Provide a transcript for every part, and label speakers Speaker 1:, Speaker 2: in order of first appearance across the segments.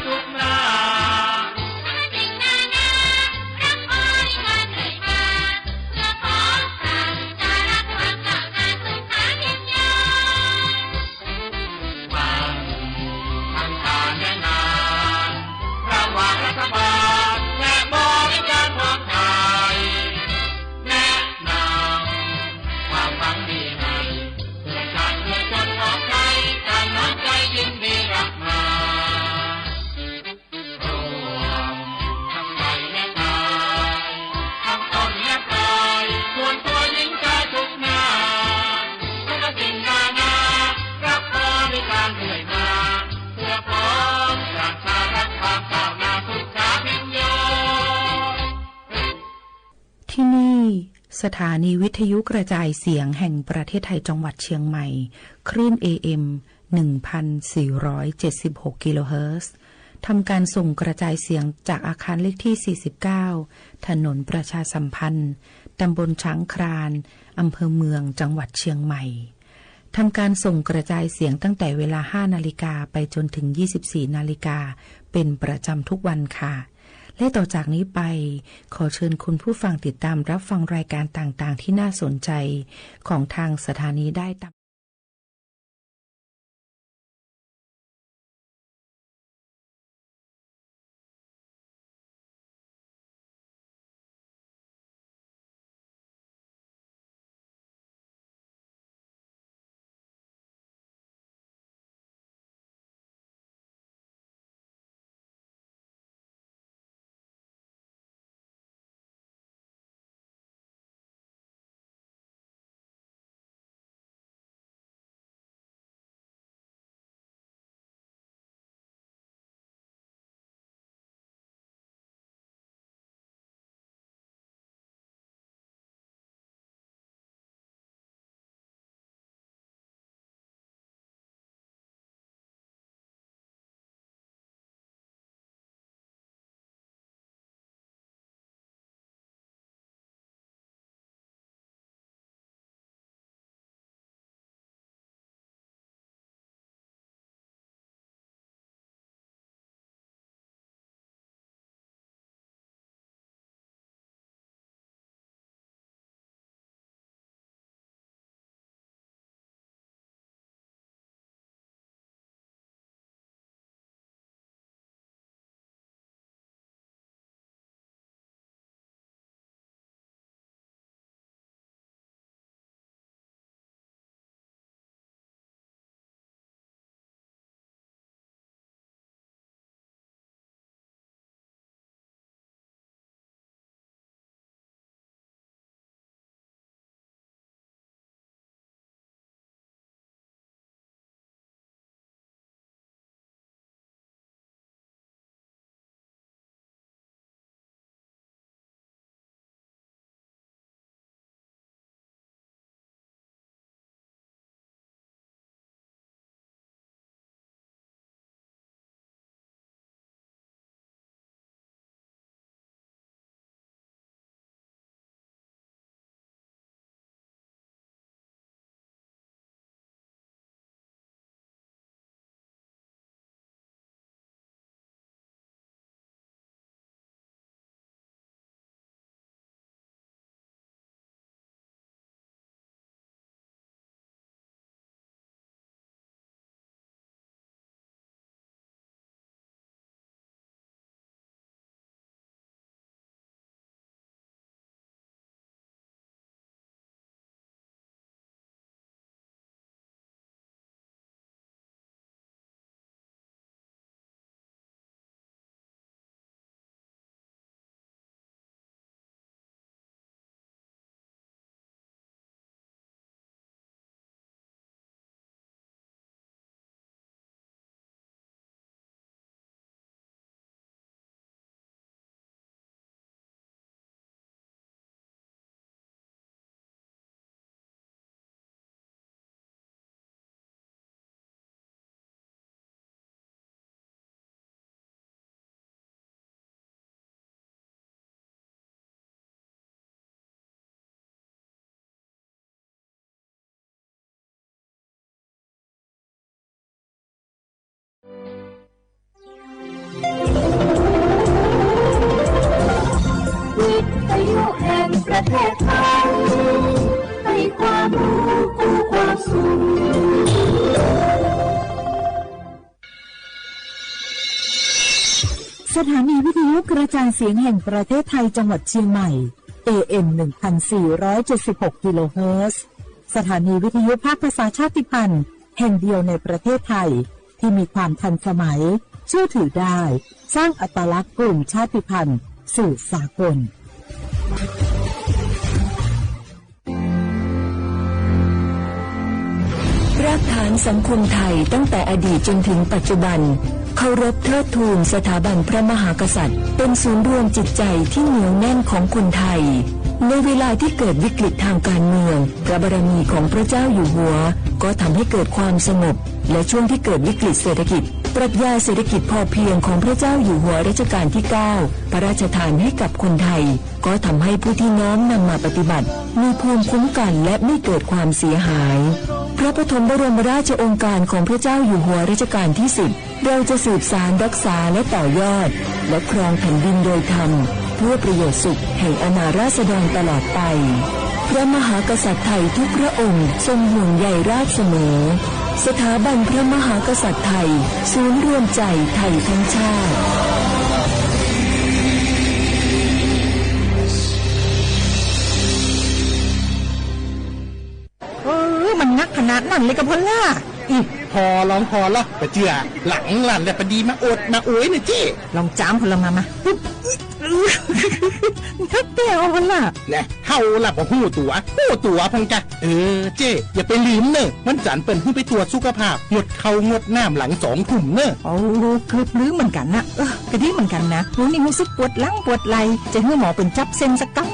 Speaker 1: ทุกหน้าสิ่งนานารับบริการเรื่อยมาเพื่อขอสั่งจะรักความก้าวหน้าสุขาพิญญาฟังคำการแนะนำระหว่างรัฐบาลและบริการพร้อมใจแนะนำความหวังดีให้เพื่อชาติเพื่อชนของไทยการน้อมใจยินดีรับมารวมทั้งใจและกายทั้งต้นและปลายส่วนตัวหญิงชายทุกหน้าทุกสิ่งนานารับบริการเรื่อยมาเพื่อพร้อมราชารักความก้าวหน้าสุขาพิญโย
Speaker 2: ที่นี่สถานีวิทยุกระจายเสียงแห่งประเทศไทยจังหวัดเชียงใหม่คลื่น AM 1,476 กิโลเฮิรตซ์ทำการส่งกระจายเสียงจากอาคารเลขที่ 49 ถนนประชาสัมพันธ์ตำบลช้างครานอำเภอเมืองจังหวัดเชียงใหม่ทำการส่งกระจายเสียงตั้งแต่เวลา 5 นาฬิกาไปจนถึง 24 นาฬิกาเป็นประจำทุกวันค่ะและต่อจากนี้ไปขอเชิญคุณผู้ฟังติดตามรับฟังรายการต่างๆที่น่าสนใจของทางสถานีได้ตาม
Speaker 3: สถานีวิทยุกระจายเสียงแห่งประเทศไทยจังหวัดเชียงใหม่ AM 1476 กิโลเฮิรตซ์สถานีวิทยุภาคภาษาชาติพันธุ์แห่งเดียวในประเทศไทยที่มีความทันสมัยเชื่อถือได้สร้างอัตลักษณ์กลุ่มชาติพันธุ์สู่สากล
Speaker 4: รากฐานสังคมไทยตั้งแต่อดีตจนถึงปัจจุบันเคารพเทิดทูนสถาบันพระมหากษัตริย์เป็นศูนย์รวมจิตใจที่เหนียวแน่นของคนไทยในเวลาที่เกิดวิกฤตทางการเมืองพระบารมีของพระเจ้าอยู่หัวก็ทำให้เกิดความสงบและช่วงที่เกิดวิกฤตเศรษฐกิจปรัชญาเศรษฐกิจพอเพียงของพระเจ้าอยู่หัวรัชกาลที่ 9พระราชทานให้กับคนไทยก็ทำให้ผู้ที่น้อมนำมาปฏิบัติมีภูมิคุ้มกันและไม่เกิดความเสียหายพระปฐมบรมราชโองการของพระเจ้าอยู่หัวรัชกาลที่ 10เราจะสืบสานรักษาและต่อยอดและครองแผ่นดินโดยธรรมเพื่อประโยชน์สุขแห่งอาณาราษฎรตลอดไปพระมหากษัตริย์ไทยทุกพระองค์ทรงห่วงใยราชเสมอสถาบันพระมหากษัตริย์ไทยศูนย์รวมใจไทยทั้งชาติ
Speaker 2: มันนักขนาดนั้นเลยกับพ่อล่ะ
Speaker 5: พอลองพอละไปเจือหลังหลันแต่ปดีมาอดมาโอยเนี่ยเจ้
Speaker 2: ลองจ้ามพลมาทักเตี้ยวพ่อล่ะ
Speaker 5: เนี่ยเฮาล่ะบ่ฮู้ตัวพังกะเจ้อย่าไปลืมเนอะวันจันทร์เปิ้นเพิ่งไปตรวจสุขภาพงดเข้างดน้ำหลัง2 ทุ่มเนอะ
Speaker 2: โอ้เกือบลืมเหมือนกันนะกะดีเหมือนกันนะรู้นี่รู้สึกปวดหลังปวดไหล่จะให้หมอเป็นจับเส้นสักกัง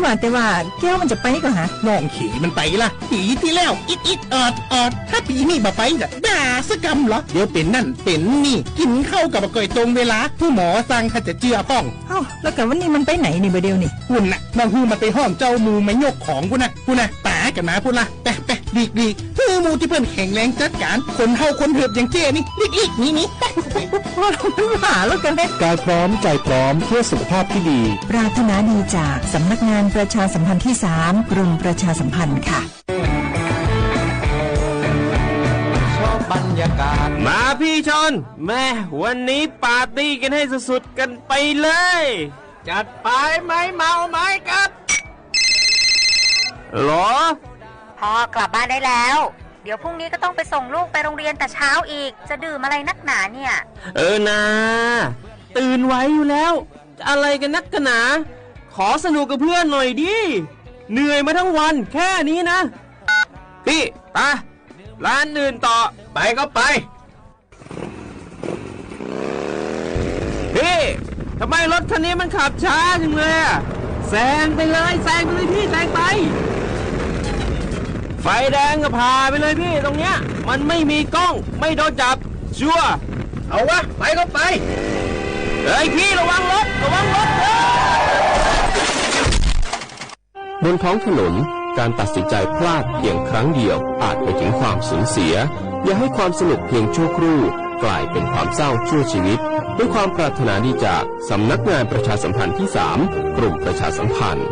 Speaker 2: ว่าแต่ว่าแก้วมันจะไปก็หา
Speaker 5: น้องขี่มันไปล่ะปีที่แล้วอิดออดถ้าปีนี้บ่ไปจะด่าสกรรมเหรอเดี๋ยวเป็นนั่นเป็นนี่กินข้าวกับก่อยตรงเวลาผู้หมอสั่งถ้าจะเจือป้อง
Speaker 2: แล้วกันวันนี้มันไปไหนนี่บ่เดียวนี่
Speaker 5: คุณน่ะน้องฮู้มันไปห้องเจ้ามูไม่ยกของกูน่ะตากันนะพูดล่ะไปดีคือมูที่เพิ่นแข็งแรงจัดการคนเฮาคนเหือบอย่างเจ้นี่ลิกนี่
Speaker 2: ว่าเราเป็นหาแล้วกัน
Speaker 6: กายพร้อมใจพร้อมเพื่อสุขภาพที่ดี
Speaker 2: ปรารถนาดีจากสำนักงานประชาสัมพันธ์ที่ 3 กรมประชาสัมพันธ์ค่ะ
Speaker 7: บรรยากาศมาพี่ชนแม่วันนี้ปาร์ตี้กันให้สุดๆกันไปเลยจัดไปไหมเมาไหมครับหรอ
Speaker 8: พ่อกลับบ้านได้แล้วเดี๋ยวพรุ่งนี้ก็ต้องไปส่งลูกไปโรงเรียนแต่เช้าอีกจะดื่มอะไรนักหนาเนี่ย
Speaker 7: นะตื่นไว้อยู่แล้วอะไรกันนักกันหนาขอสนุกกับเพื่อนหน่อยดิเหนื่อยมาทั้งวันแค่นี้นะพี่ไปร้านอื่นต่อไปก็ไปพี่ทำไมรถคันนี้มันขับช้าจังเลยแซงไปเลยพี่แซงไปไฟแดงก็พาไปเลยพี่ตรงเนี้ยมันไม่มีกล้องไม่โดนจับชัวร์เอาวะไปก็ไปเฮ้ยพี่ระวังรถ
Speaker 6: บนท้องถนนการตัดสินใจพลาดเพียงครั้งเดียวอาจไปถึงความสูญเสียอย่าให้ความสนุกเพียงชั่วครู่กลายเป็นความเศร้าชั่วชีวิตด้วยความปรารถนาดีจากสำนักงานประชาสัมพันธ์ที่ 3 กรมประชาสัมพันธ์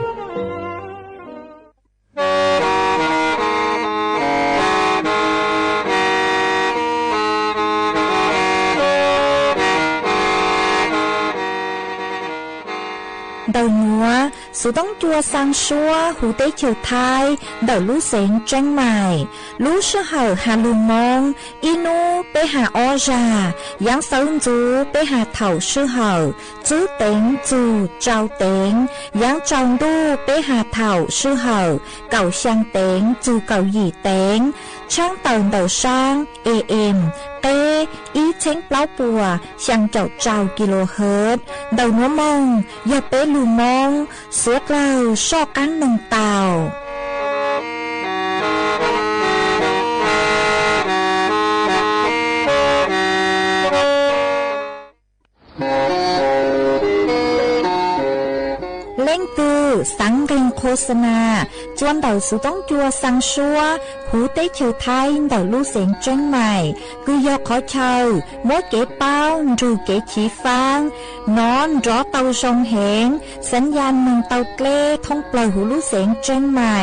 Speaker 9: đầu múa số đông chua sang xua hú tế chiều thai đầu lũ xén tranh mài lũ sư hở hà lù mong inu bê hà o già giáng sớm chú bê hà thầu sư hở chú tên chú trao tên giáng trong đu bê hà thầu sư hở cầu sang tên chú cầu gì tên trang tờn đầu sang em tê ý chén plau bùa sang chậu trao kHz đầu nó mong giờ bê lù mong suốt lao so cán nồng tàu lên từ สังเริงโฆษณาจวนเดาสุต้องจัวสังชัวหูเต้เฉียวไทยเดาลู่เสียงจังใหม่คือยอขอเชาโมเก๋เป้ารูเก๋ขีฟางนอนรอเตาชงเหงสัญญาณเมืองเตาเกล้ท่องปล่อยหูลู่เสียงจังใหม่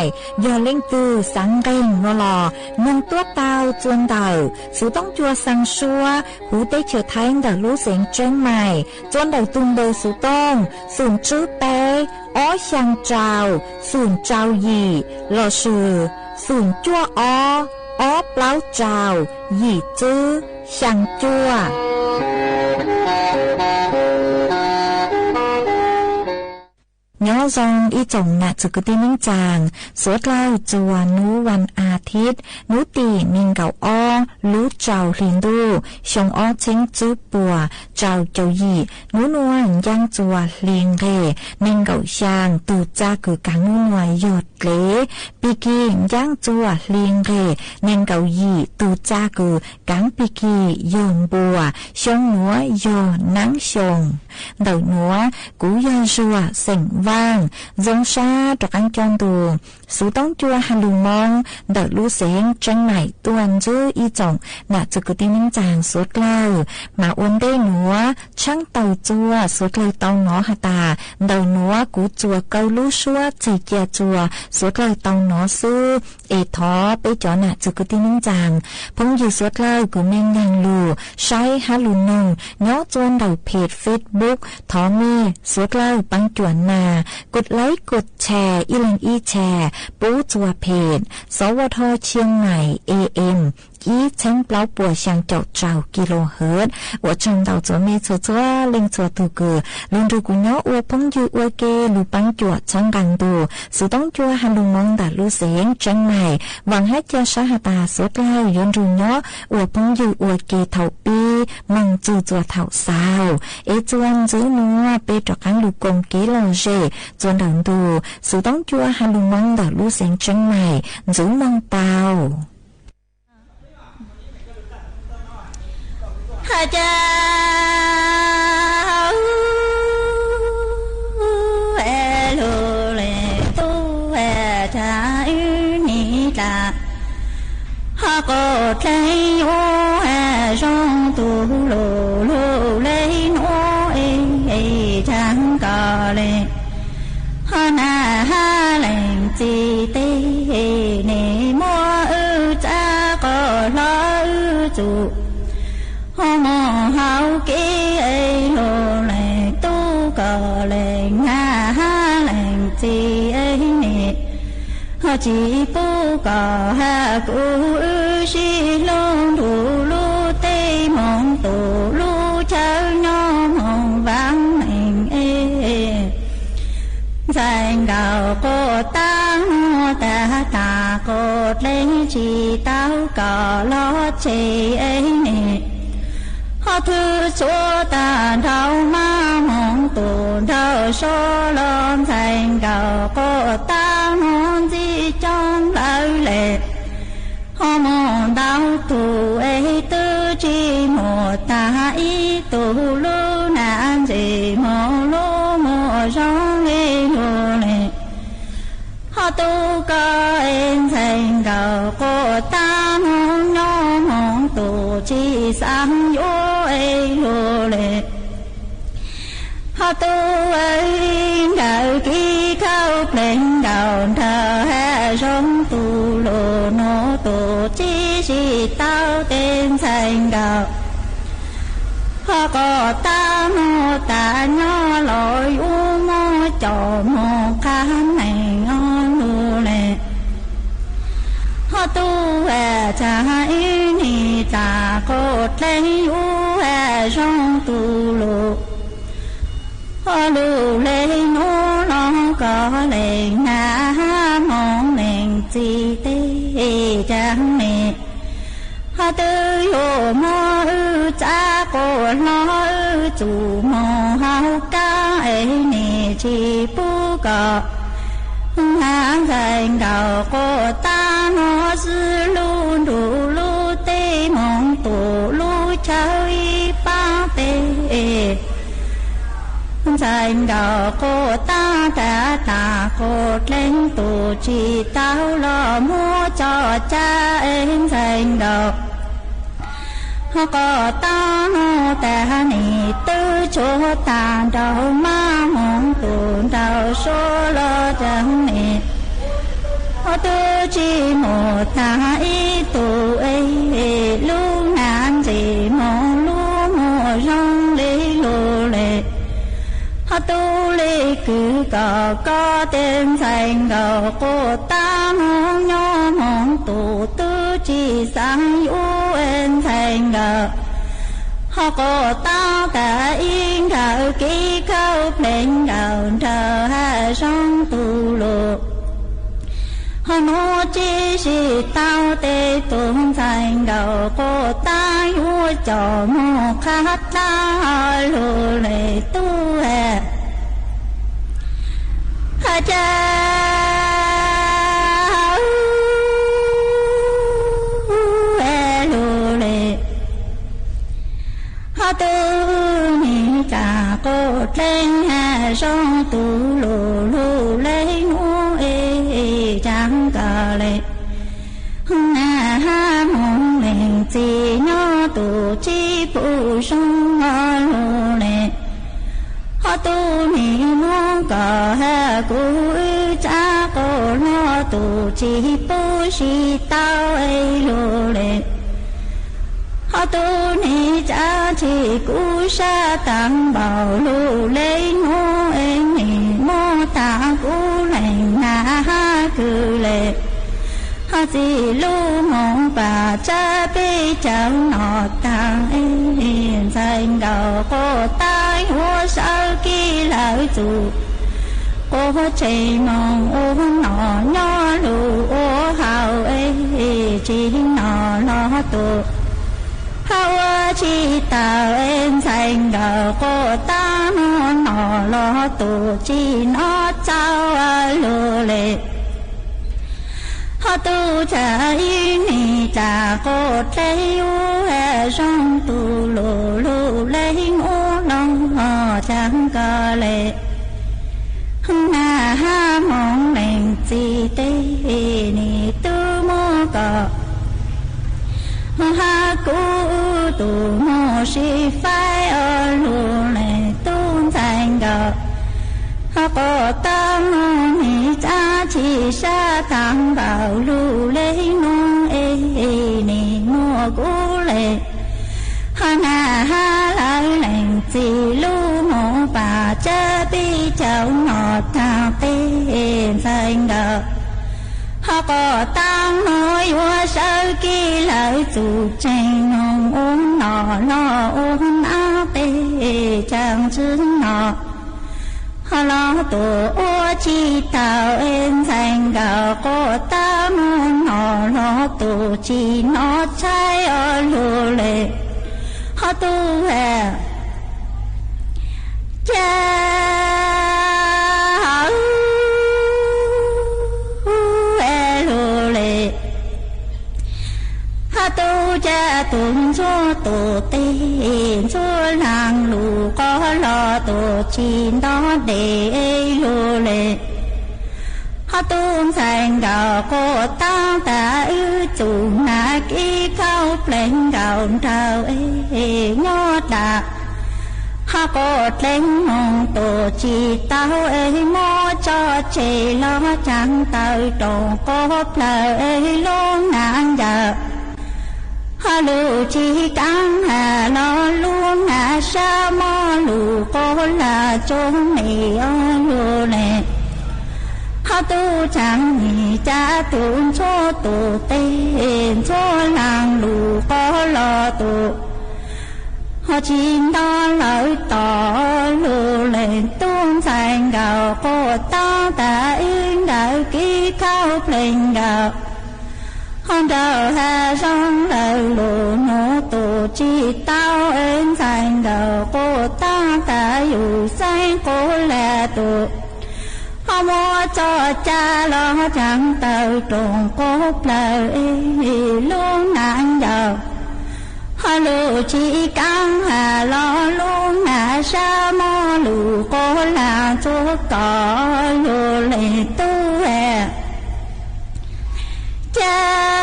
Speaker 9: ยอเล่งตือสังเริงนอลอเมืองตัวเตาจวนเดาสุต้องจัวสังชัวหูเต้เฉียวไทยเดาลู่เสียงจังใหม่จวนเดาตุงเดอสุต้องสูงชื่อเต้อ้อช่างเจ้าสูงเจ้าหยี่หล่อชื่อสูงจั่วอ้อเปล่าเจ้าหยี่จื้อช่างจั่วย้อซองอีจงนะจุกตินิ่งจางสวดเล่าจวนนูวันอาทิตย์นูตีมิงเก่าอ้อรู้เจ้าลินดูชงอ้อเชิงจื้อปัวเจ้าเจ้าหยี่นูนวลย่างจัวลิงเรมิงเก่าช่างตูจ้าคือกังนูนวยหยดเละปีกีย่างจัวลิงเรมิงเก่าหยี่ตูจ้าคือกังปีกียงบัวชงนัวยอนังชงเดานัวกูยาชัวเสียงว่างจงชาตรังจอนตูสูต้องจัวฮัลลูมองเดาลู่เสียงจังใหม่ตวนจื้ออีจงน่ะจุกตินิ่งจางสวดเล่ามาอ้วนได้หนัวช่างเตาจัวสวดเลยเตาหนอหตาเดาหนัวกูจัวเกาลู่ชัวจีเกียจัวสวดเลยเตาหนอซื้อเอท้อไปจ่อน่ะจุกตินิ่งจางพงอยู่สวดเล่ากูแมงนางลูใช้ฮัลลูนงย้อจวนเดาเพจเฟซบุ๊กท้อมีสวดเล่าปังจวนมากดไลค์กดแชร์อีลิงอีแชร์ปูจัวเพจสวทเชียงใหม่ AMอีเช้งเปล่าปัวช่างเจ้าเจ้ากิโลเฮิรตซ์ว่าจังเดาจัวเมจัวจัวลิงจัวตูเกือลุนดูกุญย้ออวพงยูอวเกลูปังจัวช่างกังดูสุต้องจัวฮัลลูมองดาลูเสียงจังใหม่หวังให้เจ้าชาหตาสวดเล่ายนดูย้ออวพงยูอวเกเท่าปีมังจูจัวเท่าสาวจวนจื้อนัวไปจอกกังลูกงกิโลเจจวนดังดูสุต้องจัวฮัลลูมองดาลูเสียงจังใหม่จื้อมังเปา
Speaker 10: hà cha e lô lệ tu e cha ni ta ha có thấy ô e trong tu lô lô lấy nô e chẳng có lệ ha na ha lệnh chi tê nè mua cha có lo chủ mò hao kỹ ấy lô lệ tu cờ lệ nga ha lệnh chi ấy nè họ chỉ bu cờ ha cụ si lô đủ lô tê mong tổ lô chơi nhau mong vắng mình dành gạo cô tăng ta ta cô lấy chi tao cờ lo chê ấy nè họ thư số ta đau ma mong tồn đau số lom thành gạo cô ta mong gì trong lời lệ họ mong đau tù ấy tư chi một ta ý tù lưu nạn gì mò lô mò rong ấy lô lệ họ tu có em thành gạo cô ta mong nhỏ mong tù chi sang vô ấy lô lệ họ tu ấy gạo kỹ khâu lên gạo thờ hè rong tu lô nô tù chi tao tên thành gạo họ có ta mô ta nhỏ lội u mô cho mô khám này ngon lô lệ họ tu hè cha ý ni ta cột lấy u hè rong tu lô họ lô lê nô lo có lệ na mong lệnh chi tê chẳng mẹ họ tư yo mô cha cô lo chủ mô hao ca ấy nè chi bu cờ hàng thành gạo cô ta nó sư lu đủ lu tê mong tổ lu chơi ba tê thành đầu cô ta đã ta cô lên tù chỉ tao lo mua cho cha em thành đầu có ta ta nị tư chỗ ta đầu ma mong tù đầu số lo chẳng nị tư chỉ một ta ý tù ấy lúc nạn gì mong lúc mùa rong lý lù lệ tu lý cứ có tên thành gạo cô ta mong nhỏ mong tù tư chỉ sang yu en thành gạo cô ta cả yên gạo ký khâu lên gạo thờ hai sông tù lộ nó chỉ是tao tê tuôn thành gạo cô ta yu cho mô khát ta lù lệ tu hè cha lù lệ tư ni cha cô lên hà sông tu lù lù lấy ngô chẳng cờ lệ ha mong mình chỉ nó tu chi phụ sông lù lệ tu ni mong cờ ha cú cha cô lo tu chi phụ si tao ấy lù lệ tu ni cha chỉ cú sa tăng bảo lù lấy ngô em ni mô ta cú lành na ha cư lệ chỉ lu mong bà cha bê chẳng nọ tăng em danh đầu cô tai hoa sao kỳ lại dù cô chạy mong ô nọ nhỏ lù ô hào ấy chỉ nọ lo tụ hào chỉ tao em thành đầu cô ta nọ lo tụ chỉ nó trao lù lệ tu cha yên ni cha cô thấy u hè sông tu lù lù lấy ngô long chẳng cờ lệ ha mong lệnh chi tê ni tu mô cờ ha cú tu mô si phai ở lù lệ tu thành cờ cô tâm ni cha chỉ sa tăng bảo lù lấy ngô ni ngô cú lệ na ha lại lệnh chỉ lu mô bà cha bi cháu ngọt ta tên thành đờ cô tăng nói hoa sơ kỳ lại dù tranh nông ôn nọ lo ôn áo tê chẳng chứ nọ lo tổ ô chi tao em thành gạo cô ta mong nọ lo tổ chi nó trái ở lù lệ tu hè cha lù lệ tu cha tuần số tổ tên số làng lù có lo tổ chi đó để lù lệ tu thành gạo cô ta ta ư chủ na ký khâu lên gạo trao nhỏ đà cô lên mong tổ chi tao mô cho chị lo chẳng tao trộn cô lời luôn nàng giờ lù chi căng hà lo luôn sa mô lù cô là chốn này lù nè tu chẳng nhị cha tuôn số tụ tên số làng lù có lo tụ chín đó lợi tỏ lù lên tuôn thành gạo cô ta ta yên đạo ký khâu lên gạo đầu hà sông lời lù nô tụ chi tao em thành gạo cô ta ta dù say cô là tụ mô cho cha lo chẳng tao trộn cốt lời luôn nạn giàu lù chi căng hà lo luôn sa mô lù cô có lô lệ tu cha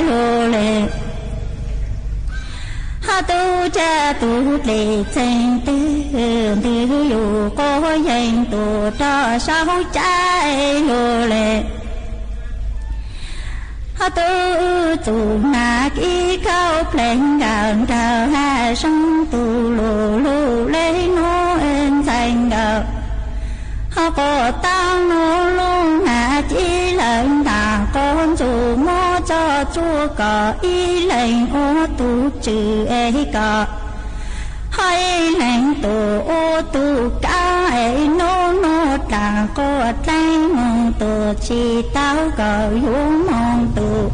Speaker 10: lô lệ tu cha tu lệ chân tư tư dù có danh tu cho sao trái lô lệ tu tu na ký cao pleng gạo trào hà sông tu lù lù lấy nó en thành gạo có tăng nó luôn hà chỉ lệnh đà con dù mô cho chúa có ý lệnh ô tu trừ ấy có hay lệnh tu ô tu ca ấy nô nô đà có tay mong tu chỉ tao có yếu mong tu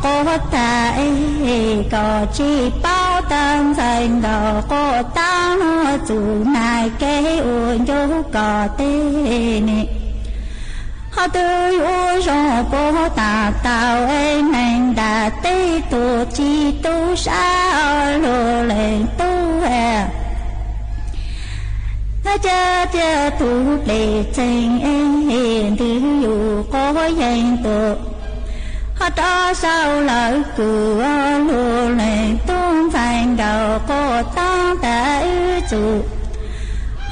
Speaker 10: có ta ấy có chỉ bao tâm thành đó có ta nó dù này cái uốn dấu có tên họ tư u rồi có ta tao ấy mình đã tê tu chỉ tu sao lô lên tu cha cha tu để chân ấy tư dù có danh tu đó sao lời cửa lùa lên tuôn thành đầu cô ta đã ư chủ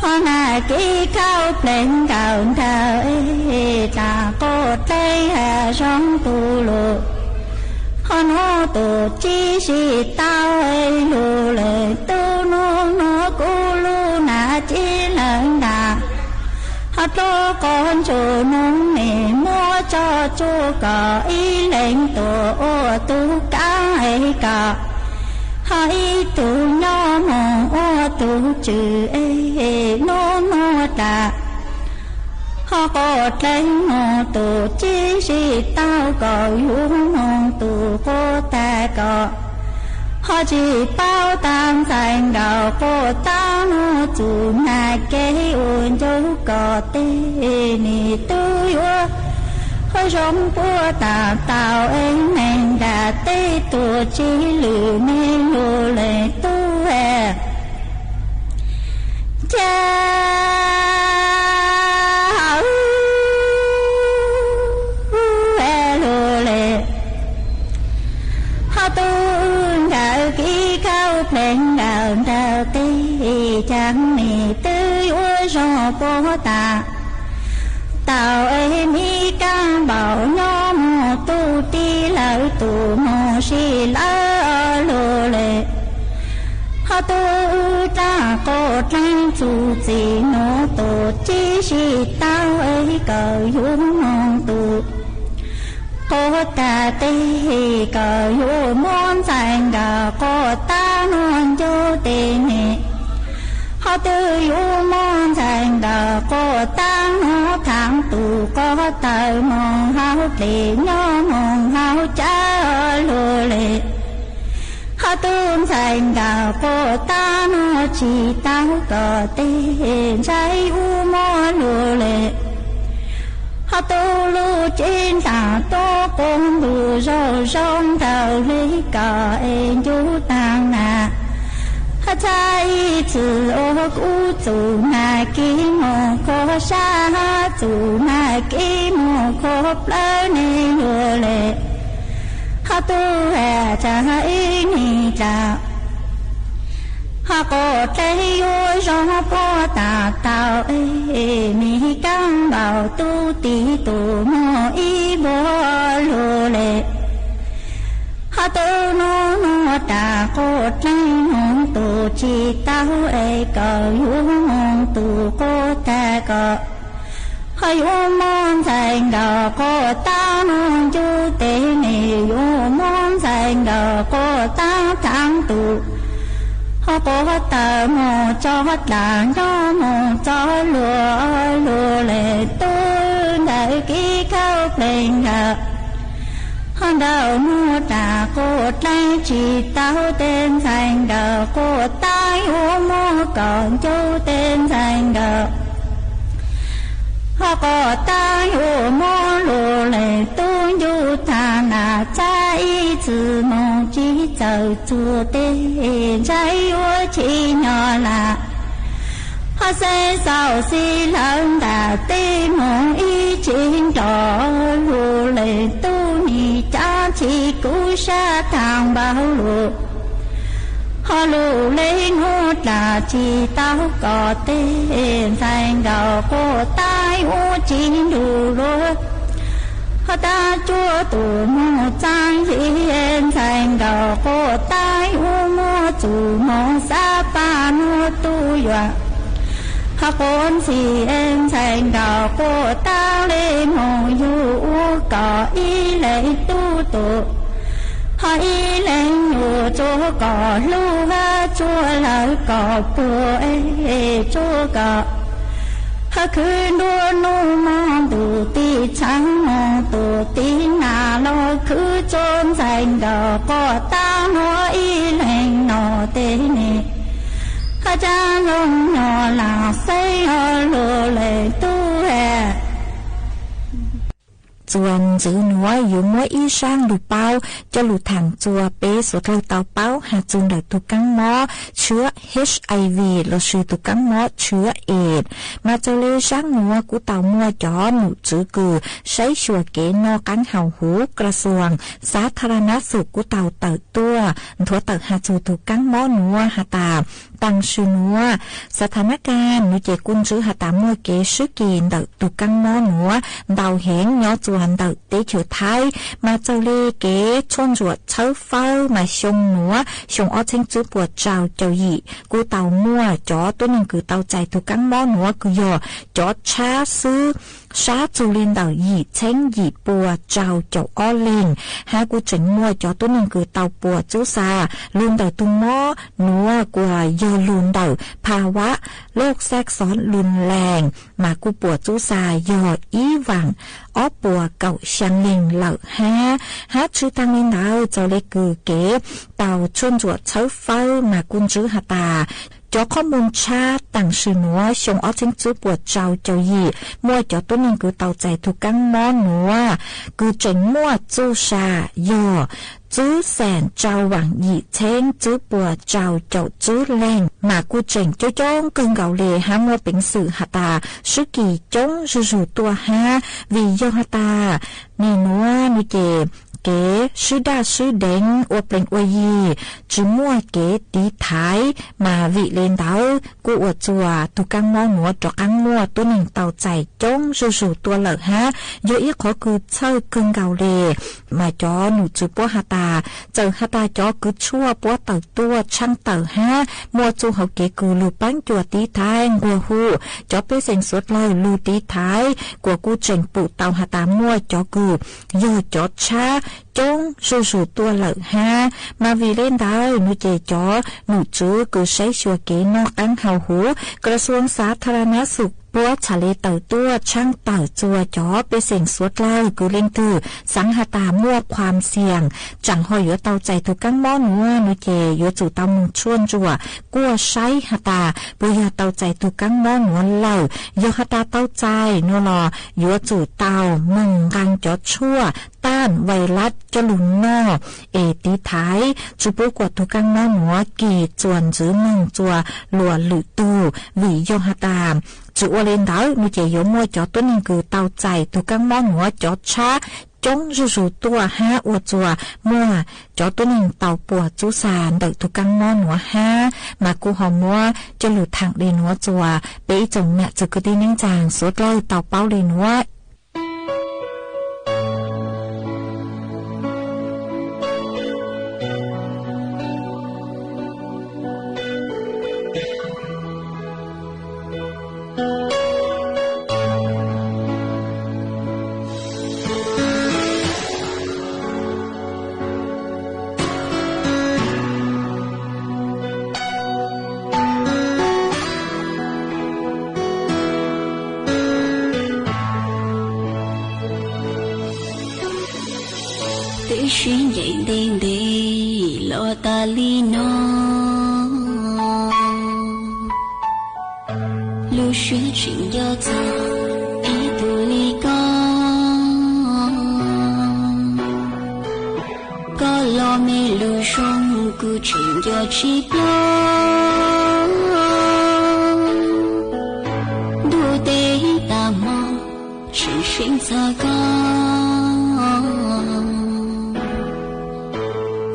Speaker 10: họ là kỹ cao lên gạo thảo ấy ta cô tay hà rong tu lùa họ nó tu chi si tao ấy lùa lên tu nó cô lu nà chi lần đà cho con chú nông nề mua cho chú có ý lệnh tổ ô tu cá ấy cả hãy tu nhỏ mong ô tu chữ ấy nô nô đà họ có tranh ngô tu chi si tao có yếu mong tu cô ta có họ chỉ bao tam thành đạo cô ta nó chủ na cái uốn dấu có tên ni tu yếu họ giống của ta tao anh mình đã tê tu chỉ lử nên lô lệ tu cha lô lệ họ tu kỹ cao lên đạo đạo tê chẳng nề tư ua rò bố ta tao ấy mi căng bảo nhỏ mô tu ti lão tu mô si lão lô lệ họ tu ta có tranh chủ gì nó tu chi si tao ấy cầu dung mong tu cô ta tê cờ vô môn thành gà cô ta non vô tê nè họ tư vô môn thành gà cô ta nó thẳng tù có tờ mong hao lệ nhỏ mong hao cha lô lệ họ tư thành gà cô ta nó chỉ tao có tê trái u mô lô lệ họ tu lu trên ta tô con lu rau rong đầu lấy cả em chú tang na họ trai chữ ô cú chủ na kí mồ khó xa chủ na kí mồ khó lỡ nê lùa lệ họ tu hè cha ý ni cha họ có thấy vui rong po ta tao ấy mi căng bảo tu tí tu mô y bố lô lệ họ tu nó ta có tranh mong tu chi tao ấy cầu yu mong tu cô ta có họ yu mong thành đạo cô ta mong chú tế nè yu mong thành đạo cô ta thắng tu họ có tờ mồ cho đàn cho mồ cho lùa lệ tôi đại ký cao lên gặp họ đầu mua trả cô tay chỉ tao tên thành đầu cô tay u mua còn châu tên thành đầu họ có tay u mua lùa lệ tôi du thà nà cha y chữ mong chi 走做的在我起鸟啦。他在早西冷的地梦已经到路来都你家起故沙糖包路。họ lù lên ngô là chỉ tao có tên thành gạo cô tai ô chín đủ luôn họ ta chúa tù mô trang hiền thành gạo cô tai ô mô chủ mô sa pa nô tu dọa họ con si em thành gạo cô ta lên mô yu có ý lấy tu tu họ ý lên nhủ chỗ có lưu ha chỗ lại có bùa chỗ có họ cứ đua nô mong tù tì trắng mong tù tì nà lo cứ trốn dành đỏ có ta nó ý lên nó tê nè họ cha lông nhỏ là xây họ lùa lệ tu hè
Speaker 9: Chuan giữ núa yếu mỗi y sang lù bao cho lù thẳng chùa bế số thâu tàu bao hạ chun đợi tụ căng mó chứa HIV là sự tụ căng mó chứa AIDS mà cho lê sang núa của tàu mua cho nụ chữ cử sấy chùa kế no cắn hào húกระทรวงสาธารณสุขcủa tàu tờ tua thua tờ hạ chùa tụ căng mó núa hạ tà tăng sư núa สถานการณ์นุเจกุนซื้อหาตามมวยเกซื้อกินเดาตุกังมอหนัวเดาแหงย้อจวนเดาเตเขียวไทยมาเจ้าเล่เกชนจวดเช้าเฝ้ามาชงหนัวชงอ้อเชงจูปวดเจ้าเจ้าหยีกูเต่ามั่วจอตัวหนึ่งคือเต่าใจตุกังมอหนัวคือยอจอช้าซื้อช้าจูลินเต่าหยีเชงหยีปัวเจ้าเจ้าอ้อเล่งหากูเฉินมั่วจอตัวหนึ่งคือเต่าปัวจูซาลุนเต่าตุงมอหนัวกว่ายอลุนเต่าภาวะโรคแทรกซ้อนรุนแรงมากูปวดจูซายออีหวังอ้อปัวเก่าชังลิงเหล่าฮะชื่อตั้งนินดาวเจ้าเล็กคือเก๋เต่าชวนจวดเช้าเฝ้ามากุนจื้อหาตาจอข้อมูลชาต่างชื่อหนัวชงอ้อจิ้งจื้อปวดเจ้าเจ้าหยีมั่วจอตัวนึงคือเต่าใจถูกกังมอหนัวคือเจ๋งมั่วจูชายอจื้อแสนเจ้าหวังหยีเช้งจื้อปัวเจ้าเจ้าจื้อแรงมากูเจ๋งเจ้าจ้องกึ่งเก่าเลหามัวเป็นสื่อหาตาสุกี่จ้องจู่ๆตัวหาวิยหาตานี่นัวนี่เก๋เก๋ชื่อดาชื่อเด้งอวบเปล่งอวยยีจื้อมั่วเก๋ตีท้ายมาวิเลนเดากูอวดจัวตุกังมอหนัวจอกอังมั่วตัวหนึ่งเต่าใจจ้องจู่ๆตัวเหล่าฮะเยอะอีกขอคือเช่ากึ่งเก่าเลมาจอหนูจื้อปัวหาตาเจอหาตาจอคือชั่วปัวเต่าตัวช่างเต่าฮะมัวจูเขาเก๋กูลูปังจัวตีท้ายกัวหูจอเปเสียงสดเลยลูตีท้ายกัวกูเจ๋งปูเต่าหาตามั่วจอกูโยจอช้าจงจู่ๆตัวเหล่าฮะมาวีเล่นได้หนูเจจอหนูจื้อคือใช้ชัวเก๋นอกอังเฮาหูกระทรวงสาธารณสุขปัวชาเลเต่าตัวช่างเต่าจัวจอไปเสียงสวดเล่ากูเล่งตือสังหาตามั่วความเสี่ยงจังหอยอยู่เต่าใจถูกกังมอหนัวหนูเจอยู่จู่เต่ามุงชวนจัวกัวใช้หาตาปุยเต่าใจถูกกังมอหนัวเล่าโยหาตาเต่าใจนัวรออยู่จู่เต่ามึงกังจอชั่วต้านไวรัสจะหลุนนอเอตีท้ายจุปุกวดถูกกังมอหนัวกี่จวนจื้อมึงจัวหลัวหรือตูวิโยหาตาจูอเลนดาวนูเจยมัวจอตัวนึงคือเต่าใจถูกกังมอหัวจอช้าจงจู่ๆตัวห้าอวดจัวมัวจอตัวนึงเต่าปวดจูสานเด็กถูกกังมอหัวห้ามากูหอมมัวจะหลุดทางเรนัวจัวไปจงเนี่ยจะกระดิ่งนิ่งจางสุดเลยเต่าเป้าเรนัว
Speaker 10: xuyên dậy đêm đi lo ta li nó lưu xuyên chuyện do ta ý tu li con có lo mê lưu sông cứ chuyện cho chi đó đu tế ta mò chỉ sinh ra con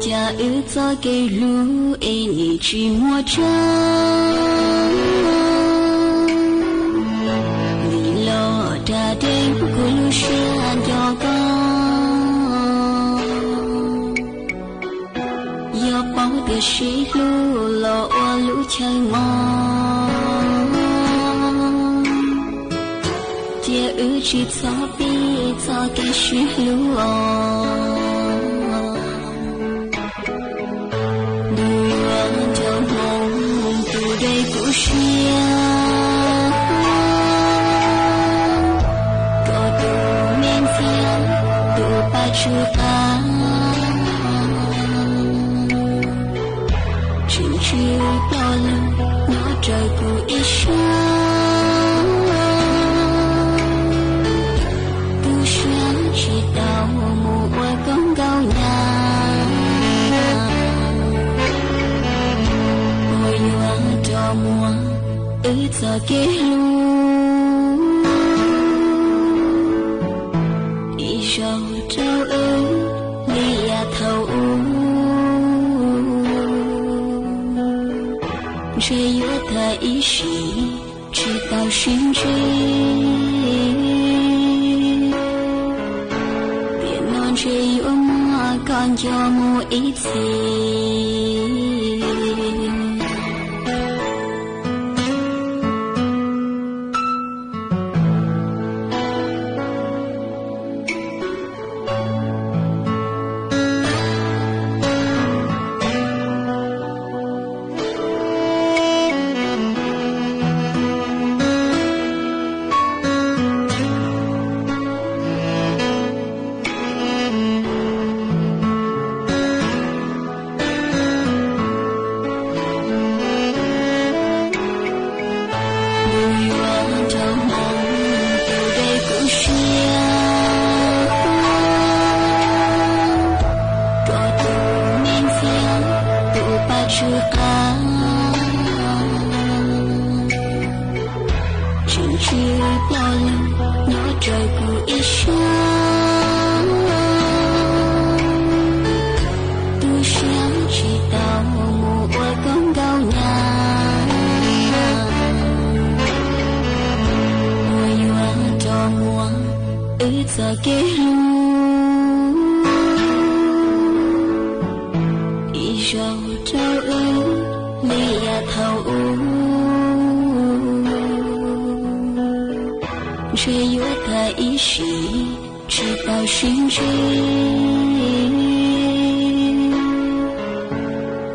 Speaker 10: cha ư cho cái lũ ấy nhị chỉ mua chân vì lo ra đêm của lũ sương cho con do bao đời sĩ lũ lo lũ chơi mò chia ư chỉ cho bi cho cái sĩ lũ故事多多面前多白出发只知道了我这故一生不想知道我公高粱mùa ư giờ kế lu ý sầu trao ư li à thầu却有他一时直到寻追别弄却有我感觉我一起giờ kế lu ý rau trao ư li à thầu却有他一时直到寻追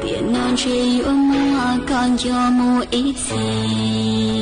Speaker 10: 别弄却有我感觉我一起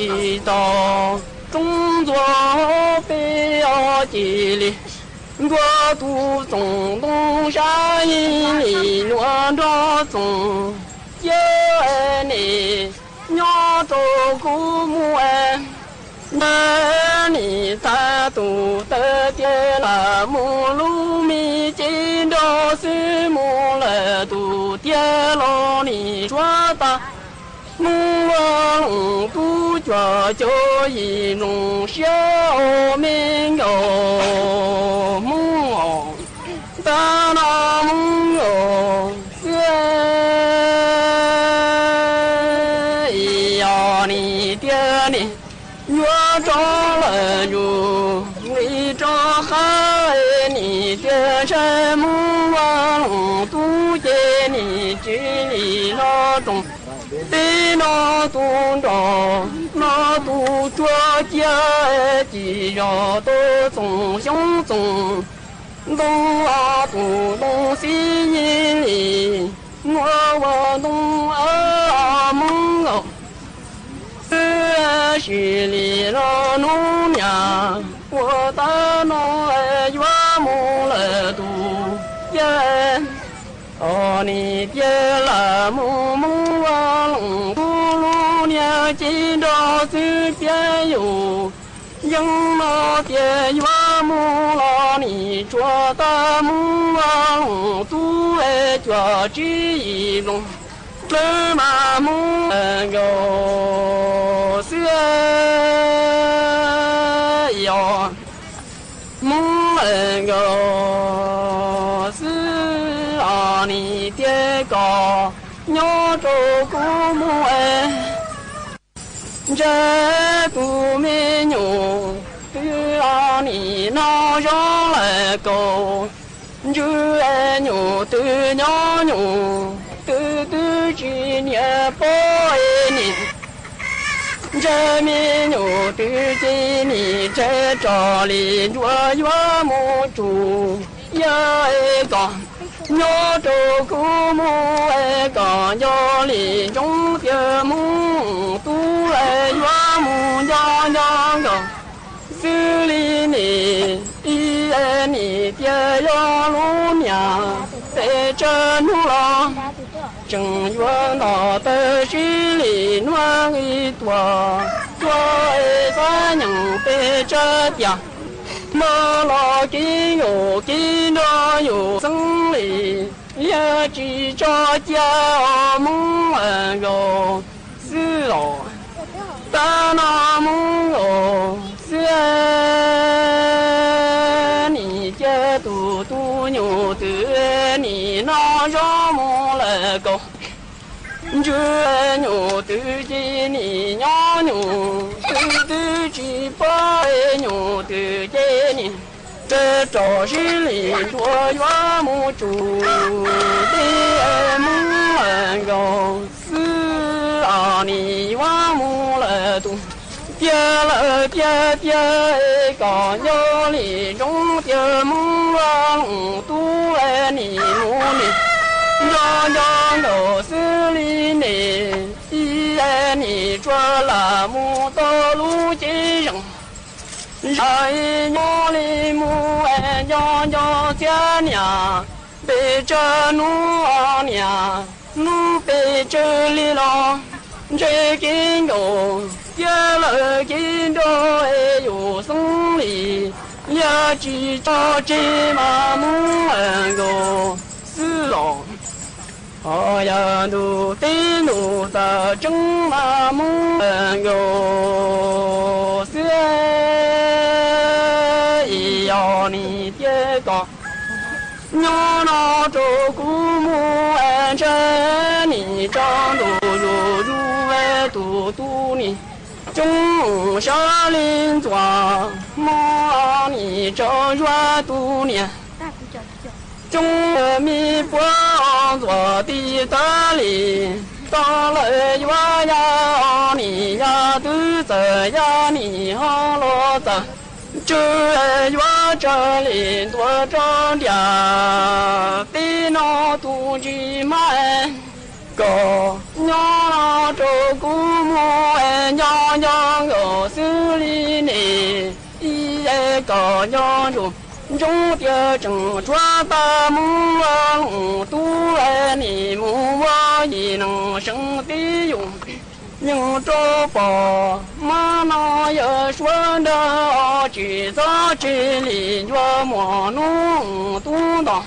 Speaker 10: chỉ tỏ trung gió phía chỉ li qua tu tổng đông sa ni loan cho tổng nhớ ni nhớ cho cô mua ni ta tu ta kia là mu lu mi chỉ đó sư mu là tu kia lo ni xóa ta muông tu cho y nông xiao minh yo muông ta na muông yo
Speaker 7: 中，对那东着那都着家几绕都从胸中，东啊东西里，我东啊梦哦。是里了农娘，我的农儿原木了都耶，哦你爹了木木啊龙不路娘今朝随便有，应那爹原木了你做的木啊龙都爱做这一龙。勒马木有色哟，木有是啊你爹高鸟州古木哎，这不美牛对啊你那上来高，这爱牛对鸟牛。对几年报年，这面牛对几年在这里做月木主一个，鸟州古木一个，要里中的木都来月木样样个，手里呢一二你爹要路娘在这路了。正月闹的水里暖一朵，做一个人背着爹，马老给有给着有生里，也记着家梦儿哟，是哦，但那梦哦是你家嘟嘟牛的你那让梦来搞。这牛对着你娘牛，对着把牛对着你，在早市里做月木主的木儿哟，是啊你月木来多，爹了爹爹高腰里中的木儿都爱你木里。样样都是里呢，一爱你做了木道路金生，上一娘里木爱样样家娘，背着奴儿娘，奴背着里了，这根有爹了根着哎有生里，也知道这嘛木儿个是喽。哦呀，路的路的正马木哟，是要你爹个，娘那周古木安着你张路如如哎嘟嘟你，中山林庄马你张月嘟年。中米不做的大理，到了月呀你呀都在呀你好了的，这月这里多长点，对那肚子满个娘周古木哎娘娘个手里呢，一个娘中。中的正抓大木啊，都爱你木啊，也能生的用。用着把妈那也说的，制造这里我莫弄东当，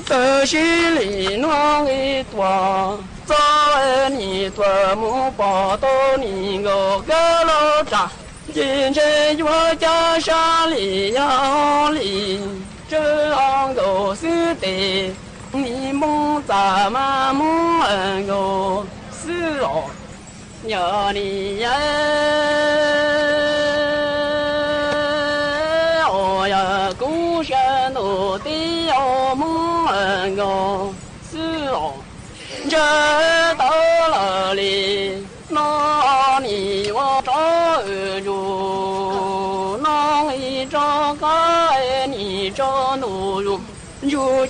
Speaker 7: 这是里弄一多，早爱你多木把到你个老家。今天我家山里呀里，这样都是的，你梦咱们梦哟是哦，呀你呀，哦呀故山都的哟梦哟是哦，这到了。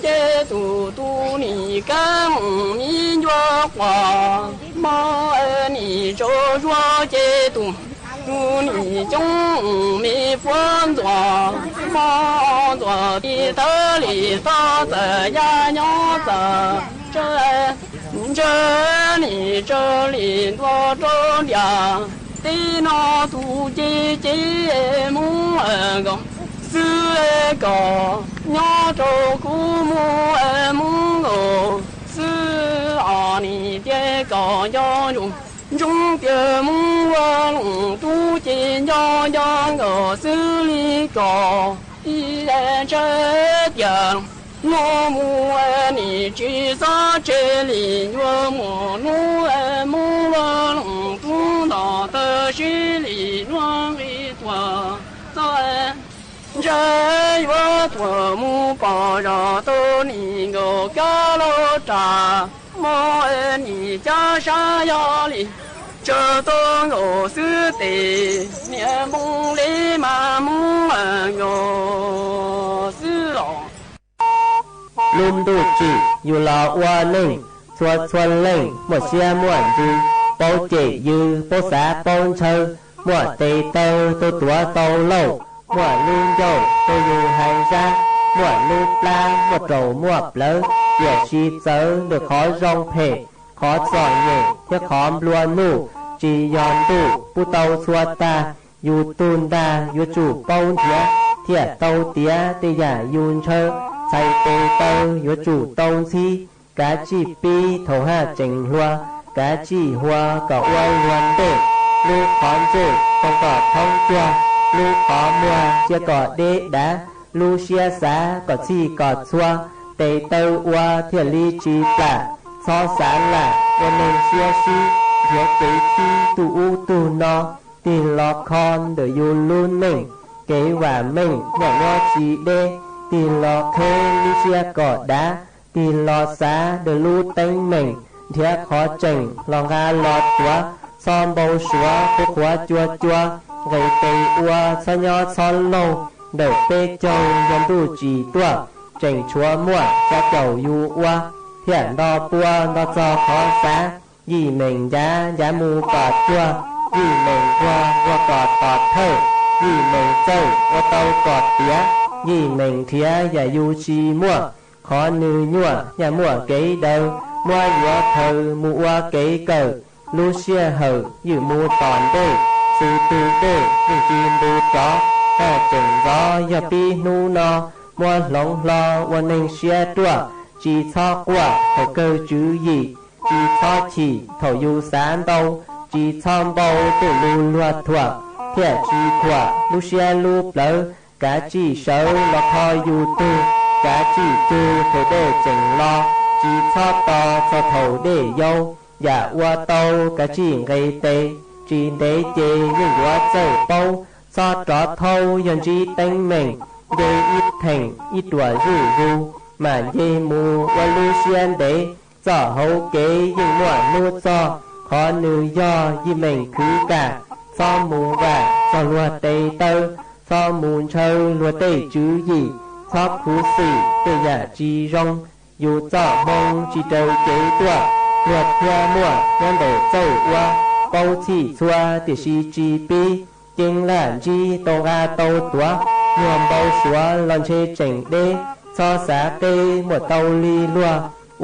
Speaker 11: chế tu tu ni cam ni cho quả mơ ni cho cho chế tu tu ni chung mi phân dọa mơ dọa đi tới li ta giờ ya nhỏ giờ chơi ni chơi li to cho dia tí nó tu chế chế muốn gom xưa cỏ nhỏ trâu cú mua muốn ngô xưa ở ni địa cỏ cho dùng chúng kia muốn qua lùng tu chế cho ngô xưa li cỏ đi lên chết giờ nó mua ni chỉ sa chế li nhua mua nuôi mua qua lùng tu đỏ tơ chỉ li nhua vi tua sao trái vỡ thua mu bỏ ra tô ni ngô cá lô trà mò ni cha sa ya li chờ tô ngô sư tề niệm mong lý mà mong ngô sư lọ
Speaker 12: lùm đu chỉอยู่รอว่าหนึ่งชวนเล่งหมดเชียม่วนจือโปเจยือโปสาปนเชอหมวดเตเตอตัวโตโลหมวดลุงโยตัวอยู่ห่างxaหมวดลูกปลาหมวดโจหมวดเปลือเดี๋ยวชีเจอเดี๋ยวขอรองเพขอสอนเย่เดี๋ยวขอมลัวนู่จียอนดูปูเตาชัวตาอยู่ตูนดาอยู่จูปนเถียเทียเตาเตียเตียยุนเชอใส่เตเตออยู่จูตงซีกะจีปีโถห้าเจิงหัวกะจีหัวก็อ้วยวันเด็กลูกขอนเจต้องกอดท้องตัวลูกขอมัวเจียกอดเดดาลูเชียสากอดซีกอดชัวเตเตอวัวเทียลีจีปลาซอสารละวันหนึ่งเชียซีเทียเกทีตูอูตูนอตีลอคอนเดยูลูนเม่งเกว่าเม่งอย่างงอจีเดตีลอเคลิเชียกอดดาตีลอสาเดลูเต็งเม่งเทียขอเจิงลองอาลอดตัวซอมโบชัวพวกหัวจัวไงเตอัวสยอซอนโลเดเปจงยันดูจีตัวเจิงชัวมั่วจะเจ้าอยู่อัวเทียนดอปัวดอจอขอสายี่เม่งยามูกอดจัวยี่เม่งวัวกอดเท่ยี่เม่งเจ้าวัวเตากอดเตียยี่เม่งเทียอย่าอยู่ชีมั่วขอนือยั่วอย่ามั่วเก๋เดิมมั่วยัวเธอมัวเก๋เกิดลูเชียเหออยู่มูตอนเด้ซื้อตูเด้ยิ่งจีนดูจอแค่เจิงรออย่าปีนูนอมัวหลงรอวันหนึ่งเชียตัวจีชอกว่าเขาเกิดจื้อยี่จีชอฉีเขาอยู่สานโตจีชอมโบตุลูลัวถั่วเทียจีขวาลูเชียลูเปล่ากะจีเสาละคอยอยู่ตูกะจีจูเขาเด้เจิงรอจีชอต่อชอเขาเด้โยอย่าว่าโตกะจีไงเตจีเดเจยิ่งว่าเจ้าเป้าซอจอดเท่ายันจีเต็งเม่งเดอิดแทงอิตัวรูมาเยมูว่าลูเชียนเดจ่อเฮาเกยิ่งมั่วนูจอขอนือยอยิ่งเม่งคือกะซอมูว่าซอลัวเตเตอซอมูนเชอลัวเตจื้อยี่ชอบคูสี่เตยาจีรงอยู่จ่อมงจีเดเจตัวเลือดเพื่อมั่วยันเดเจ้าว่าเป้าที่ชัวติชีจีปีจิงหลานจีโตอาโตตัวรวมเบาชัวลอนเชเจิงเดซอสาเตหมดเตาลีลัว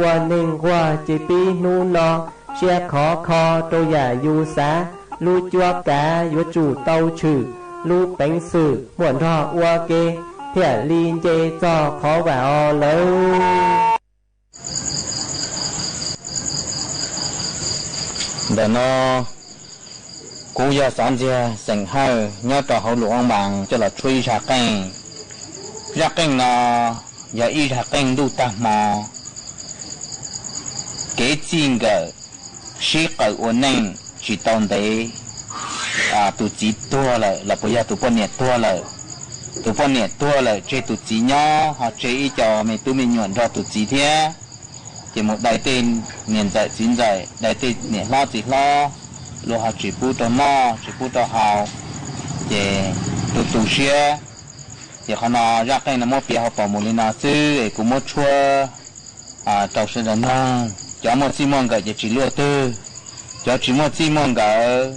Speaker 12: วันหนึ่งว่าจีปีนูนอเชียขอคอโตยาอยู่สาลูจัวกาอยู่จู่เตาชื่อลูเป็งสื่อหมวนรอวัวเกเทียลีนเจจอขอว่าอเลย
Speaker 13: เดี๋ยวน้อกูอยากสอนเจ้าสิ่งให้ย้อนต่อเขาหลวงบางจะหลับช่วยชาเก่งน้ออย่าอีชาเก่งดูตาหมอเก๋จริงก็ชีเกิดวันนึงจีตอนเดตุจีตัวเลยเราพยายามตุปนเนี่ยตัวเลยตุปนเนี่ยตัวเลยเจตุจีย้อเขาเจอีจอไม่ตุไม่หย่อนรอตุจีเทียchỉ một đại tên miền dạy chính dạy đại tên miền lo chỉ lo lo học chỉ phụ cho nó chỉ phụ cho hào để tụ xia giờ họ nó ra cái nó mua bia họ bỏ một lên nó sư cũng mua chua tàu xe là nông cho một xi măng cái chỉ lúa tư cho chỉ một xi măng cái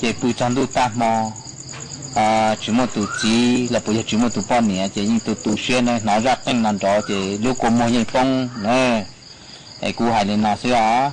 Speaker 13: chỉ bùi trắng tu ta mò chỉ một tụ chỉ là bây giờ chỉ một tụ bao nhiêu chỉ những tụ xe này nó ra cái nó đó chỉ lúc có mua những phong nè ai cú hay lên nó xíu á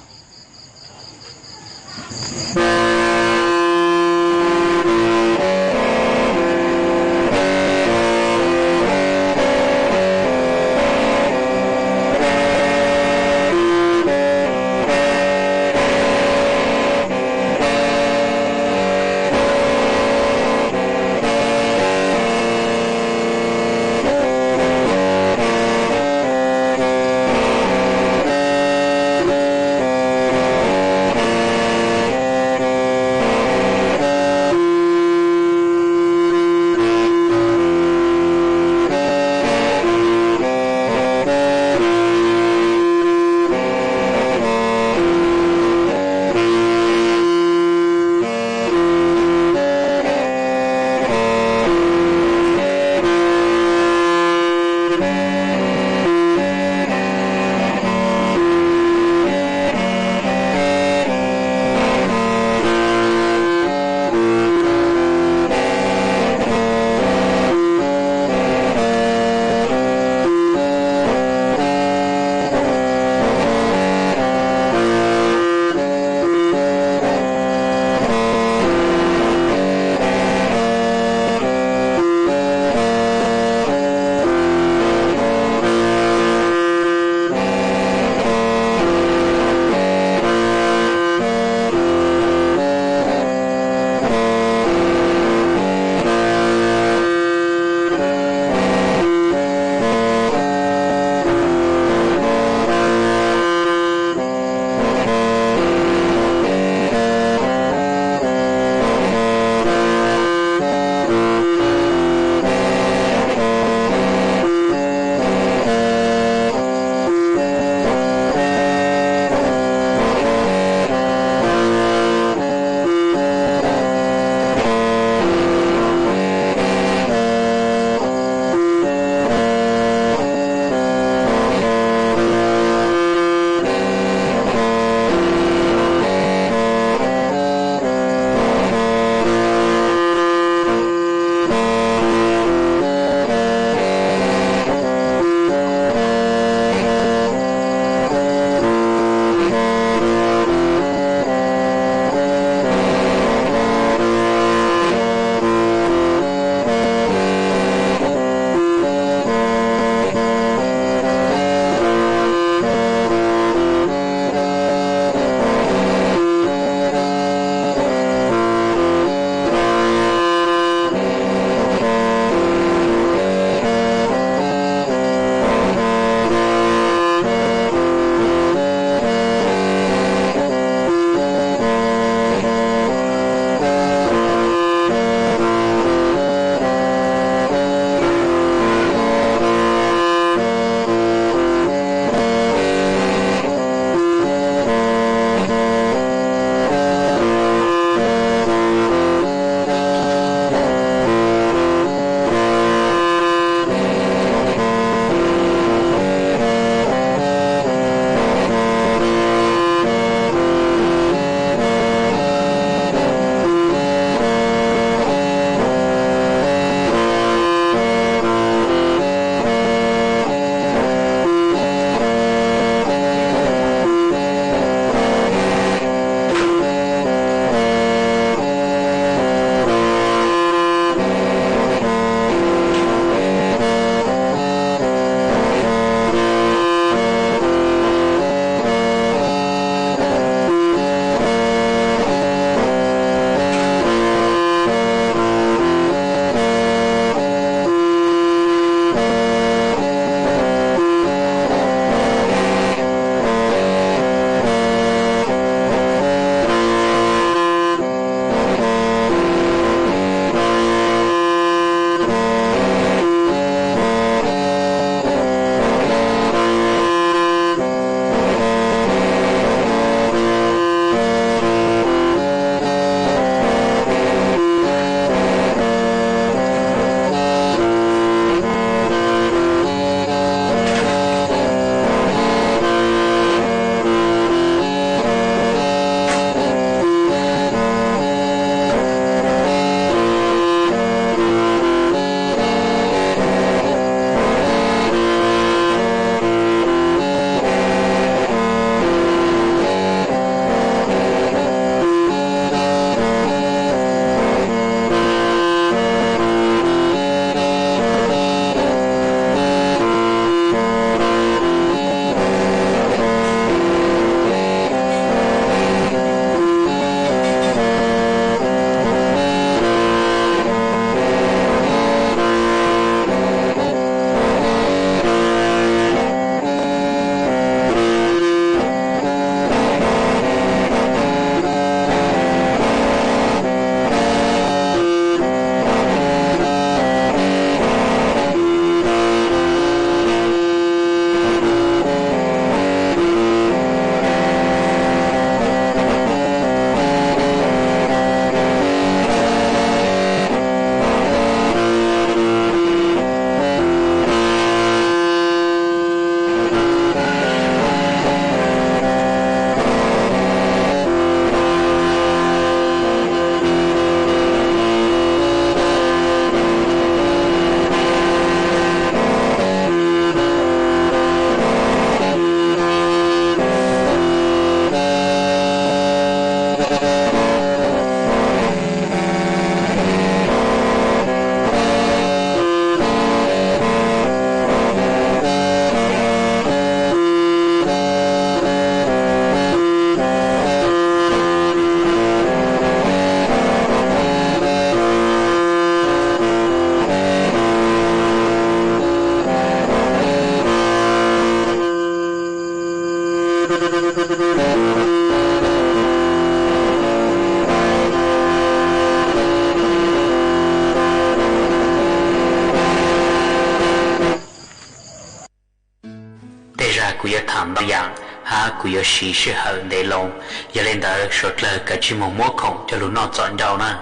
Speaker 14: dạng ha của yêu sĩ sẽ hơn để lòng giờ lên đó sốt lời cả chỉ một mốt không cho lúc nó chọn đâu nè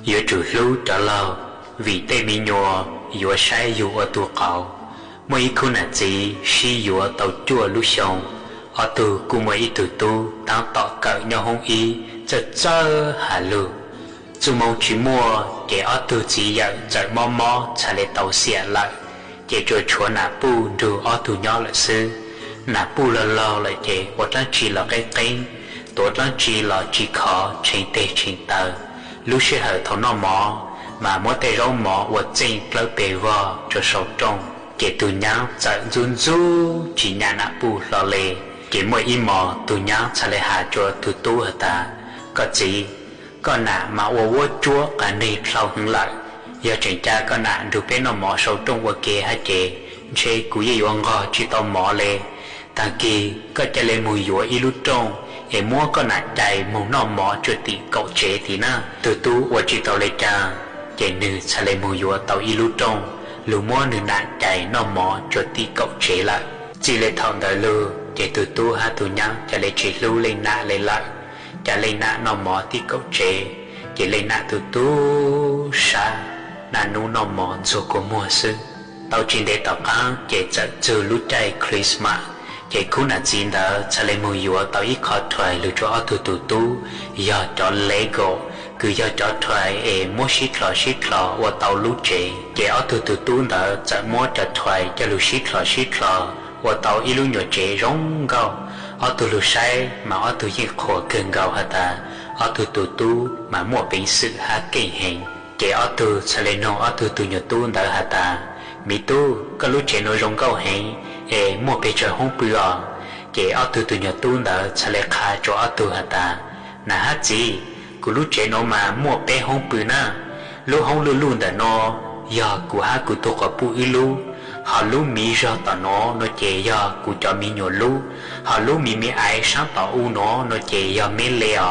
Speaker 14: yêu chủ lưu trả lời vì tê mi nhua yêu sai yêu ở tuổi cậu mỗi khu nào gì si yêu ở tàu chua lúc xong ở từ cùng mấy từ tu đang tỏ cỡ nhau hông y chợ hà lư dù mong chỉ mua để ở từ chỉ nhận chạy mò trả lại tàu xe lại để cho chúa nạp bu rồi ở từ nhỏ lại sư nạp bu là lo lại để một lần chỉ là cái tên tốt lần chỉ là chỉ khó trên tê trên tờ lúc sẽ hở thấu nó mò mà mỗi tay rau mò và trên lỡ bề vò cho sâu trong để từ nhau chạy run chỉ nhà nạp bu lo lề để mỗi im mò từ nhau trả lại hà cho từ tu hả ta có gì có nạ mà ô chúa cả này sau hướng lại giờ trình cha có nạ được bên nó mỏ sâu trong qua kia hả chị chế của gì ông gò chỉ tao mỏ lệ ta kia có cho lên mùi dũa y lúc trong em mua có nạ chạy mù nó mỏ cho tỷ cậu chế thì na từ tu qua chỉ tao lấy cha chị nữ trả lên mùi dũa tao y lúc trong lúc mua nữ nạ chạy nó mỏ cho tỷ cậu chế lại chỉ lấy thằng đời lưu chị từ tu ha tu nhang cho lấy chỉ lưu lên nạ lấy lại chả lấy nạ nó mò tí cậu chế chỉ lấy nạ từ tu xa nạ nụ nó mò dù có mùa sư tao chỉ để tao cá chỉ chợ trừ lúc chạy Christmas chỉ khu nạ chín đó chả lấy mùi dùa tao ít khó thoại lưu cho từ tu tu giờ cho Lego cứ giờ cho thoại mua xít lò và tao lúc chế chỉ ở từ tu đó chả mua cho thoại cho lưu xít lò và tao ít lúc nhỏ chế rong gạo ở từ lúc sai mà ở từ những khổ cơn gạo hả ta ở từ tu mà mua bệnh sự hả kinh hình chỉ ở từ sẽ lên nó ở từ nhỏ tu đã hả ta mi tu có lúc chế nói rong gạo hình mua bệnh trời không bự chỉ ở từ nhỏ tu đã sẽ lên khá cho ở từ hả ta là hát gì cứ lúc chế nó mà mua bệnh không bự na lúc không luôn đã nó giờ của hát của tôi có bự lu họ lu mi ra tao nó chè giờ của cho mi nhỏ lu họ lu mi ai sáng tao u nó chè giờ mi lẹ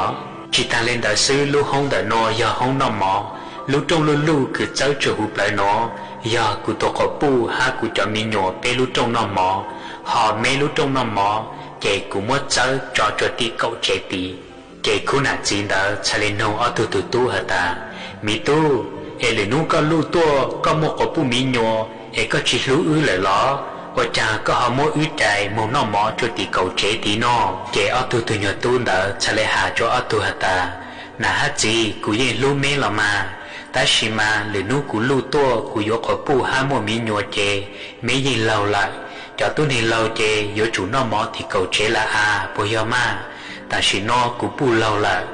Speaker 14: chỉ ta lên đại sư lu không đại nó giờ không nằm mò lu trong lu cứ cháu trở hụt lại nó giờ của tôi có pu ha của cho mi nhỏ pe lu trong nằm mò họ mê lu trong nằm mò chè của mất cháu cho tí cậu chè tí chè khu nà chín đó cha lên nó ở từ tu hả ta mi tu ele nu có lu tua có một có pu mi nhỏ có chỉ lú lại ló và cha có họ mỗi trái một nó mỏ cho tí cầu chế tí nó chế ở từ nhỏ tu đã trả lại hà cho ở tu hả ta nà hát gì của ye lú mê là mà ta xí mà lửa nu của lú tua của yo có pu ha một mi nhỏ chế mấy gì lâu lại cho tu này lâu chế yo chủ nó mỏ thì cầu chế là bồi yo mà ta xí nó của pu lâu lại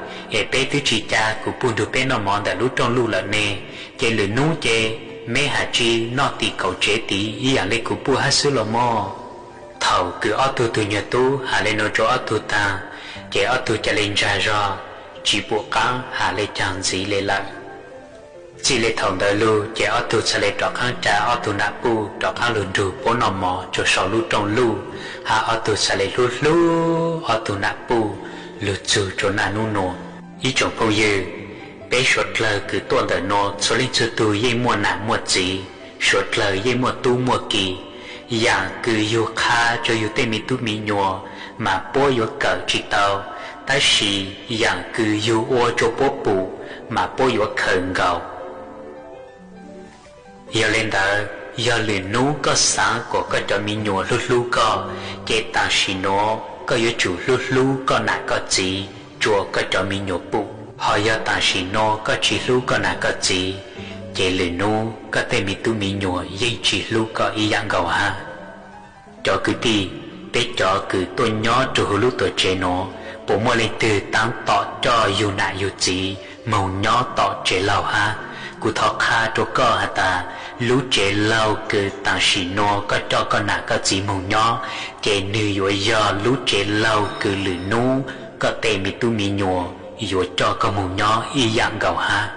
Speaker 14: bé thứ chỉ cha của pu được bé nó mỏ đã lú trong lú là nè chế lửa nu chế mấy hạt chi nó tì cầu chế tí ý à lấy của bu hát sư lò mò thầu cứ ở từ nhà tu hà lên nó cho ở tu ta chế ở tu cho lên ra chỉ buộc cá hà lên chẳng gì lên lại chỉ lên thầu đời lu chế ở tu sẽ lên trọ kháng trả ở tu nạp bu trọ kháng lùn rù bố nò mò cho sò lu trong lu hà ở tu sẽ lên lu ở tu nạp bu lu chù cho nà nu nô ý chồng phong dư bé sốt lời cứ tuần đời nó số lên cho tôi dây mua nạ mua gì sốt lời dây mua tu mua kỳ dạng cứ yêu kha cho yêu tên mi tu mi nhua mà bố yêu cờ chỉ tao ta xì dạng cứ yêu ô cho bố bù mà bố yêu khẩn gạo yêu lên đó yêu liền nú có sáng của cái cho mi nhua lu có cái ta xì nó có yêu chủ lu có nạ có gì chùa cái cho mi nhua bù họ giờ ta chỉ nó có chỉ lu có nà có gì chế lười nu có thể mi tu mi nhua dây chỉ lu có ý dạng gạo ha cho cứ đi bé cho cứ tôi nhỏ cho lu tôi chế nó bố mua lên từ tăng tỏ cho yêu nà yêu gì màu nhỏ tỏ chế lâu ha cụ thọ kha cho có hả ta lu chế lâu cứ ta chỉ nó có cho có nà có gì màu nhỏ chế nữ giờ lu chế lâu cứ lười nu có thể mi tu mi nhua yêu cho có một nhỏ y dạng gạo ha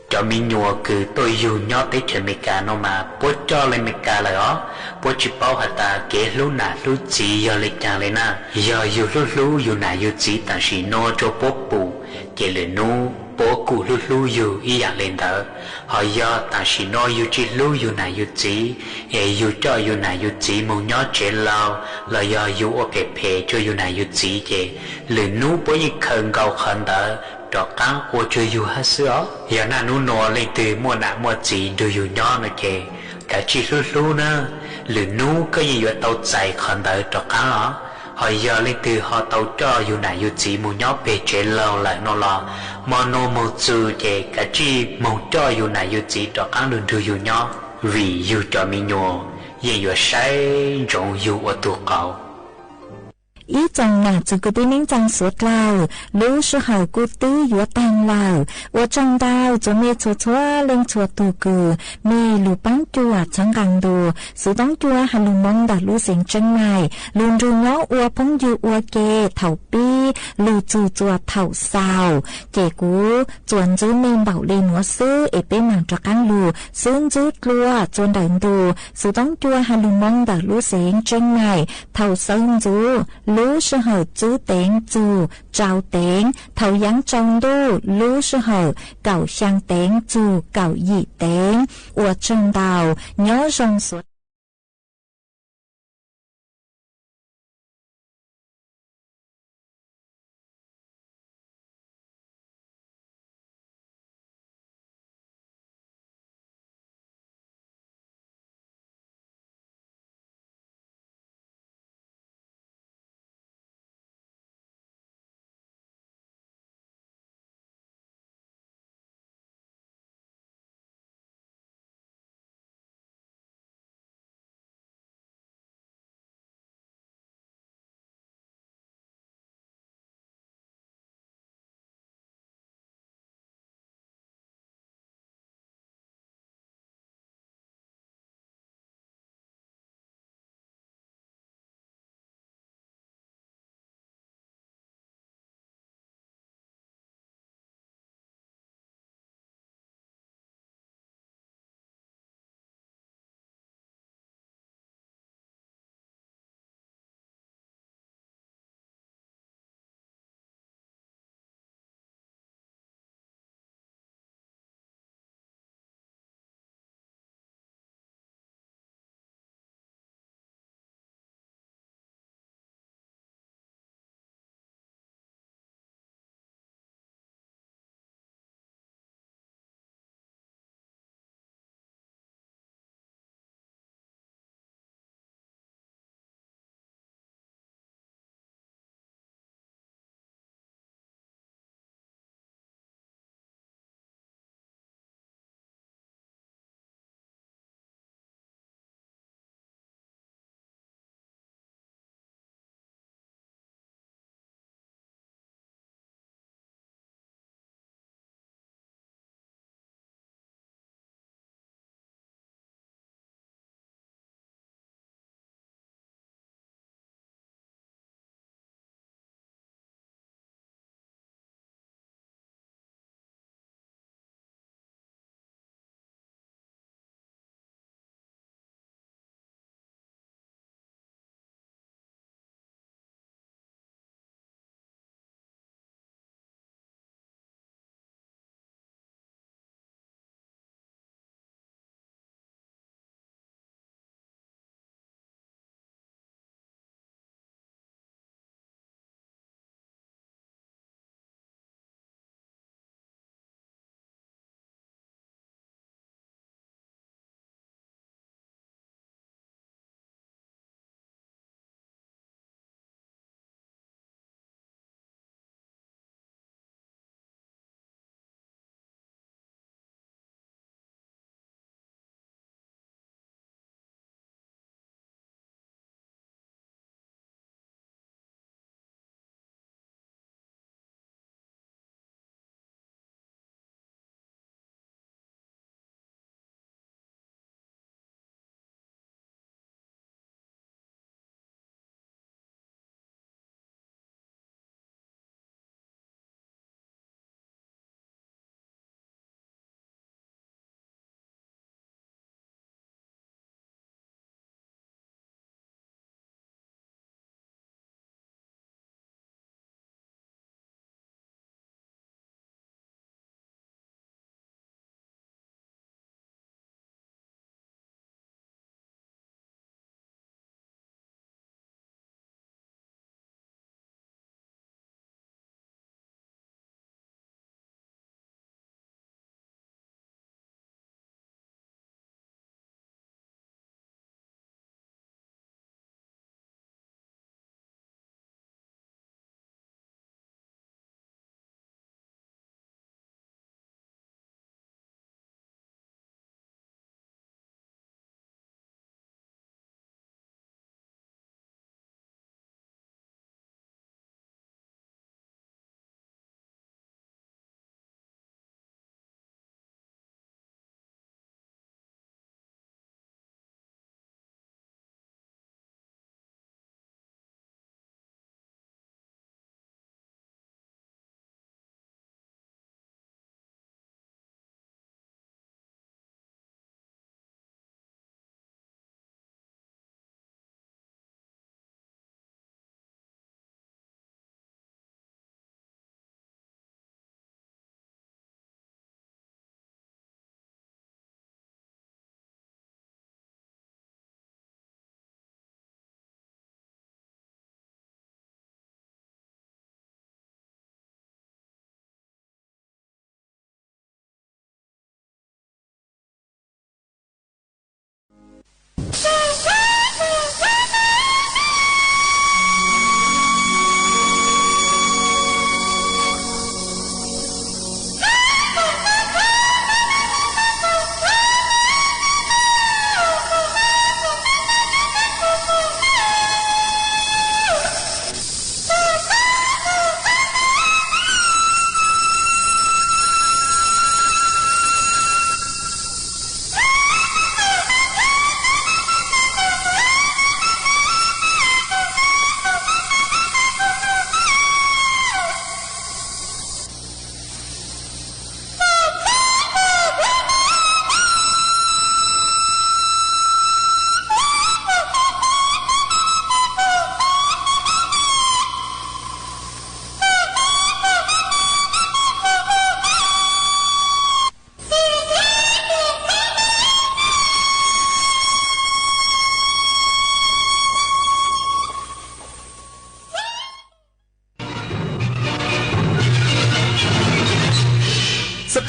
Speaker 14: cho mình nhua cứ tôi yêu nhỏ tới chuyện mình cả nó mà bố cho lên mình cả là đó bố chỉ bảo hả ta kế lúc nào lúc gì giờ lấy chàng lên na giờ yêu lúc yêu nào yêu gì ta chỉ nó cho bố bù chỉ là nu bố cụ lưu lưu yêu ý dạng lên đó họ do ta chỉ nói yêu chỉ lưu yêu này yêu chỉ yêu cho yêu này yêu chỉ mong nhớ chế lao là do yêu ở bề bề cho yêu này yêu chỉ vậy lừa nú bố như khẩn cầu khẩn đó đó cá ô cho yêu hết sữa giờ na nú nọ lên từ mua chỉ đưa yêu nhớ nữa kì cả chỉ lưu lưu nữa lừa nú có gì tàu chạy khẩn đó đó cá họ giờ lên từ họ tàu cho yêu này yêu chỉ mong nhớ bề chế lao lại nó là mà nó một chữ để cả chi mong cho yêu này yêu chỉ đó cá luôn đưa yêu nhớ vì yêu cho mình nhớ yên yêu sai trong yêu ở tu cầu
Speaker 9: ý chàng ngạc từ cái tiếng chàng suốt lao lũ sư hậu cú tư yếu tang lao ở trong đào cho mẹ chua chua lên chua tu cử mẹ lũ bắn chua chẳng càng đồ sự đóng chua hà lũ mong đặt lũ sinh chân này luôn ru nhó ua phong du ua kê thầu pi lũ chua chua thầu sao trẻ cú chuẩn giữ men bảo lên múa sư ở bên màn cho căng lũ xương giữ lúa chuẩn đợn đồ sự đóng chua hà lũ mong đặt lũ sinh chân này thầu sơn giữ lũ sư hậu chú tiếng chú trao tiếng thầu giáng trong đô lũ sư hậu cậu sang tiếng chú cậu dị tiếng ở trong đào nhớ rong suốt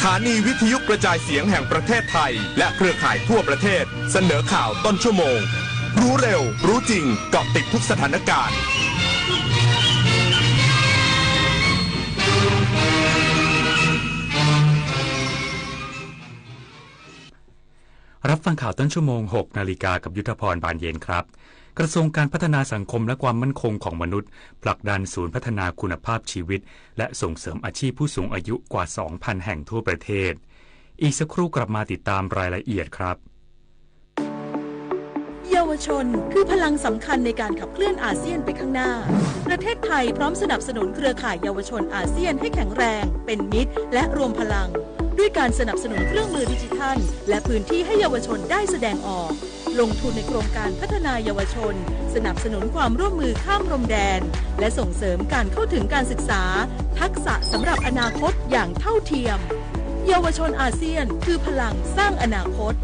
Speaker 15: ถานีวิทยุกระจายเสียงแห่งประเทศไทยและเครือข่ายทั่วประเทศเสนอข่าวต้นชั่วโมงรู้เร็วรู้จริงเกาะติดทุกสถานการณ์
Speaker 16: รับฟังข่าวต้นชั่วโมง 6 นาฬิกากับยุทธพรบานเย็นครับกระทรวงการพัฒนาสังคมและความมั่นคงของมนุษย์ผลักดันศูนย์พัฒนาคุณภาพชีวิตและส่งเสริมอาชีพผู้สูงอายุกว่า 2,000 แห่งทั่วประเทศอีกสักครู่กลับมาติดตามรายละเอียดครับ
Speaker 17: เยาวชนคือพลังสำคัญในการขับเคลื่อนอาเซียนไปข้างหน้าประเทศไทยพร้อมสนับสนุนเครือข่ายเยาวชนอาเซียนให้แข็งแรงเป็นมิตรและรวมพลังด้วยการสนับสนุนเครื่องมือดิจิทัลและพื้นที่ให้เยาวชนได้แสดงออกลงทุนในโครงการพัฒนาเยาวชนสนับสนุนความร่วมมือข้ามพรมแดนและส่งเสริมการเข้าถึงการศึกษาทักษะสำหรับอนาคตอย่างเท่าเทียมเยาวชนอาเซียนคือพลังสร้างอนาคต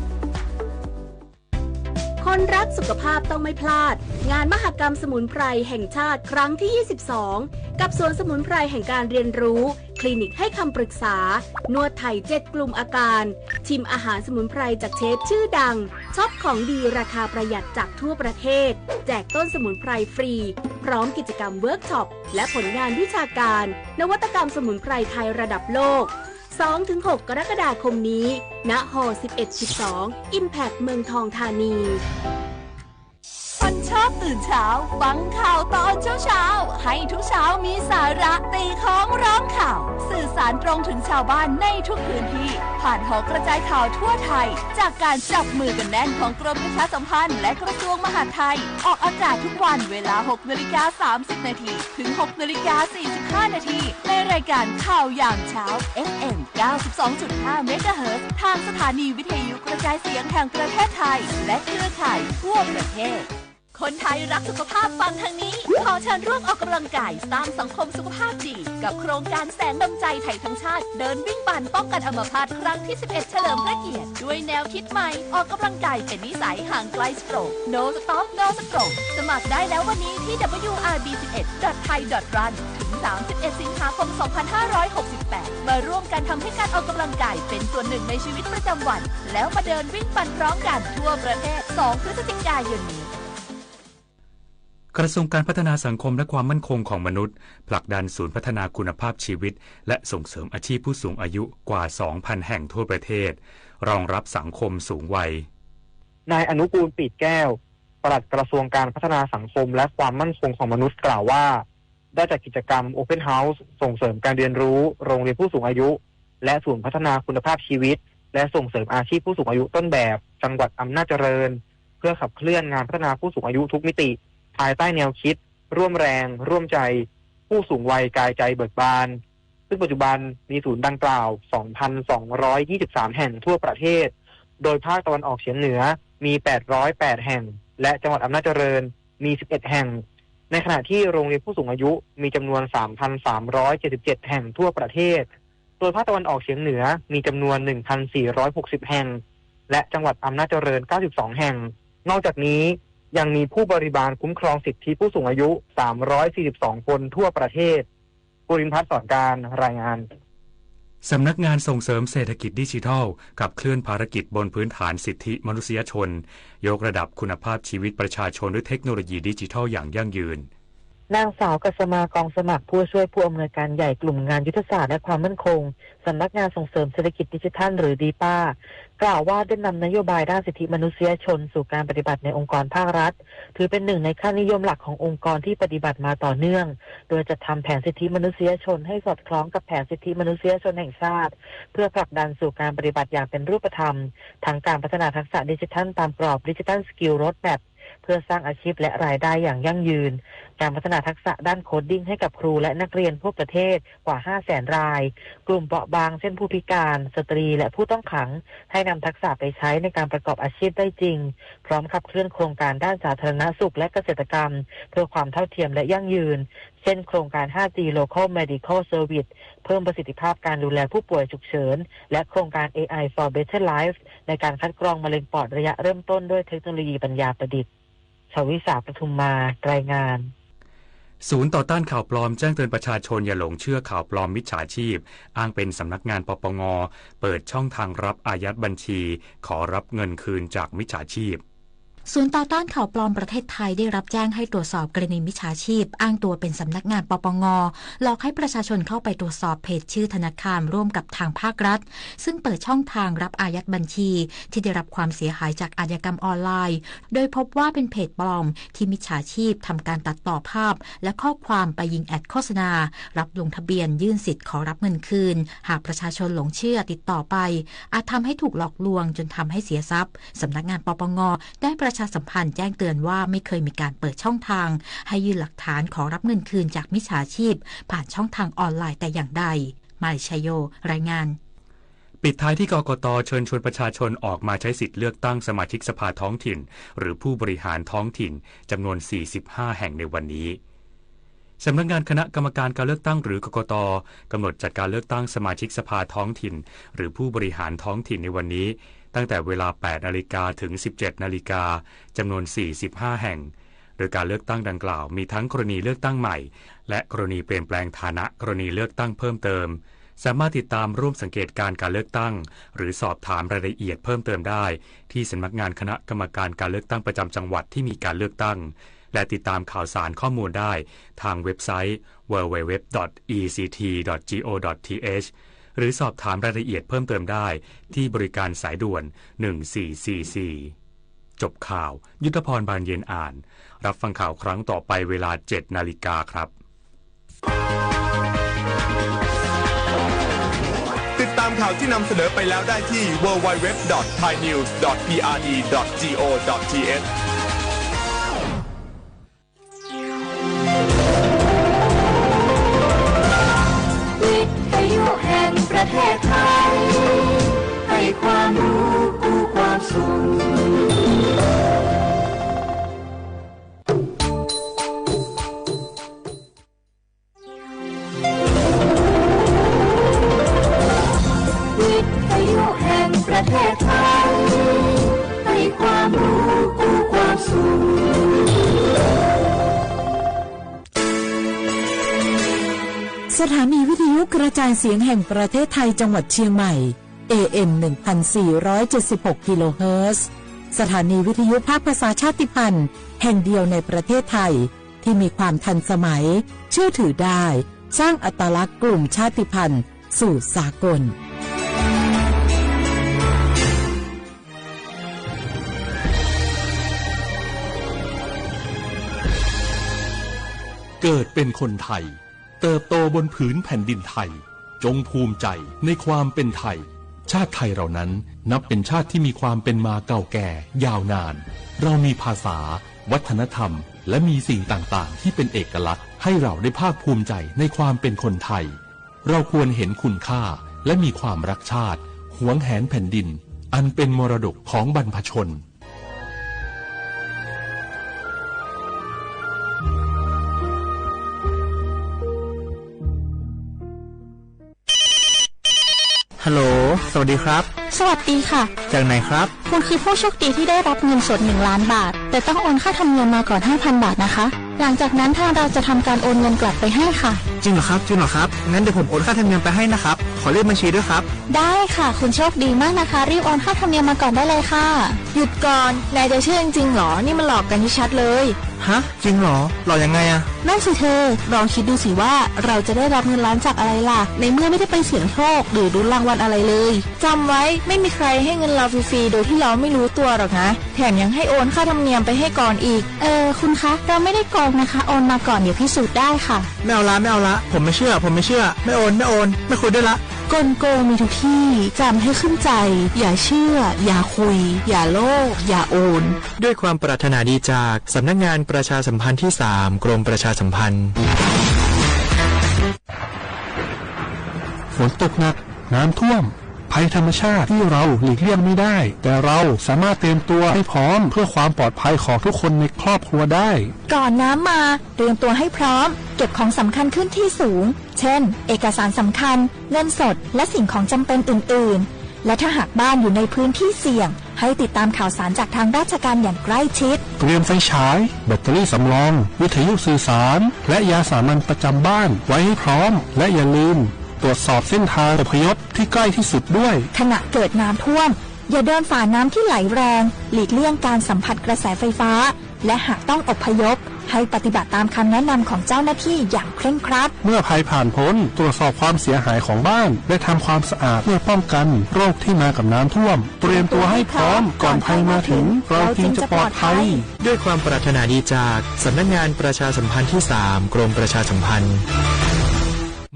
Speaker 18: คนรักสุขภาพต้องไม่พลาดงานมหกรรมสมุนไพรแห่งชาติครั้งที่ 22 กับสวนสมุนไพรแห่งการเรียนรู้คลินิกให้คำปรึกษานวดไทย7 กลุ่มอาการชิมอาหารสมุนไพรจากเชฟชื่อดังช็อปของดีราคาประหยัดจากทั่วประเทศแจกต้นสมุนไพรฟรีพร้อมกิจกรรมเวิร์กช็อปและผลงานวิชาการนวัตกรรมสมุนไพรไทยระดับโลก 2-6 กรกฎาคมนี้ณหอ 11-12 Impact เมืองทองธานีคนชอบตื่นเช้าฟังข่าวตอนเช้าให้ทุกเช้ามีสาระตีของร้องข่าวสื่อสารตรงถึงชาวบ้านในทุกพื้นที่ผ่านหอกระจายข่าวทั่วไทยจากการจับมือกันแน่นของกรมประชาสัมพันธ์และกระทรวงมหาดไทยออกอากาศทุกวันเวลา 6:30 น.ถึง 6:45 น.ในรายการข่าวยามเช้า FM 92.5 เมกะเฮิรตซ์ทางสถานีวิทยุกระจายเสียงแห่งประเทศไทยและเครือข่ายทั่วประเทศคนไทยรักสุขภาพฟังทางนี้ขอเชิญร่วมออกกำลังกายสร้างสังคมสุขภาพดีกับโครงการแสงดำใจไทยทั้งชาติเดินวิ่งปั่นป้องกันอัมพาตครั้งที่ 11 เฉลิมพระเกียรติด้วยแนวคิดใหม่ออกกำลังกายเป็นนิสัยห่างไกลสโตรก No Stop No Stroke สมัครได้แล้ววันนี้ที่ wrb11.thai.run ถึง 31 สิงหาคม 2568 มาร่วมกันทำให้การออกกำลังกายเป็นส่วนหนึ่งในชีวิตประจำวันแล้วมาเดินวิ่งปั่นพร้อมกันทั่วประเทศ 2 พฤศจิกายนนี้
Speaker 16: กระทรวงการพัฒนาสังคมและความมั่นคงของมนุษย์ผลักดันศูนย์พัฒนาคุณภาพชีวิตและส่งเสริมอาชีพผู้สูงอายุกว่า 2,000 แห่งทั่วประเทศรองรับสังคมสูงวัย
Speaker 19: นายอนุกูลปีดแก้วปลัดกระทรวงการพัฒนาสังคมและความมั่นคงของมนุษย์กล่าวว่าได้จัดกิจกรรม Open House ส่งเสริมการเรียนรู้โรงเรียนผู้สูงอายุและศูนย์พัฒนาคุณภาพชีวิตและส่งเสริมอาชีพผู้สูงอายุต้นแบบจังหวัดอำนาจเจริญเพื่อขับเคลื่อนงานพัฒนาผู้สูงอายุทุกมิติภายใต้แนวคิดร่วมแรงร่วมใจผู้สูงวัยกายใจเบิกบานซึ่งปัจจุบันมีศูนย์ดังกล่าว 2,223 แห่งทั่วประเทศโดยภาคตะวันออกเฉียงเหนือมี808แห่งและจังหวัดอำนาจเจริญมี11แห่งในขณะที่โรงเรียนผู้สูงอายุมีจำนวน 3,377 แห่งทั่วประเทศโดยภาคตะวันออกเฉียงเหนือมีจำนวน 1,460 แห่งและจังหวัดอำนาจเจริญ92แห่งนอกจากนี้ยังมีผู้บริบาลคุ้มครองสิทธิผู้สูงอายุ342คนทั่วประเทศกุรินทร์พัฒน์สอนการรายงาน
Speaker 16: สำนักงานส่งเสริมเศรษฐกิจดิจิทัลขับเคลื่อนภารกิจบนพื้นฐานสิทธิมนุษยชนยกระดับคุณภาพชีวิตประชาชนด้วยเทคโนโลยีดิจิทัลอย่างยั่งยืน
Speaker 3: นางสาวกัสมากองสมัครผู้ช่วยผู้อำนวยการใหญ่กลุ่มงานยุทธศาสตร์และความมั่นคงสำนักงานส่งเสริมเศรษฐกิจดิจิทัลหรือดีป้ากล่าวว่าได้นำนโยบายด้านสิทธิมนุษยชนสู่การปฏิบัติในองค์กรภาครัฐถือเป็นหนึ่งในค่านิยมหลักขององค์กรที่ปฏิบัติมาต่อเนื่องโดยจะทำแผนสิทธิมนุษยชนให้สอดคล้องกับแผนสิทธิมนุษยชนแห่งชาติเพื่อผลักดันสู่การปฏิบัติอย่างเป็นรูปธรรมทั้งการพัฒนาทักษะดิจิทัลตามกรอบดิจิทัลสกิลโรดแมปเพื่อสร้างอาชีพและรายได้อย่างยั่งยืนการพัฒนาทักษะด้านโคดดิ้งให้กับครูและนักเรียนทั่วประเทศกว่า 500,000 รายกลุ่มเปราะบางเช่นผู้พิการสตรีและผู้ต้องขังให้นำทักษะไปใช้ในการประกอบอาชีพได้จริงพร้อมขับเคลื่อนโครงการด้านสาธารณสุขและเกษตรกรรมเพื่อความเท่าเทียมและยั่งยืนเช่นโครงการ 5G Local Medical Service เพิ่มประสิทธิภาพการดูแลผู้ป่วยฉุกเฉินและโครงการ AI for Better Life ในการคัดกรองมะเร็งปอดระยะเริ่มต้นด้วยเทคโนโลยีปัญญาประดิษฐ์ชวิสาปทุมมารายงาน
Speaker 16: ศูนย์ต่อต้านข่าวปลอมแจ้งเตือนประชาชนอย่าหลงเชื่อข่าวปลอมมิจฉาชีพอ้างเป็นสำนักงานปปงเปิดช่องทางรับอายัดบัญชีขอรับเงินคืนจากมิจฉาชีพ
Speaker 20: ศูนย์ต่อต้านข่าวปลอมประเทศไทยได้รับแจ้งให้ตรวจสอบกรณีมิจฉาชีพอ้างตัวเป็นสำนักงานปปงหลอกให้ประชาชนเข้าไปตรวจสอบเพจชื่อธนาคารร่วมกับทางภาครัฐซึ่งเปิดช่องทางรับอายัดบัญชีที่ได้รับความเสียหายจากอาชญากรรมออนไลน์โดยพบว่าเป็นเพจปลอมที่มิจฉาชีพทำการตัดต่อภาพและข้อความไปยิงแอดโฆษณารับลงทะเบียนยื่นสิทธิ์ขอรับเงินคืนหากประชาชนหลงเชื่อติดต่อไปอาจทำให้ถูกหลอกลวงจนทำให้เสียทรัพย์สำนักงานปปงได้ประชาสัมพันธ์แจ้งเตือนว่าไม่เคยมีการเปิดช่องทางให้ยื่นหลักฐานขอรับเงินคืนจากมิจฉาชีพผ่านช่องทางออนไลน์แต่อย่างใดมาริชัยโยรายงาน
Speaker 16: ปิดท้ายที่กกต.เชิญชวนประชาชนออกมาใช้สิทธิ์เลือกตั้งสมาชิกสภาท้องถิ่นหรือผู้บริหารท้องถิ่นจำนวน45แห่งในวันนี้สำนักงานคณะกรรมการการเลือกตั้งหรือกกต.กำหนดจัดการเลือกตั้งสมาชิกสภาท้องถิ่นหรือผู้บริหารท้องถิ่นในวันนี้ตั้งแต่เวลา 8 นาฬิกาถึง 17 นาฬิกาจำนวน45แห่งโดยการเลือกตั้งดังกล่าวมีทั้งกรณีเลือกตั้งใหม่และกรณีเปลี่ยนแปลงฐานะกรณีเลือกตั้งเพิ่มเติมสามารถติดตามร่วมสังเกตการเลือกตั้งหรือสอบถามรายละเอียดเพิ่มเติมได้ที่สำนักงานคณะกรรมการการเลือกตั้งประจำจังหวัดที่มีการเลือกตั้งและติดตามข่าวสารข้อมูลได้ทางเว็บไซต์ www.ect.go.th หรือสอบถามรายละเอียดเพิ่มเติมได้ที่บริการสายด่วน1444จบข่าวยุทธพรบานเย็นอ่านรับฟังข่าวครั้งต่อไปเวลา 7 นาฬิกาครับ
Speaker 15: ติดตามข่าวที่นำเสนอไปแล้วได้ที่ www.thainews.prd.go.th
Speaker 10: แห่งประเทศไทยให้ความรู้กู้ความสุขวิทยุแห่งประเทศไทยให้ความรู้กู้ความสุข
Speaker 3: สถานีวิทยุกระจายเสียงแห่งประเทศไทยจังหวัดเชียงใหม่ AM 1476 กิโลเฮิรตซ์สถานีวิทยุภาคภาษาชาติพันธุ์แห่งเดียวในประเทศไทยที่มีความทันสมัยเชื่อถือได้สร้างอัตลักษณ์กลุ่มชาติพันธุ์สู่สากล
Speaker 21: เกิดเป็นคนไทยเติบโตบนผืนแผ่นดินไทยจงภูมิใจในความเป็นไทยชาติไทยเรานั้นนับเป็นชาติที่มีความเป็นมาเก่าแก่ยาวนานเรามีภาษาวัฒนธรรมและมีสิ่งต่างๆที่เป็นเอกลักษณ์ให้เราได้ภาคภูมิใจในความเป็นคนไทยเราควรเห็นคุณค่าและมีความรักชาติหวงแหนแผ่นดินอันเป็นมรดกของบรรพชน
Speaker 22: ฮัลโหลสวัสดีครับ
Speaker 23: สวัสดีค่ะ
Speaker 22: จากไหนครับ
Speaker 23: คุณคือผู้โชคดีที่ได้รับเงินสด1 ล้านบาทแต่ต้องโอนค่าธรรมเนียมมาก่อน 5,000 บาทนะคะหลังจากนั้นทางเราจะทำการโอนเงินกลับไปให้ค่ะ
Speaker 22: จริงเหรอครับงั้นเดี๋ยวผมโอนค่าธรรมเนียมไปให้นะครับขอเลขบัญชีด้วยครับ
Speaker 23: ได้ค่ะคุณโชคดีมากนะคะรีบโอนค่าธรรมเนียมมาก่อนได้เลยค่ะ
Speaker 22: หยุดก่อนนายจะเชื่อจริงๆหรอนี่มันหลอกกันชัดเลยฮะจริงหรอหลอกยังไงอะ
Speaker 23: นั่นสิเธอลองคิดดูสิว่าเราจะได้รับเงินล้านจากอะไรล่ะในเมื่อไม่ได้ไปเสี่ยงโชคหรือลุ้นรางวัลอะไรเลย
Speaker 22: จำไว้ไม่มีใครให้เงินเราฟรีๆโดยที่เราไม่รู้ตัวหรอกนะแถมยังให้โอนค่าธรรมเนียมไปให้ก่อนอีก
Speaker 23: คุณคะเราไม่ได้โกงนะคะโอนมาก่อนเดี๋ยวพิสูจน์ได้ค่ะ
Speaker 22: ไม่เอาละผมไม่เชื่อไม่โอนไม่คุยด้วยละ
Speaker 23: กลโกงมีทุกที่จำให้ขึ้นใจอย่าเชื่ออย่าคุยอย่าโลภอย่าโอน
Speaker 22: ด้วยความปรารถนาดีจากสำนักงานประชาสัมพันธ์ที่3กรมประชาสัมพันธ์
Speaker 21: ฝนตกหนักน้ำท่วมภัยธรรมชาติที่เราหลีกเลี่ยงไม่ได้แต่เราสามารถเตรียมตัวให้พร้อมเพื่อความปลอดภัยของทุกคนในครอบครัวได้
Speaker 23: ก่อนน้ำมาเตรียมตัวให้พร้อมเก็บของสำคัญขึ้นที่สูงเช่นเอกสารสำคัญเงินสดและสิ่งของจำเป็นอื่นๆ
Speaker 9: และถ้าหากบ้านอยู่ในพื้นที่เสี่ยงให้ติดตามข่าวสารจากทางราชการอย่างใกล้ชิด
Speaker 1: เตรียมไฟฉายแบตเตอรี่สำรองวิทยุสื่อสารและยาสามัญประจำบ้านไว้ให้พร้อมและอย่าลืมตรวจสอบเส้นทางอพยพที่ใกล้ที่สุดด้วย
Speaker 9: ขณะเกิดน้ำท่วมอย่าเดินฝ่าน้ำที่ไหลแรงหลีกเลี่ยงการสัมผัสกระแสไฟฟ้าและหากต้องอพยพให้ปฏิบัติตามคำแนะนำของเจ้าหน้าที่อย่างเคร่งครัด
Speaker 1: เมื่อภัยผ่านพ้นตรวจสอบความเสียหายของบ้านและทำความสะอาดเพื่อป้องกันโรคที่มากับน้ำท่วมเตรียมตัวให้พร้อมก่อนภัยมาถึงเราจึงจะปลอดภัย
Speaker 4: ด้วยความปรารถนาดีจากสำนักงานประชาสัมพันธ์ที่ 3 กรมประชาสัมพันธ์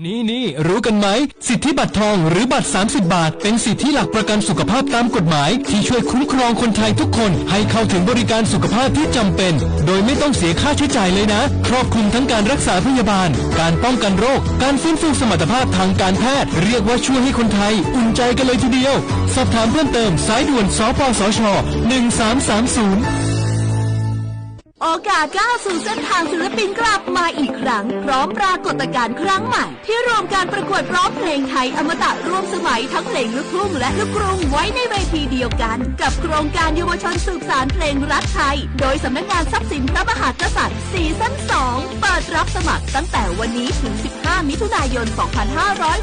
Speaker 21: นี่รู้กันไหมสิทธิบัตรทองหรือบัตร30 บาทเป็นสิทธิหลักประกันสุขภาพตามกฎหมายที่ช่วยคุ้มครองคนไทยทุกคนให้เข้าถึงบริการสุขภาพที่จำเป็นโดยไม่ต้องเสียค่าใช้จ่ายเลยนะครอบคลุมทั้งการรักษาพยาบาลการป้องกันโรคการฟื้นฟูสมรรถภาพทางการแพทย์เรียกว่าช่วยให้คนไทยอุ่นใจกันเลยทีเดียวสอบถามเพิ่มเติมสายด่วนสปสช1330
Speaker 17: โอกาสก้าวสู่เส้นทางศิลปินกลับมาอีกครั้งพร้อมปรากฏการณ์ครั้งใหม่ที่รวมการประกวดร้องเพลงไทยอมตะร่วมสมัยทั้งเพลงลูกทุ่งและลูกกรุงไว้ในเวทีเดียวกันกับโครงการเยาวชนสืบสานเพลงรักไทยโดยสำนักงานทรัพย์สินพระมหากษัตริย์ซีซั่น 2 เปิดรับสมัครตั้งแต่วันนี้ถึง15 มิถุนายน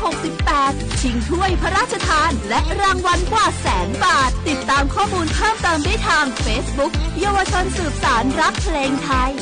Speaker 17: 2568 ชิงถ้วยพระราชทานและรางวัลกว่า100,000 บาทติดตามข้อมูลเพิ่มเติมได้ทาง Facebook เยาวชนสืบสานรักเพลงไทย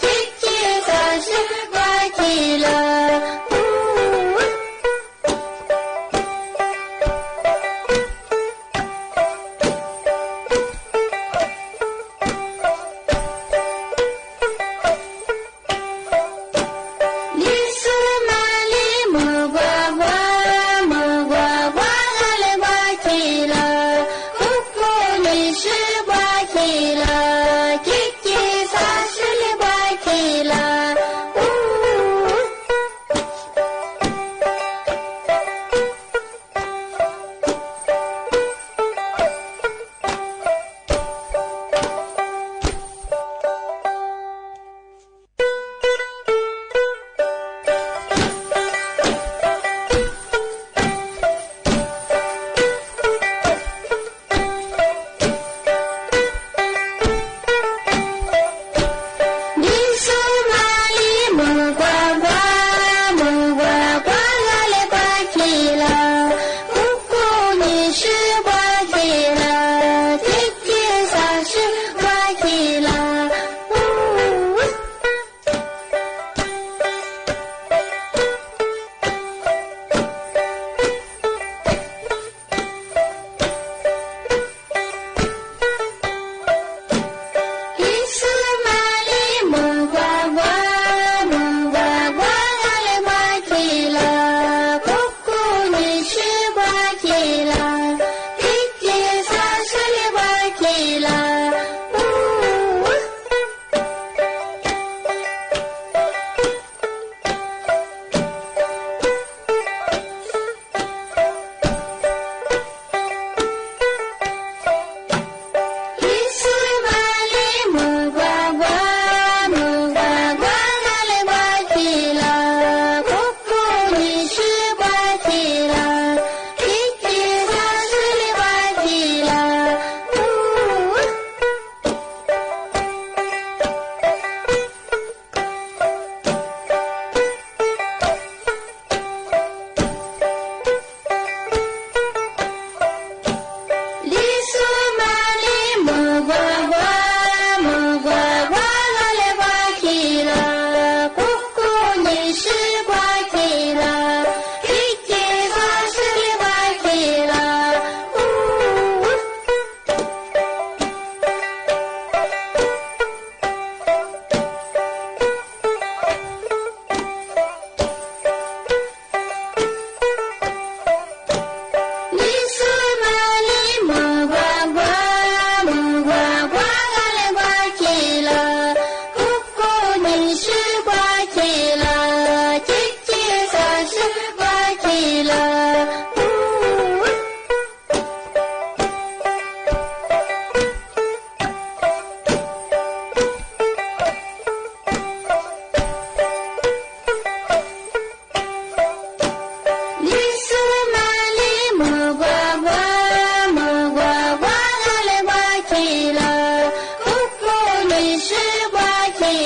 Speaker 10: เ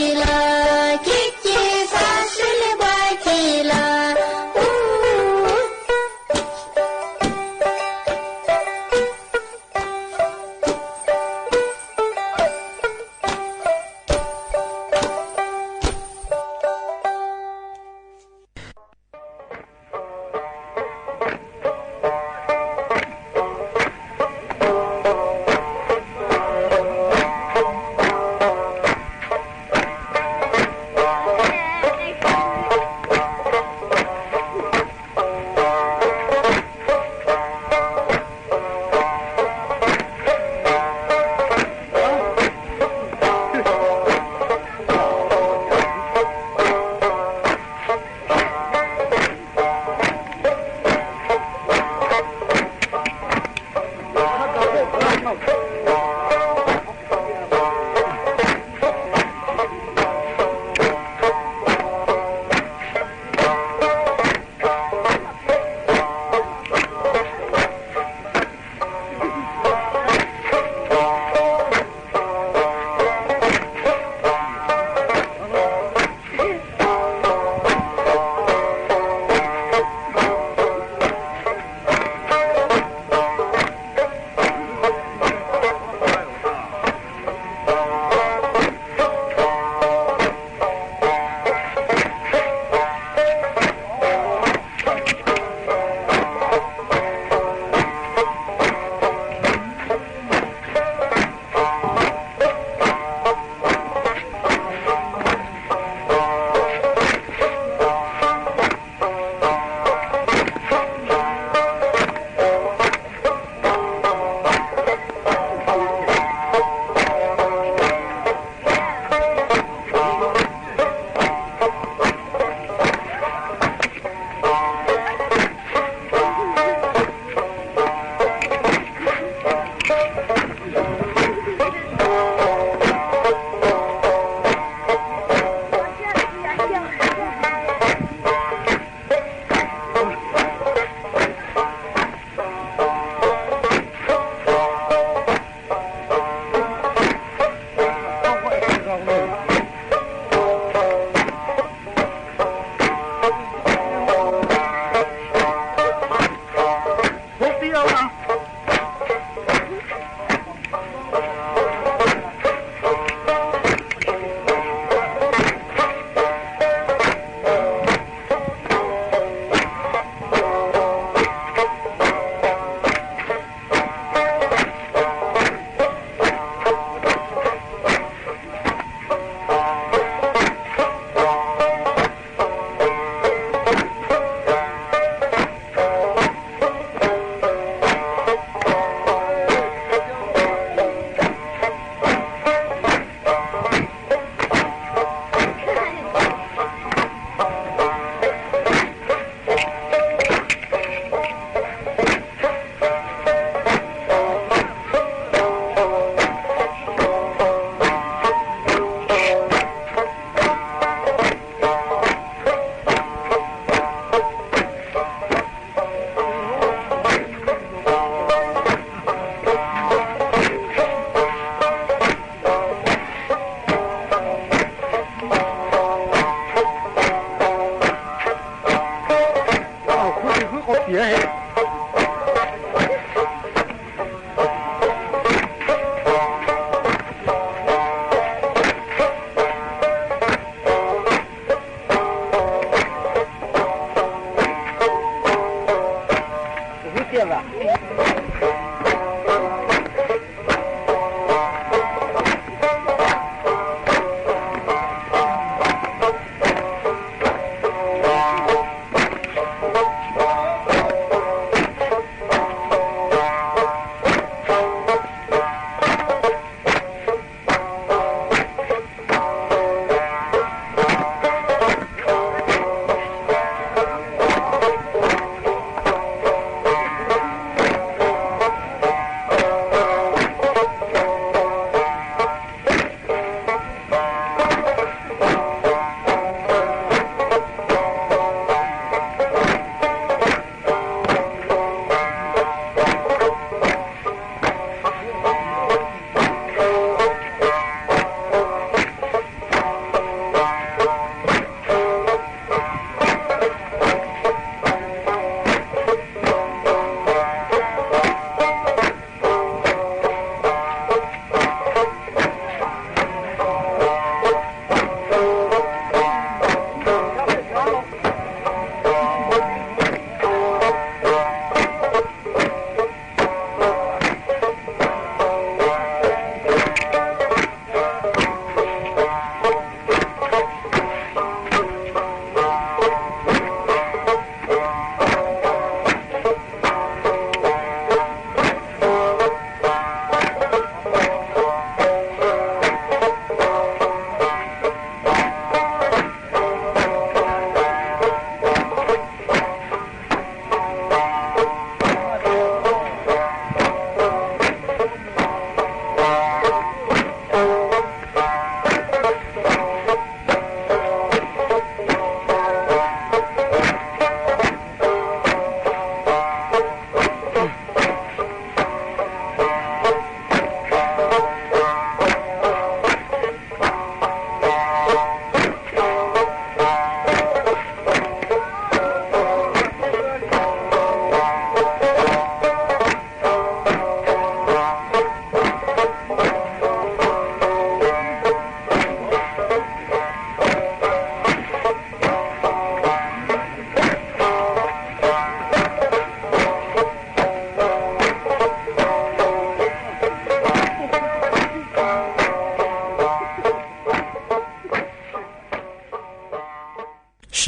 Speaker 2: เ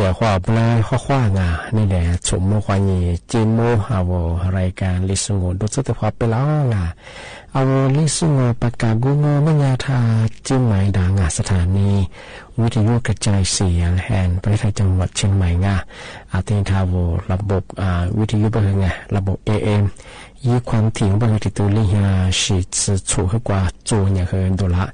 Speaker 2: 写话不来画画啊，你嘞从么话你节目啊我รายการลิสุงดูสุดพอไปแล้วอ่ะเอาลิสุงปากกากุงมัญญาธาจิ้มหมายดังสถานีวิทยุกระจายเสียงแห่งประเทศจังหวัดเชียงใหม่อ่ะอาทิตย์ทาวระบบวิทยุเบอร์ไงระบบ AM ยี่ความถี่บางทีตัวลิฮาสิจะถูกกว่าจูเนี่ยคือดูละ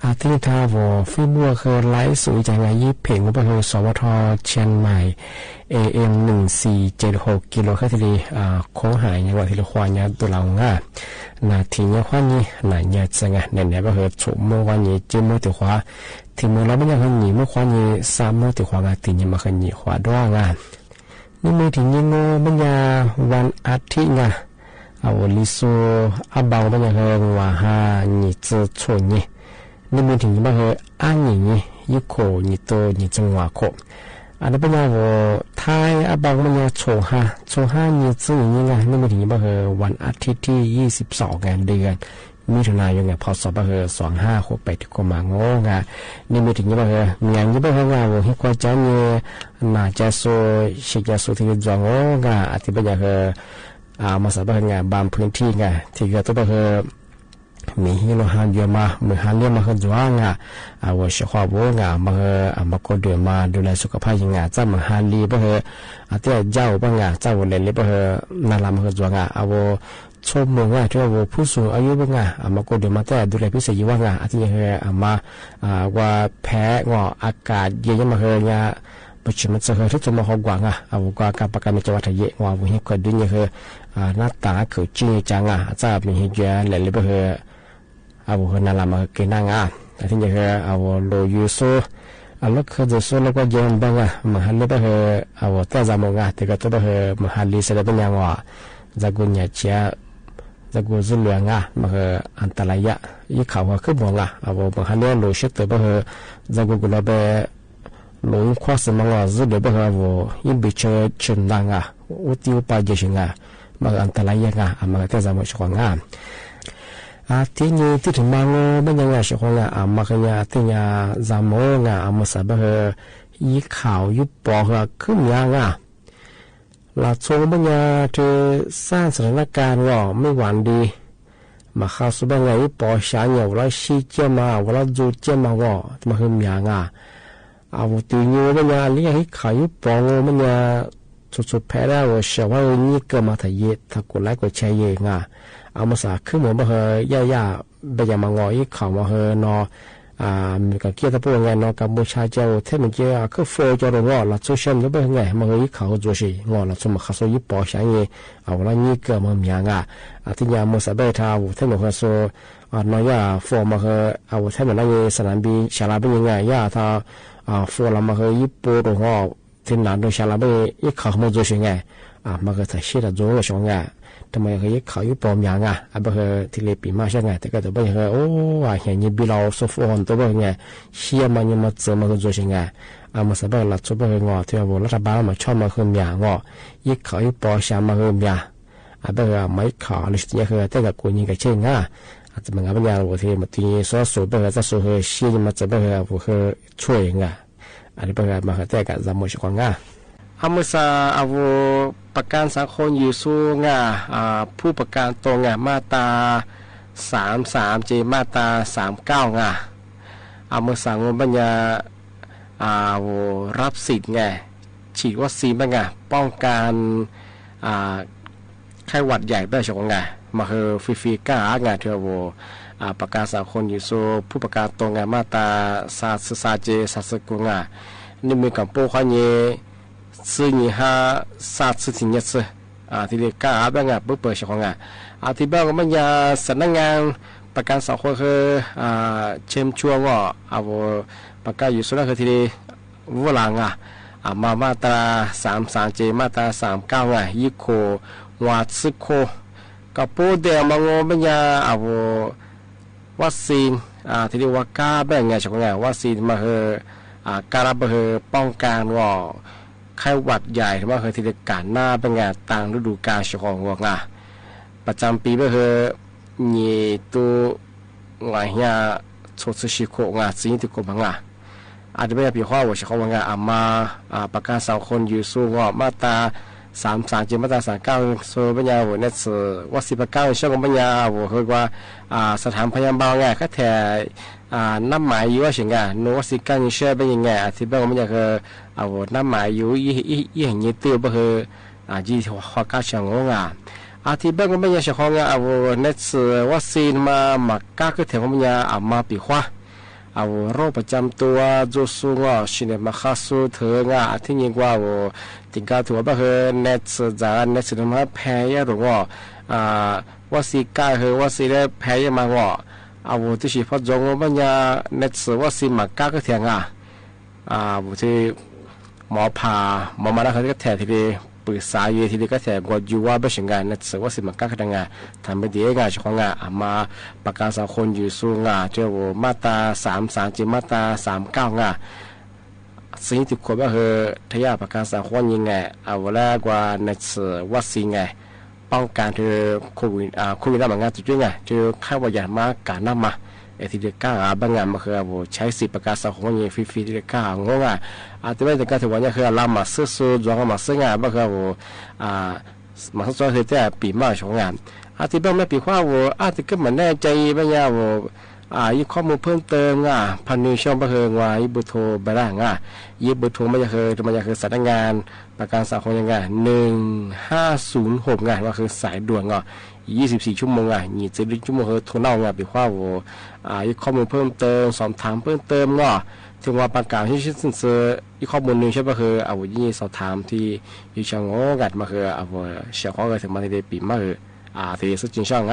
Speaker 2: อาทิตย์ทาวฟิบัวคือไลฟ์สวยจังไงยี่เพลงบางทีสวทเชียงใหม่ AM 1476กิโลเฮิรตซ์โค้งหายอย่างว่าที่เราควรเนี่ยตัวเราง่ะนาทีเนี่ยควรนี่นาเนี่ยจังไงเนี่ยบางทีถูกเมื่อวันนี้เจมตัวขวาที่เมื่อเราไม่ยังเห็นหนีเมื่อควรนี่สามเมื่อตัวขวางตีเนี่ยมาเห็นหนีขวาด้วยงานนี่มือถึงยังโง่ไม่ยาวันอาทิตย์ไงเอาลิโซอาบาวไม่ยังเห็นว่าฮานี่จะชนนี่นี่มือถึงยังไม่เห็นอันนี้ยี่โคนี่โตนี่จังหวะโคอันนั้นเป็นอย่างว่าไทยอาบาวไม่ยังโชว์ห้านี่จะอย่างนี้ไงนี่มือถึงยังไม่เห็นวันอาทิตย์ที่22เดือนมิถุนายนเนี่ยพศ2568ที่ก็มาโง่ไงนี่มือถึงยังไม่เห็นมีอย่างนี้เป็นอย่างว่าที่ควรจะเนี่ยน่าจะโซชิจะโซที่จะโง่ไงอาทิตย์เป็นอย่างมาสบายงานบางพื้นที่ไงที่ก็ต้องมีฮิโลฮันเยอะมาเมื่อฮันเลี้ยมาขึ้นจวงว่าเชื่อว่าโว้งมาก็เดือมาดูแลสุขภาพยังไงจ้ามาฮันลีบ่อาทิตย์เจ้าบ้างเจ้าวันเล่นเลยบ่นาลามาขึ้นจวงว่าชมเมืองว่าที่ว่าผู้สูงอายุบ้างมาก็เดือมาแต่ดูแลพิเศษว่าอาทิตย์มาว่าแพ้ว่าอากาศเย็นมาปัจจุบันจะเห็นที่จะมาหอกว่างเอาว่าการประกันในจังหวัดไทยว่าวันนี้ก็ดูเนี่ยหน้าตาเขาจริงจังจะมีเหตุการณ์อะไรบ้างเอานาลามาเกินนั่งแต่ที่เนี่ยเอาโลยูโซแล้วคือจะโซแล้วก็ยังบ้างมหันเลยบ้างเอาแต่จำมองแต่ก็ตัวบ้างมหันลีเสด็จเป็นยังว่าจะกุญแจเชียจะกุญจุลเลืองมาอันตรายยี่ข่าวขึ้นมองเอามหันเลี้ยโลชิตตัวบ้างจะกุญเราไปหลงคว้าสมองจุดเดียวบ้างว่ายิ่งไปเจอชนดังอุติอุปาเจชิงมาอันตรายมาแต่จำมองชวงที่นี่ที่ถึงมาโง่ไม่ยังไงชวงมาขยันที่นี่จำมองมาสับยี่ข่าวยุบปอขึ้นยังหลักโซ่บัญญัติสร้างสถานการณ์ว่าไม่หวานดีมาเข้าสู่บัญญัติปอชาเนี่ยว่าชี้เจ้ามาว่าจูเจ้ามาว่ามาขึ้นยังเอาตีนี้บัญญัติเรียกให้ขายปองบัญญัติสุดๆแพ้แล้วว่าเชื่อว่านี่ก็มาถ่ายเยถ้ากูไล่กูแชร์เองเอามาสักขึ้นเหมือนมาเฮย่าบัญญัติมางอยข่าวมาเฮนอมีการเกี่ยวกับพวกงานนกัมพูชาเจ้าเท่ามันเจ้าก็โฟล์จะรู้ว่าเราช่วยฉันก็เป็นไงมันก็ยิ่งเขาจะสิงอเราสมัครเขายิ่งปอใช้เงี้ยเอาละนี่ก็มันมีงาที่ยามมันสบายท่าเท่ามันก็โซน้อยโฟล์มาก็เอาเท่ามันนั่งสนามบินชาลาเป็นยังไงย่าถ้าโฟล์เรามาก็ยิ่งปวดหัวที่นั่นโดยชาลาเป็นยิ่งเขามันจะสิไงมันก็จะเชื่อจะรู้ช่วงไงทำไมเขายิ่งเขายิ่งปอมยังบางทีเลยปีมาใช่ไงแต่ก็ตัวบางทีโอ้เห็นยี่บีเราโซฟอนตัวบางไงเชื่อมันยังมาเจอมันก็จะยังไงมาสบายหลักตัวบางงอที่ว่ารัฐบาลมาชอบมาคืนยางอยิ่งเขายิ่งปอชามาคืนยาบางไม่เขาหรือสิ่งที่แต่กับกูยิ่งกับเช่นอาจจะมันก็เป็นยาว่าที่มาตีสอสบางจะสวยเชื่อมาจะบางพวกช่วยอันนี้บางมาแต่กับจำไม่ใช่ของมุสาเอาประกันสังคมอยู่สู้ผู้ประกันตรงมาตรา33เจมาตรา39เอามุสางบัญญัติรับสิทธิ์ฉีดวัคซีนป้องกันไข้หวัดใหญ่ได้ชงมาเฮฟรีก้าเทวประกันสังคมอยู่สู้ผู้ประกันตรงมาตรา33เจ39นี่มีกับโป้ขวานซึ่ง3ถึง4ที่เรียกก้าบ้างเปิดช่องที่บ้างมันยาสำนักงานประกันสังคมคือเชื่อมช่วงเอาประกันอยู่ส่วนคือที่วัวหลังมาตรา33เจมาตรา39ยี่โควาซึโคกับโปเดียมังโง่มันยาเอาวัคซีนที่เรียกว่าก้าบ้างช่องวัคซีนมาคือการรับป้องกันไข้หวัดใหญ่ที่ว่าเคยที่จะการหน้าเป็นงานต่างฤดูกาลของวัวประจำปีก็คือมีตัวหลายอย่างโชว์ชิโกสิ่งที่กบ อาจจะไม่ได้ปีข้อว่าเฉพาะว่างอามาประกาศสังคมอยู่สู้งอมาตรา33มาตรา39โซปัญญาหัวเนสว่าสิบเก้าช่วงปัญญาหัวคือว่าสถานพยาบาลไงก็แท้น้ำหมายอยู่ว่าสิ่งไงโน้สิการเชื่อเป็นยังไงที่บ้านมันจะคือน้ำหมายอยู่ยี่ห้อนี้ตัวก็คือยี่ห้อข้าวเชียงงาที่บ้านมันจะเฉพาะไงเนสวัคซีนมาก้าก็แถวมันจะมาปีขวาโรคประจำตัวจูสูงชินมาคาสูเถื่อนที่ยิ่งกว่าติงกาถั่วก็คือเนสจากเนสมาแพ้ยาหรือว่าสิก้าคือว่าสิได้แพ้ยามาที่สิพอจงมันจะเนสว่าสิมาก้าก็เถียงที่หมอผ่าหมอมาแล้วเขาก็แถทีเดียวปรึกษาอยู่ทีเดียวก็แถกดอยู่ว่าไม่ใช่งานเนสว่าสิมาก้าก็ทำงานทำไปดีงานเฉพาะงานมาประกาศสังคมอยู่สูงเจ้ามาตรา33มาตรา39สิ่งที่ควรก็คือทายาประกาศสังคมยังไงแล้วกว่าเนสวัคซีนไงป้องกันที่โควิดได้เหมือนกันจุดยังไงที่ข้าวอย่างมากการนำมาที่เด็กก้าบางงานมาคือใช้สิทธิประกาศสังคมยังฟรีๆที่เด็กก้างงแต่ไม่แต่การถือว่าเนี่ยคือลามาซื้อจวงมาซื้องานบางคือมาซื้อที่แต่ปีมาชงงานที่บางไม่ปีข้าวที่ก็เหมือนแน่ใจบางอย่างยี่ข้อมูลเพิ่มเติมพันนิช่องบางคือว่ายี่บุตรโทรไปได้ยี่บุตรโทรมันจะคือสำนักงานประกันสังคมยังไง1506ว่าคือสายด่วน24 ชั่วโมง24 ชั่วโมงคือโทรเน่าปีข้าวยี่ข้อมูลเพิ่มเติมสอบถามเพิ่มเติมถึงว่าประกาศที่ชิ้นเสือยี่ข้อมูลหนึ่งใช่ป่ะคือยี่สอบถามที่ยี่ช่างงัดมาคือเสียข้อเกิดถึงมาที่ปีมาคือที่สุดจริงช่าง
Speaker 5: เ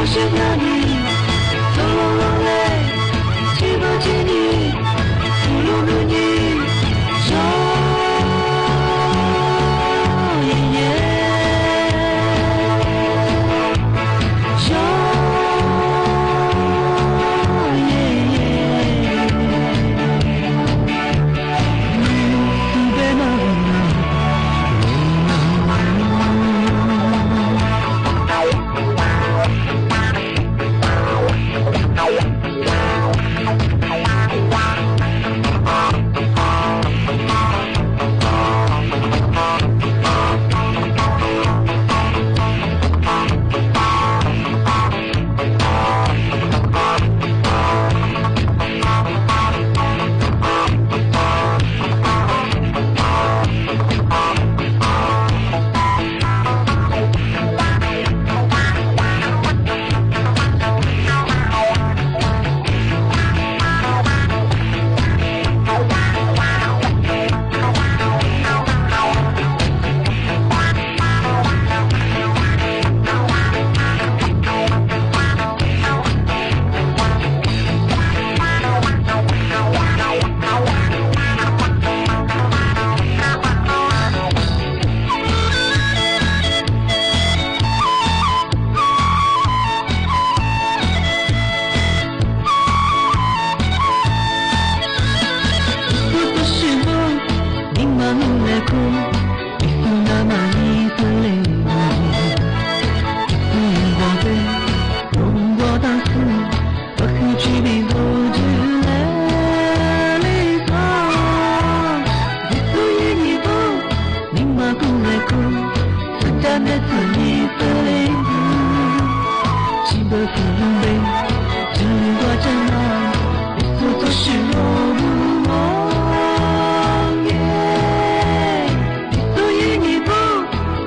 Speaker 5: 是哪里？走了累。苦悲，经历过这么一次都是我不忘耶。一步一步，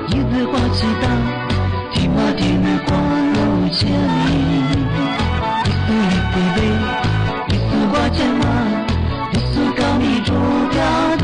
Speaker 5: 一字画祈祷，听话听日光如千里。一步一步背，一次挂牵马，一次高你中标子。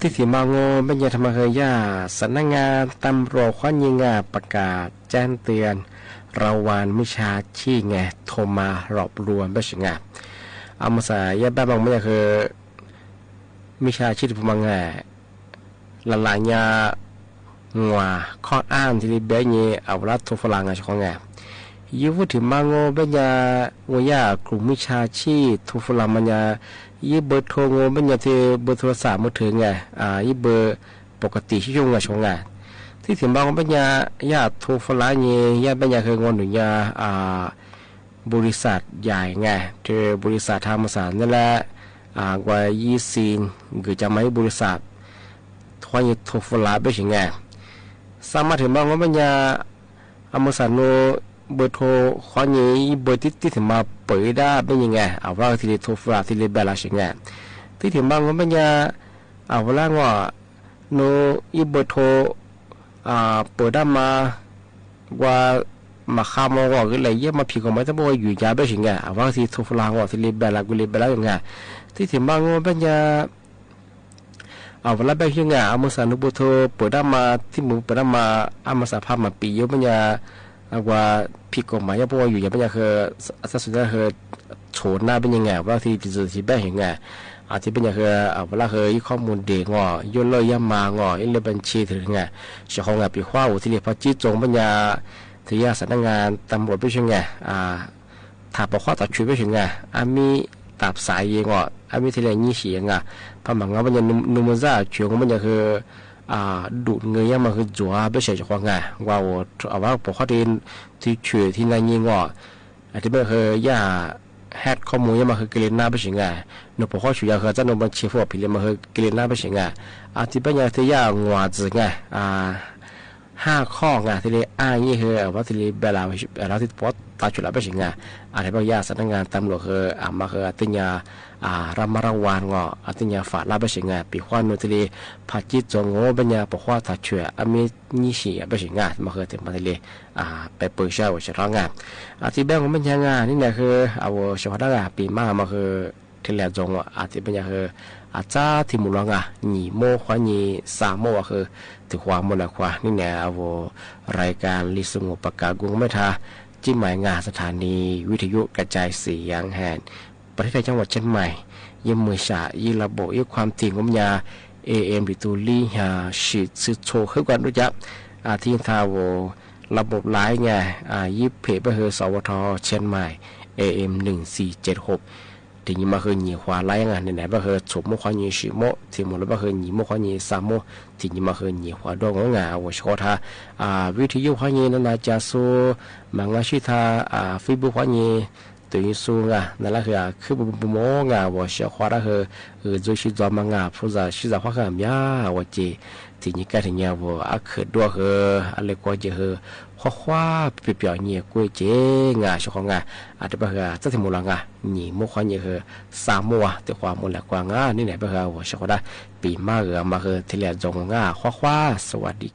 Speaker 2: ที่สีมาโงไม่ยาธรรมเฮย่าสำนักงานตำรวจข้อยิงประกาศแจ้งเตือนระวันมิชาชีไงโทรมารอบรวมไม่ใช่ไงเอามาใส่ยาบ้าบางไม่ใช่คือมิชาชีที่ผมมาไงละลายยางัวข้ออ้างที่เบย์เนี่ยเอาละทุฟลังไงช่องไงยิ่งพูดถึงมาโงเป็นยาวัยกลุ่มมิชาชีทุฟลังมันยายี่เบอร์โทรโง่เป็นยาที่เบอร์โทรศัพท์มือถือไงยี่เบอร์ปกติที่ยุ่งกับช่องไงที่ถึงบางเป็นยาโทรฟลาเนี่ยยาเป็นยาคืองอนหรือยาบริษัทใหญ่ไงเจอบริษัทธรรมศาสตร์นั่นแหละกว่า20คือจะไม่บริษัททว่ายี่โทรฟลาเป็นยังไงสามารถถึงบางเป็นยาอเมริกาโนเบอร์โทรข้อนี้เบอร์ที่ถึงมาเปิดได้เป็นยังไงเอาว่าที่โทรฟลาที่เบลล่าใช่ไงที่ถึงบางเป็นยาเอาว่าว่าโนอีเบอร์โทรเปิดได้มาว่ามาข้ามว่าก็เลยเยอะมาผิดกฎหมายทั้งหมดอยู่ยาเป็นยังไงเอาว่าที่โทรฟลาว่าที่เบลล่ากุลิเบลล่าอย่างไงที่ถึงบางเป็นยาเอาเวลาไปยังไงเอามาสานุบุโทเปิดได้มาที่มือเปิดได้มาเอามาสาภาพมาปีเยอะเป็นยาว่าผิดกฎหมายยังพออยู่ยังเป็นยังคือสัสุดท้ายคือโฉนหน้าเป็นยังไงว่าที่จะที่แบบยังไงอาจจะเป็นยังคือเวลาคือข้อมูลเด็กงอย่นเลยย่ำมางอเรื่องบัญชีถึงไงเจ้าของงานปีข้าวที่เรียกพระจีจงเป็นยังที่ยาสำนักงานตำรวจเป็นยังไงถ้าบอกข้อตัดชุดเป็นยังไงมีตับสายยังมีที่เรียกยี่เสียงพอหมังว่าเป็นยังนุ่มซ่าเฉียวของมันยังคือดูดเงยมาคือจั่วไม่ใช่จะควงไงว่าเอาว่าปกติที่เฉยที่นายยิงอาจจะเป็นคือย่าแฮกข้อมูลมาคือเกลียนหน้าไม่ใช่ไงหนูปกติช่วยคือจะนบัญชีพวกพิเรนมาคือเกลียนหน้าไม่ใช่ไงอาจจะเป็นอย่างที่ย่างัวจืดไง5 ข้อไงที่เรียกนี่คือว่าที่เรียกเวลาเราที่ปอดตาจุดละไม่ใช่ไงอะไรบางอย่างสำนักงานตำรวจคือมาคือติญญารามาระวันติญญาฝาลาไม่ใช่ไงปีข้อนู้นที่เรียกพัดจิตจงโง่เป็นยาปกติถ้าช่วยมีนิสิไม่ใช่ไงมาคือที่มาที่เรียกไปเปิดเช่าเฉพาะงานที่แบงก์ของเป็นยังไงนี่เนี่ยคือเอาเฉพาะงานปีมาคือที่เรียกจงที่เป็นยังคืออาจารย์ที่มุลงหนีโมขวาหนี3 โมคือถึงความมุลขวานี่เนี่ยเอารายการลิสงบประกาศกรุงไม่ทา จิ้มหมายงานสถานีวิทยุกระจายเสียงแห่งประเทศไทยจังหวัดเชียงใหม่ยิ่งมือฉายิ่งระบบยิ่งความถี่ของยา AM ดิตูลี่หาฉีดซึโชขึ้นกันรู้จักที่ทาวระบบหลายไงยิบเพจไปเฮอสวทเชียงใหม่ AM 1476ทีนี้มาเฮอหนีขวาไล่งานไหนไปเฮอฉบมุขวาหนีสิโมที่หมดแล้วไปเฮอหนีมุขวาหนีสามโมทีนี้มาเฮอหนีขวาดงงาว่าชอทาวิทยุขวาหนีนั่นนะจะสู้มังชิทาฟีบุขวาหนีตัวนี้สู้งานั่นแหละคือบุโมงาว่าเสียขวาได้เฮอจุดชิจอมังงาผู้จะชิจาขวาขามยาว่าเจทีนี้ก็ถึงยาว่าเกิดด้วยเฮออะไรก็จะเฮอขว้าเปียวๆเนี่ยกุ้ยเจงาชของงาอาจจะเบอจะถึงมูลงาหนีมุขเนี่ยเฮอสามมัวแต่ความมูลกว่างานี่ไหนเบอว่าชก็ได้ปีมาเฮอมาเฮอทีเลียจงงาขว้าสวัสดี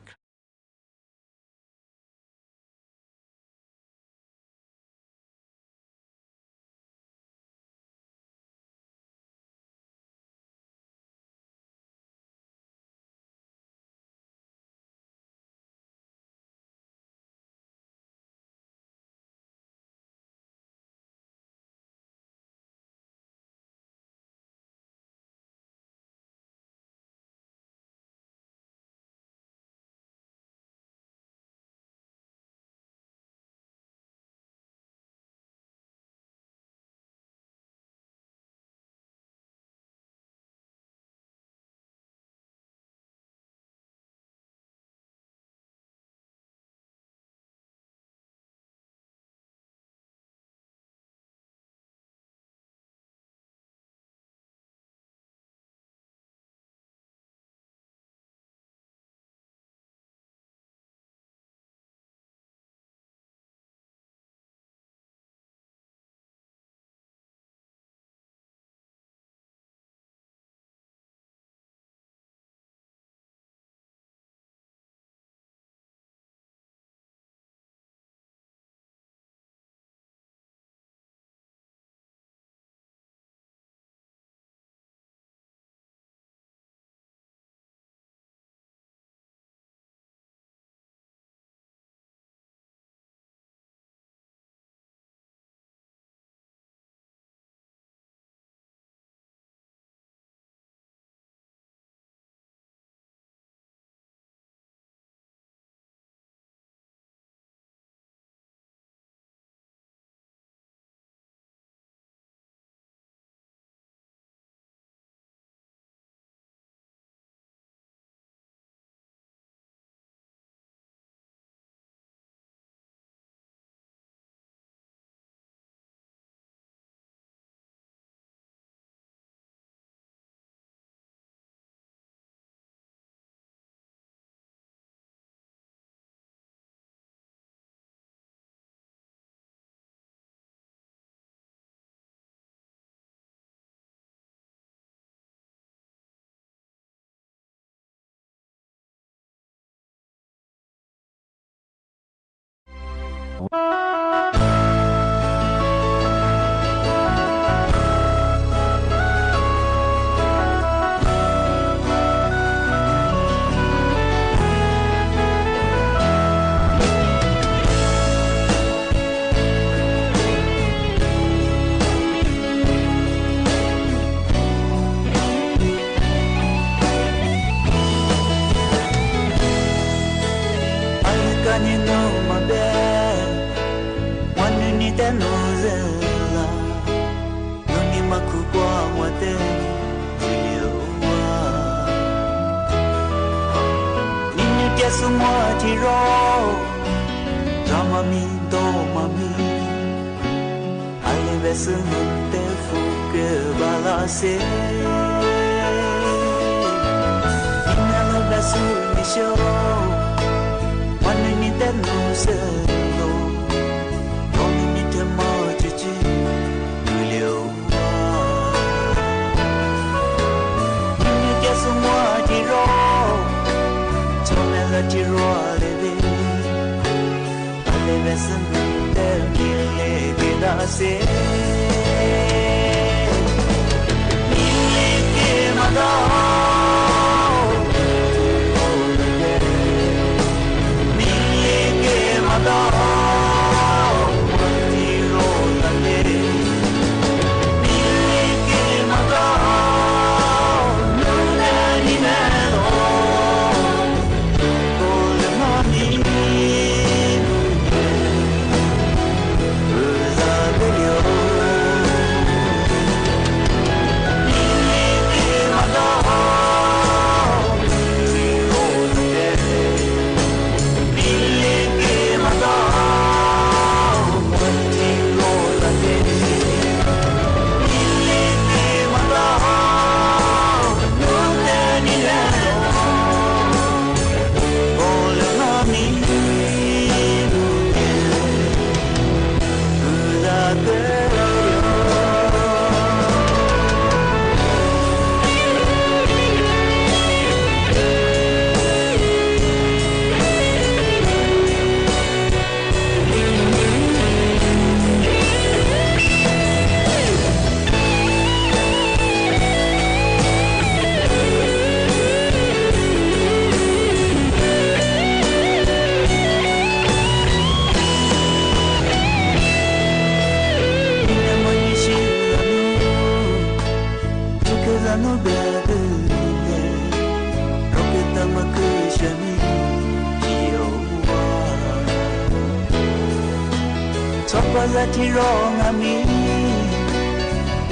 Speaker 5: Topaza tironga mi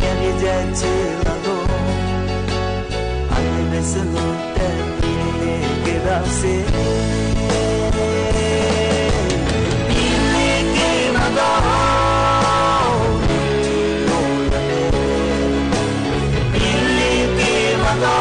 Speaker 5: Yari jati lalo Ane beselo teni Gerase Nile ke mado Nile ke mado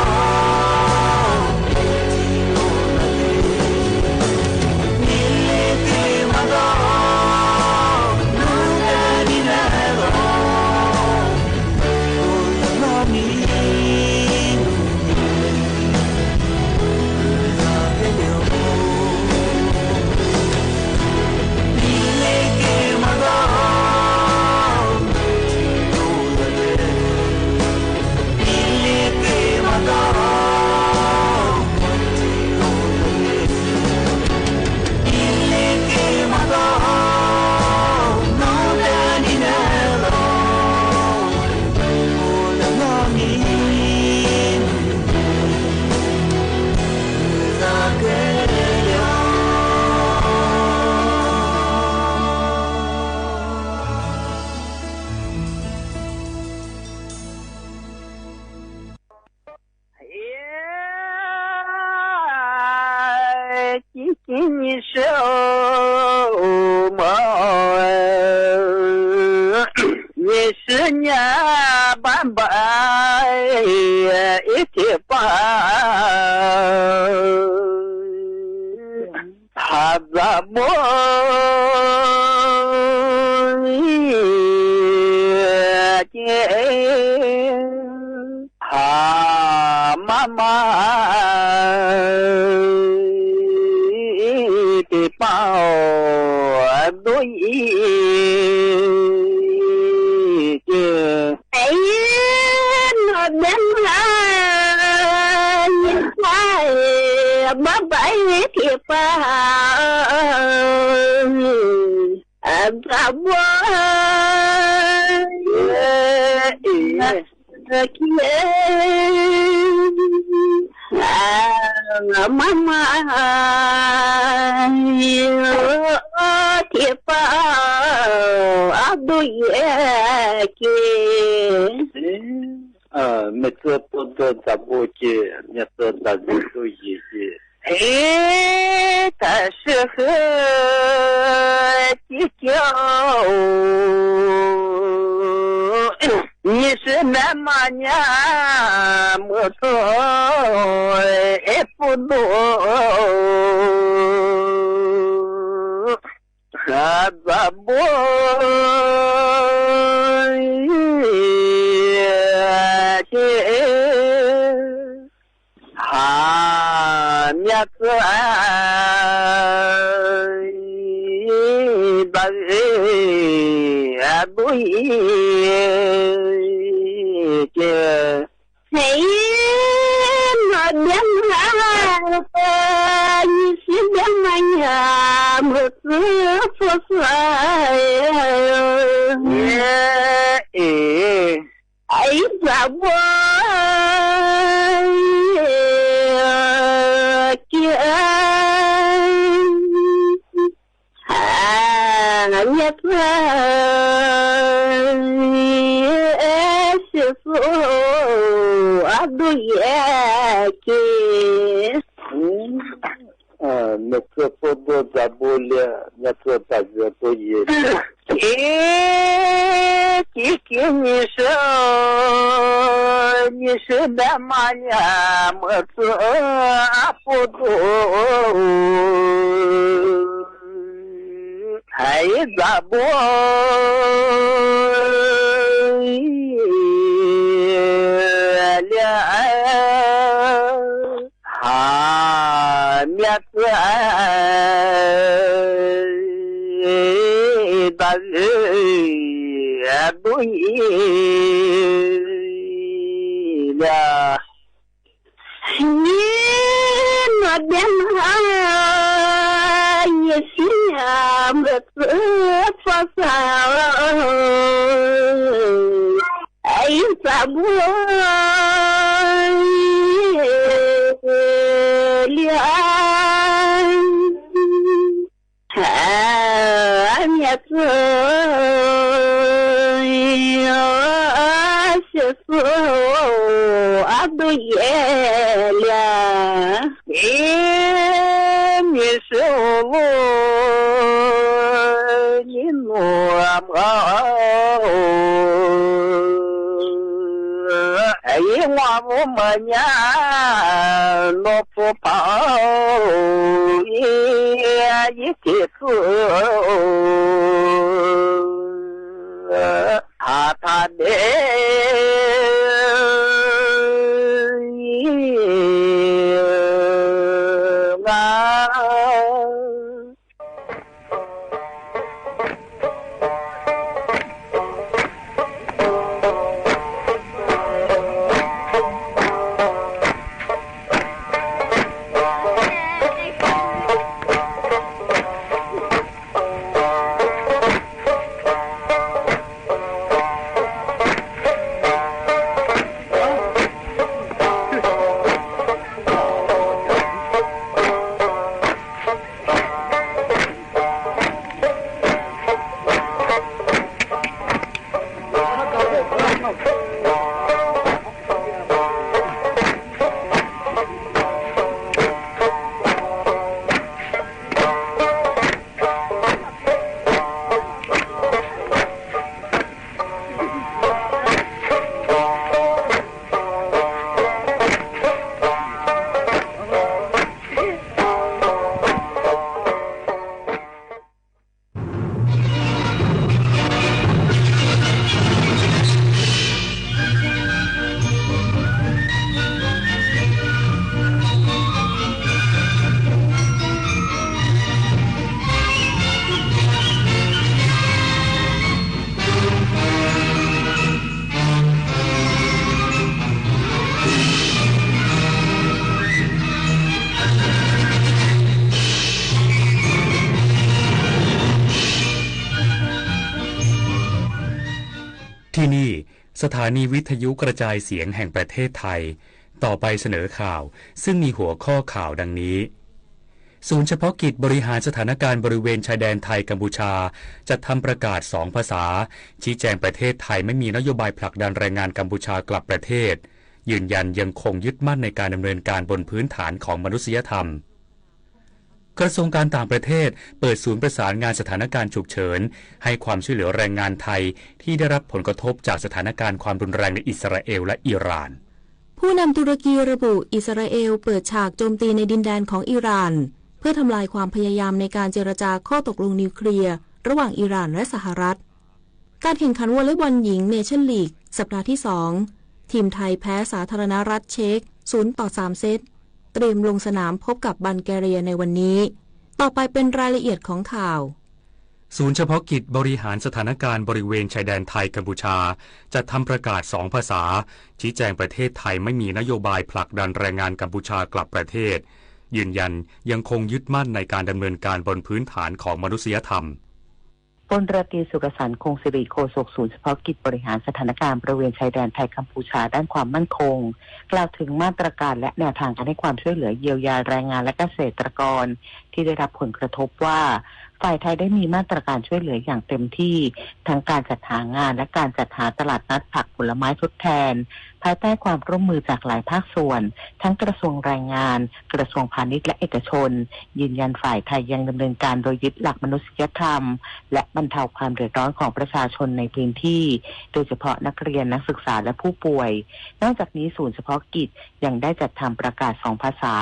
Speaker 5: 你手么？你是年半百一天半，他怎么他妈妈？bao đôi ấy nó đến là nhìn sai bắp bãi thiệp ra kia mama thiệp abdu ki
Speaker 6: mẹ tôi tập bộ chị nhà tôi tập tôi gì chị
Speaker 5: ta sẽ chỉ cho你是那么呀，我说也不多，还怎么啊，面子大不这谁那年啊，你是两呀，我是不是哎，怎么也是师傅啊，都也给。
Speaker 6: 那个不多咋不了？那个大家都也。
Speaker 5: 姐姐，你是那么呀？么子不多。还咋不了？啊，面子大不了。你那边也是啊，么子发烧，哎，咋不了？啊，面子些时候俺都也了你是我你我哎我不么呀我不跑一起走他的
Speaker 16: ที่นี่สถานีวิทยุกระจายเสียงแห่งประเทศไทยต่อไปเสนอข่าวซึ่งมีหัวข้อข่าวดังนี้ศูนย์เฉพาะกิจบริหารสถานการณ์บริเวณชายแดนไทยกัมพูชาจัดทำประกาศ2ภาษาชี้แจงประเทศไทยไม่มีนโยบายผลักดันแรงงานกัมพูชากลับประเทศยืนยันยังคงยึดมั่นในการดำเนินการบนพื้นฐานของมนุษยธรรมกระทรวงการต่างประเทศเปิดศูนย์ประสานงานสถานการณ์ฉุกเฉินให้ความช่วยเหลือแรงงานไทยที่ได้รับผลกระทบจากสถานการณ์ความรุนแรงในอิสราเอลและอิหร่าน
Speaker 17: ผู้นำตุรกีระบุอิสราเอลเปิดฉากโจมตีในดินแดนของอิหร่านเพื่อทำลายความพยายามในการเจรจาข้อตกลงนิวเคลียร์ระหว่างอิหร่านและสหรัฐการแข่งขันวอลเลย์บอลหญิงเนชั่นลีกสัปดาห์ที่2ทีมไทยแพ้สาธารณรัฐเช็ก0-3 เซตเตรียมลงสนามพบกับบัลแกเรียในวันนี้ต่อไปเป็นรายละเอียดของข่าว
Speaker 16: ศูนย์เฉพาะกิจบริหารสถานการณ์บริเวณชายแดนไทยกัมพูชาจัดทำประกาศ2ภาษาชี้แจงประเทศไทยไม่มีนโยบายผลักดันแรงงานกัมพูชากลับประเทศยืนยันยังคงยึดมั่นในการดำเนินการบนพื้นฐานของมนุษยธรรม
Speaker 7: พลเรือตรีสุรสันต์คงสิริโฆษกศูนย์เฉพาะกิจบริหารสถานการณ์บริเวณชายแดนไทยกัมพูชาด้านความมั่นคงกล่าวถึงมาตรการและแนวทางการให้ความช่วยเหลือเยียวยาแรงงานและเกษตรกรที่ได้รับผลกระทบว่าฝ่ายไทยได้มีมาตรการช่วยเหลืออย่างเต็มที่ทั้งการจัดหางานและการจัดหาตลาดนัดผักผลไม้ทดแทนภายใต้ความร่วมมือจากหลายภาคส่วนทั้งกระทรวงแรงงานกระทรวงพาณิชย์และเอกชนยืนยันฝ่ายไทยยังดำเนินการโดยยึดหลักมนุษยธรรมและบรรเทาความเดือดร้อนของประชาชนในพื้นที่โดยเฉพาะนักเรียนนักศึกษาและผู้ป่วยนอกจากนี้ศูนย์เฉพาะกิจยังได้จัดทำประกาศ2ภาษา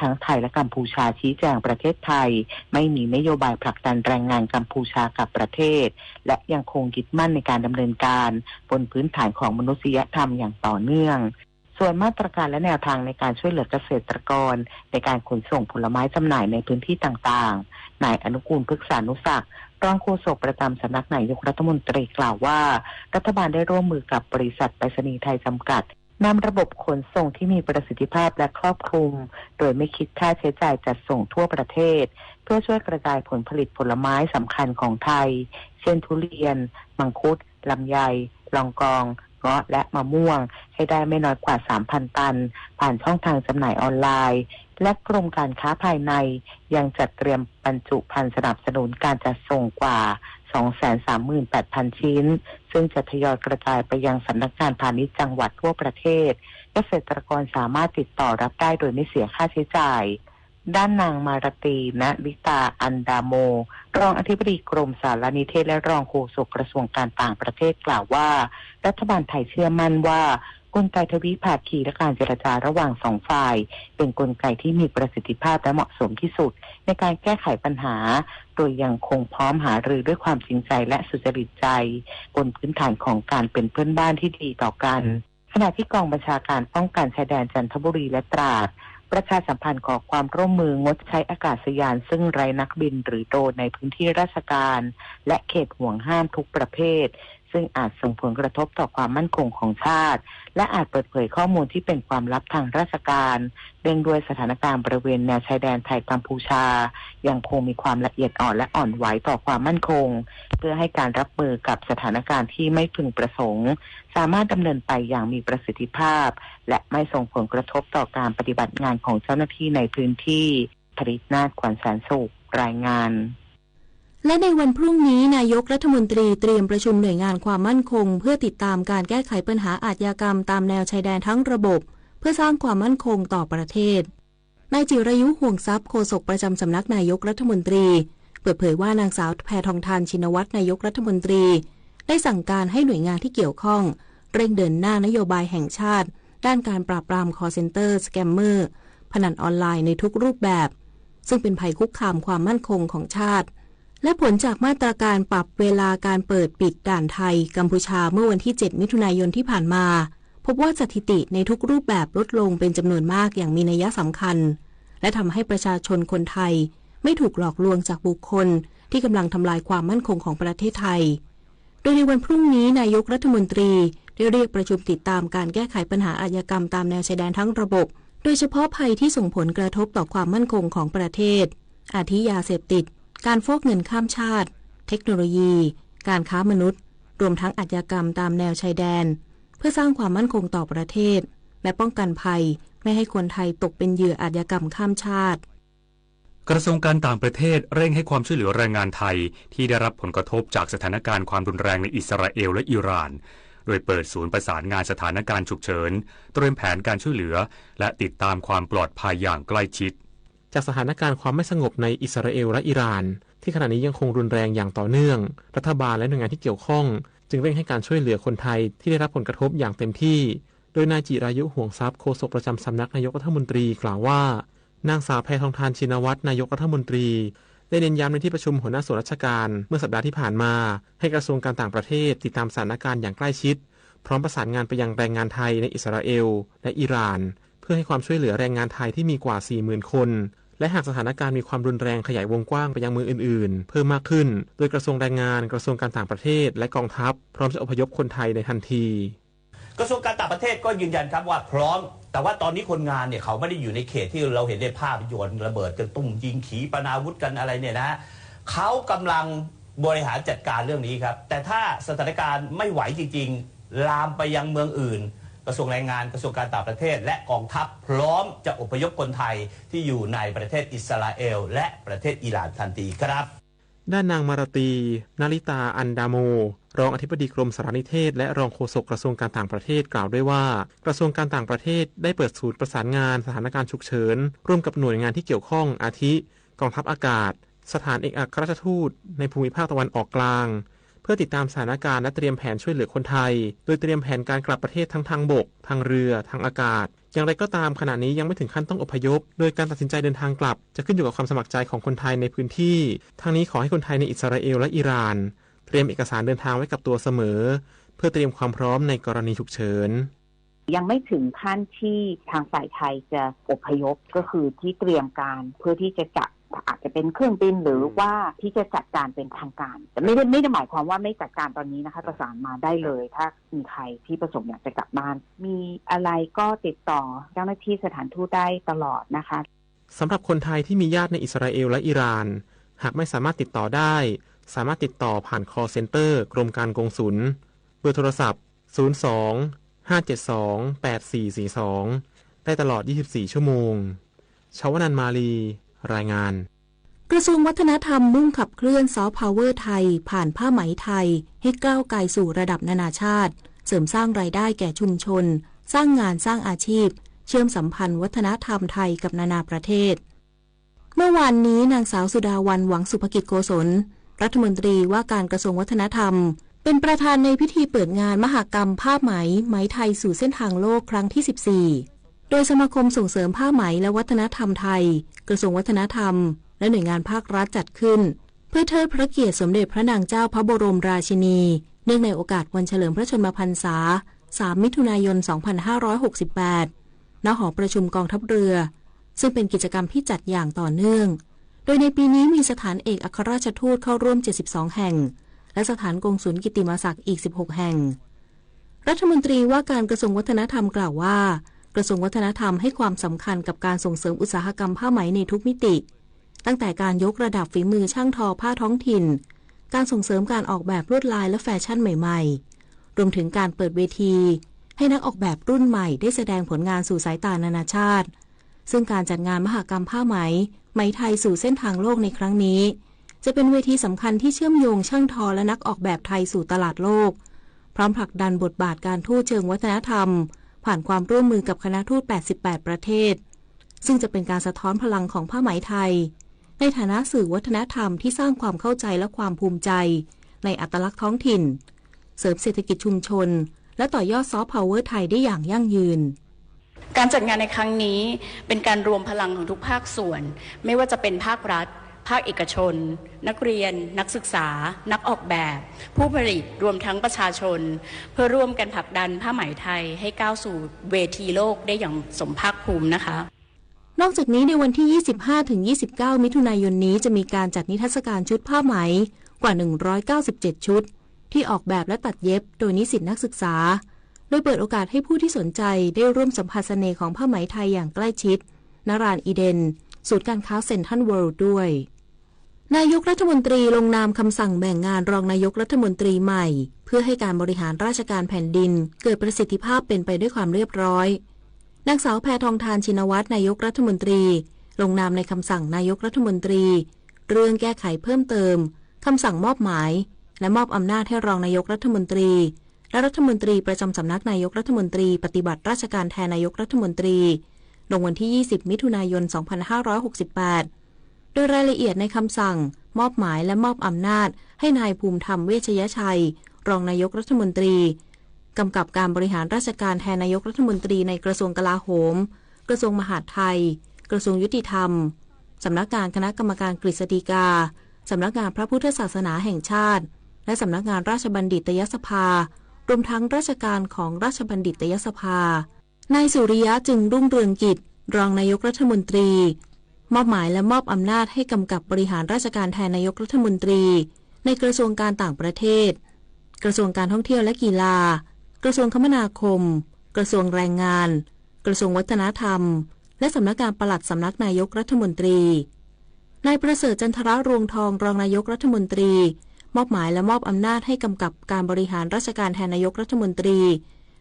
Speaker 7: ทั้งไทยและกัมพูชาชี้แจงประเทศไทยไม่มีนโยบายผลักดันแรงงานกัมพูชากลับประเทศและยังคงยึดมั่นในการดำเนินการบนพื้นฐานของมนุษยธรรมอย่างต่อเนื่องส่วนมาตรการและแนวทางในการช่วยเหลือเกษตรกรในการขนส่งผลไม้จำหน่ายในพื้นที่ต่างๆนายอนุกูลพฤกษานุศักดิ์รองโฆษกประจำสำนักนายกรัฐมนตรีกล่าวว่ารัฐบาลได้ร่วมมือกับบริษัทไปรษณีย์ไทยจำกัดนำระบบขนส่งที่มีประสิทธิภาพและครอบคลุมโดยไม่คิดค่าใช้จ่ายจัดส่งทั่วประเทศเพื่อช่วยกระจายผลผลิตผลไม้สำคัญของไทยเช่นทุเรียนมังคุดลำไยลองกอง เงาะและมะม่วงให้ได้ไม่น้อยกว่า 3,000 ตันผ่านช่องทางจำหน่ายออนไลน์และกรมการค้าภายในยังจัดเตรียมบรรจุภัณฑ์สนับสนุนการจัดส่งกว่า 238,000 ชิ้นซึ่งจะทยอยกระจายไปยังสำนักงานพาณิชย์จังหวัดทั่วประเทศเกษตรกรสามารถติดต่อรับได้โดยไม่เสียค่าใช้จ่ายด้านนางมารตีณลิตาอันดาโมรองอธิบดีกรมสารนิเทศและรองโฆษกกระทรวงการต่างประเทศกล่าวว่ารัฐบาลไทยเชื่อมั่นว่ากลไกทวิภาคีและการเจรจาระหว่างสองฝ่ายเป็นกลไกที่มีประสิทธิภาพและเหมาะสมที่สุดในการแก้ไขปัญหาโดยยังคงพร้อมหารือด้วยความจริงใจและสุจริตใจบนพื้นฐานของการเป็นเพื่อนบ้านที่ดีต่อกันขณะที่กองบัญชาการป้องกันชายแดนจันทบุรีและตราดประชาสัมพันธ์ขอความร่วมมืองดใช้อากาศยานซึ่งไร้นักบินหรือโดรนในพื้นที่ราชการและเขตห่วงห้ามทุกประเภทซึ่งอาจส่งผลกระทบต่อความมั่นคงของชาติและอาจเปิดเผยข้อมูลที่เป็นความลับทางราชการเนื่องด้วยสถานการณ์บริเวณแนวชายแดนไทยกัมพูชายังคงมีความละเอียดอ่อนและอ่อนไหวต่อความมั่นคงเพื่อให้การรับมือกับสถานการณ์ที่ไม่พึงประสงค์สามารถดำเนินไปอย่างมีประสิทธิภาพและไม่ส่งผลกระทบต่อการปฏิบัติงานของเจ้าหน้าที่ในพื้นที่ผลิตนาถขวัญแสนสุขรายงาน
Speaker 17: และในวันพรุ่งนี้นายกรัฐมนตรีเตรียมประชุมหน่วยงานความมั่นคงเพื่อติดตามการแก้ไขปัญหาอาชญากรรมตามแนวชายแดนทั้งระบบเพื่อสร้างความมั่นคงต่อประเทศนายจิรายุห่วงทรัพย์โฆษกประจำสำนักนายกรัฐมนตรีเปิดเผยว่านางสาวแพทองธารชินวัตรนายกรัฐมนตรีได้สั่งการให้หน่วยงานที่เกี่ยวข้องเร่งเดินหน้านโยบายแห่งชาติด้านการปราบปรามคอลเซ็นเตอร์สแกมเมอร์พนันออนไลน์ในทุกรูปแบบซึ่งเป็นภัยคุกคามความมั่นคงของชาติและผลจากมาตรการปรับเวลาการเปิดปิดด่านไทยกัมพูชาเมื่อวันที่ 7 มิถุนายนที่ผ่านมาพบว่าสถิติในทุกรูปแบบลดลงเป็นจำนวนมากอย่างมีนัยสำคัญและทำให้ประชาชนคนไทยไม่ถูกหลอกลวงจากบุคคลที่กำลังทำลายความมั่นคงของประเทศไทยโดยในวันพรุ่งนี้นายกรัฐมนตรีได้เรียกประชุมติดตามการแก้ไขปัญหาอาชญากรรมตามแนวชายแดนทั้งระบบโดยเฉพาะภัยที่ส่งผลกระทบต่อความมั่นคงของประเทศอาทิยาเสพติดการฟอกเงินข้ามชาติเทคโนโลยีการค้ามนุษย์รวมทั้งอาชญากรรมตามแนวชายแดนเพื่อสร้างความมั่นคงต่อประเทศและป้องกันภัยไม่ให้คนไทยตกเป็นเหยื่ออาชญากรรมข้ามชาติ
Speaker 16: กระทรวงการต่างประเทศเร่งให้ความช่วยเหลือแรงงานไทยที่ได้รับผลกระทบจากสถานการณ์ความรุนแรงในอิสราเอลและอิหร่านโดยเปิดศูนย์ประสานงานสถานการณ์ฉุกเฉินเตรียมแผนการช่วยเหลือและติดตามความปลอดภัยอย่างใกล้ชิด
Speaker 2: จากสถานการณ์ความไม่สงบในอิสราเอลและอิหร่านที่ขณะนี้ยังคงรุนแรงอย่างต่อเนื่องรัฐบาลและหน่วยงานที่เกี่ยวข้องจึงเร่งให้การช่วยเหลือคนไทยที่ได้รับผลกระทบอย่างเต็มที่โดยนายจิรายุห่วงทรัพย์โฆษกประจำสำนักนายกรัฐมนตรีกล่าวว่านางสาวแพทองธารชินวัตรนายกรัฐมนตรีได้เน้นย้ำในที่ประชุมหัวหน้าส่วนราชการเมื่อสัปดาห์ที่ผ่านมาให้กระทรวงการต่างประเทศติดตามสถานการณ์อย่างใกล้ชิดพร้อมประสานงานไปยังแรงงานไทยในอิสราเอลและอิหร่านเพื่อให้ความช่วยเหลือแรงงานไทยที่มีกว่า 40,000 คนและหากสถานการณ์มีความรุนแรงขยายวงกว้างไปยังเมืองอื่นๆเพิ่มมากขึ้นโดยกระทรวงแรงงานกระทรวงการต่างประเทศและกองทัพพร้อมจะอพยพคนไทยในทันที
Speaker 8: กระทรวงการต่างประเทศก็ยืนยันครับว่าพร้อมแต่ว่าตอนนี้คนงานเนี่ยเขาไม่ได้อยู่ในเขตที่เราเห็นในภาพยนตร์ระเบิดกันตุ้มยิงขีปนาวุธกันอะไรเนี่ยนะเขากำลังบริหารจัดการเรื่องนี้ครับแต่ถ้าสถานการณ์ไม่ไหวจริงๆลามไปยังเมืองอื่นกระทรวงแรงงานกระทรวงการต่างประเทศและกองทัพพร้อมจะอพยพคนไทยที่อยู่ในประเทศอิสราเอลและประเทศอิหร่านทันทีครับ
Speaker 2: ด้านนางมารตีนาริตาอันดาโมรองอธิบดีกรมสารนิเทศและรองโฆษกกระทรวงการต่างประเทศกล่าวด้วยว่ากระทรวงการต่างประเทศได้เปิดศูนย์ประสานงานสถานการณ์ฉุกเฉินร่วมกับหน่วยงานที่เกี่ยวข้องอาทิกองทัพอากาศสถานเอกอัครราชทูตในภูมิภาคตะวันออกกลางเพื่อติดตามสถานการณ์และเตรียมแผนช่วยเหลือคนไทยโดยเตรียมแผนการกลับประเทศทั้งทางบกทางเรือทางอากาศอย่างไรก็ตามขณะนี้ยังไม่ถึงขั้นต้องอพยพโดยการตัดสินใจเดินทางกลับจะขึ้นอยู่กับความสมัครใจของคนไทยในพื้นที่ทางนี้ขอให้คนไทยในอิสราเอลและอิหร่านเตรียมเอกสารเดินทางไว้กับตัวเสมอเพื่อเตรียมความพร้อมในกรณีฉุกเฉิน
Speaker 7: ยังไม่ถึงขั้นที่ทางฝ่ายไทยจะอพยพก็คือที่เตรียมการเพื่อที่จะจัดอาจจะเป็นเครื่องบินหรือว่าที่จะจัดการเป็นทางการแต่ไม่ได้หมายความว่าไม่จัดการตอนนี้นะคะประสานมาได้เลยถ้ามีใครที่ประสงค์อยากจะกลับบ้านมีอะไรก็ติดต่อเจ้าหน้าที่สถานทูตได้ตลอดนะคะ
Speaker 2: สำหรับคนไทยที่มีญาติในอิสราเอลและอิหร่านหากไม่สามารถติดต่อได้สามารถติดต่อผ่าน call center กรมการกงสุลเบอร์โทรศัพท์
Speaker 11: 02-572-8442ได้ตลอด24ชั่วโมงชวนันท์มาลีรายงาน
Speaker 12: กระทรวงวัฒนธรรมมุ่งขับเคลื่อนซอฟต์พาวเวอร์ไทยผ่านผ้าไหมไทยให้ก้าวไกลสู่ระดับนานาชาติเสริมสร้างรายได้แก่ชุมชนสร้างงานสร้างอาชีพเชื่อมสัมพันธ์วัฒนธรรมไทยกับนานาประเทศเมื่อวานนี้นางสาวสุดาวรรณหวังสุภกิจโกศลรัฐมนตรีว่าการกระทรวงวัฒนธรรมเป็นประธานในพิธีเปิดงานมหกรรมผ้าไหมไทยสู่เส้นทางโลกครั้งที่14โดยสมาคมส่งเสริมผ้าไหมและวัฒนธรรมไทยกระทรวงวัฒนธรรมและหน่วยงานภาครัฐจัดขึ้นเพื่อเทิดพระเกียรติสมเด็จพระนางเจ้าพระบรมราชินีเนื่องในโอกาสวันเฉลิมพระชนมพรรษา3 มิถุนายน 2568 ณ หอประชุมกองทัพเรือซึ่งเป็นกิจกรรมที่จัดอย่างต่อเนื่องโดยในปีนี้มีสถานเอกอัครราชทูตเข้าร่วม72แห่งและสถานกงสุลกิตติมศักดิ์อีก16แห่งรัฐมนตรีว่าการกระทรวงวัฒนธรรมกล่าวว่ากระทรวงวัฒนธรรมให้ความสำคัญกับการส่งเสริมอุตสาหกรรมผ้าไหมในทุกมิติตั้งแต่การยกระดับฝีมือช่างทอผ้าท้องถิ่นการส่งเสริมการออกแบบลวดลายและแฟชั่นใหม่ๆรวมถึงการเปิดเวทีให้นักออกแบบรุ่นใหม่ได้แสดงผลงานสู่สายตานานาชาติซึ่งการจัดงานมหกรรมผ้าไหมไทยสู่เส้นทางโลกในครั้งนี้จะเป็นเวทีสำคัญที่เชื่อมโยงช่างทอและนักออกแบบไทยสู่ตลาดโลกพร้อมผลักดันบทบาทการทูตเชิงวัฒนธรรมผ่านความร่วมมือกับคณะทูต88ประเทศซึ่งจะเป็นการสะท้อนพลังของผ้าไหมไทยในฐานะสื่อวัฒนธรรมที่สร้างความเข้าใจและความภูมิใจในอัตลักษณ์ท้องถิ่นเสริมเศรษฐกิจชุมชนและต่อยอดซอฟต์พาวเวอร์ไทยได้อย่างยั่งยืน
Speaker 13: การจัดงานในครั้งนี้เป็นการรวมพลังของทุกภาคส่วนไม่ว่าจะเป็นภาครัฐภาคเอกชนนักเรียนนักศึกษานักออกแบบผู้ผลิตรวมทั้งประชาชนเพื่อร่วมกันผลักดันผ้าไหมไทยให้ก้าวสู่เวทีโลกได้อย่างสมภาคภูมินะคะ
Speaker 12: นอกจากนี้ในวันที่ 25-29 มิถุนายนนี้จะมีการจัดนิทรรศการชุดผ้าไหมกว่า197ชุดที่ออกแบบและตัดเย็บโดยนิสิตนักศึกษาโดยเปิดโอกาสให้ผู้ที่สนใจได้ร่วมสัมผัสเสน่ห์ของผ้าไหมไทยอย่างใกล้ชิดณลานอีเดนศูนย์การค้าเซ็นทรัลเวิลด์ด้วยนายกรัฐมนตรีลงนามคำสั่งแบ่งงานรองนายกรัฐมนตรีใหม่เพื่อให้การบริหารราชการแผ่นดินเกิดประสิทธิภาพเป็นไปด้วยความเรียบร้อยนางสาวแพทองธารชินวัตรนายกรัฐมนตรีลงนามในคำสั่งนายกรัฐมนตรีเรื่องแก้ไขเพิ่มเติมคำสั่งมอบหมายและมอบอำนาจให้รองนายกรัฐมนตรีและรัฐมนตรีประจำสำนักนายกรัฐมนตรีปฏิบัติราชการแทนนายกรัฐมนตรีลงวันที่ 20 มิถุนายน 2568 โดยรายละเอียดในคำสั่งมอบหมายและมอบอำนาจให้นายภูมิธรรมเวชยชัยรองนายกรัฐมนตรีกำกับการบริหารราชการแทนนายกรัฐมนตรีในกระทรวงกลาโหมกระทรวงมหาดไทยกระทรวงยุติธรรมสำนักงานคณะกรรมการกฤษฎีกาสำนักงานพระพุทธศาสนาแห่งชาติและสำนักงานราชบัณฑิตยสภารวมทั้งราชการของราชบัณฑิตยสภานายสุริยะจึงรุ่งเรืองกิจรองนายกรัฐมนตรีมอบหมายและมอบอำนาจให้กำกับบริหารราชการแทนนายกรัฐมนตรีในกระทรวงการต่างประเทศกระทรวงการท่องเที่ยวและกีฬากระทรวงคมนาคมกระทรวงแรงงานกระทรวงวัฒนธรรมและสำนักงานปลัดสำนักนายกรัฐมนตรีนายประเสริฐจันทรรวงทองรองนายกรัฐมนตรีมอบหมายและมอบอำนาจให้กำกับการบริหารราชการแทนนายกรัฐมนตรี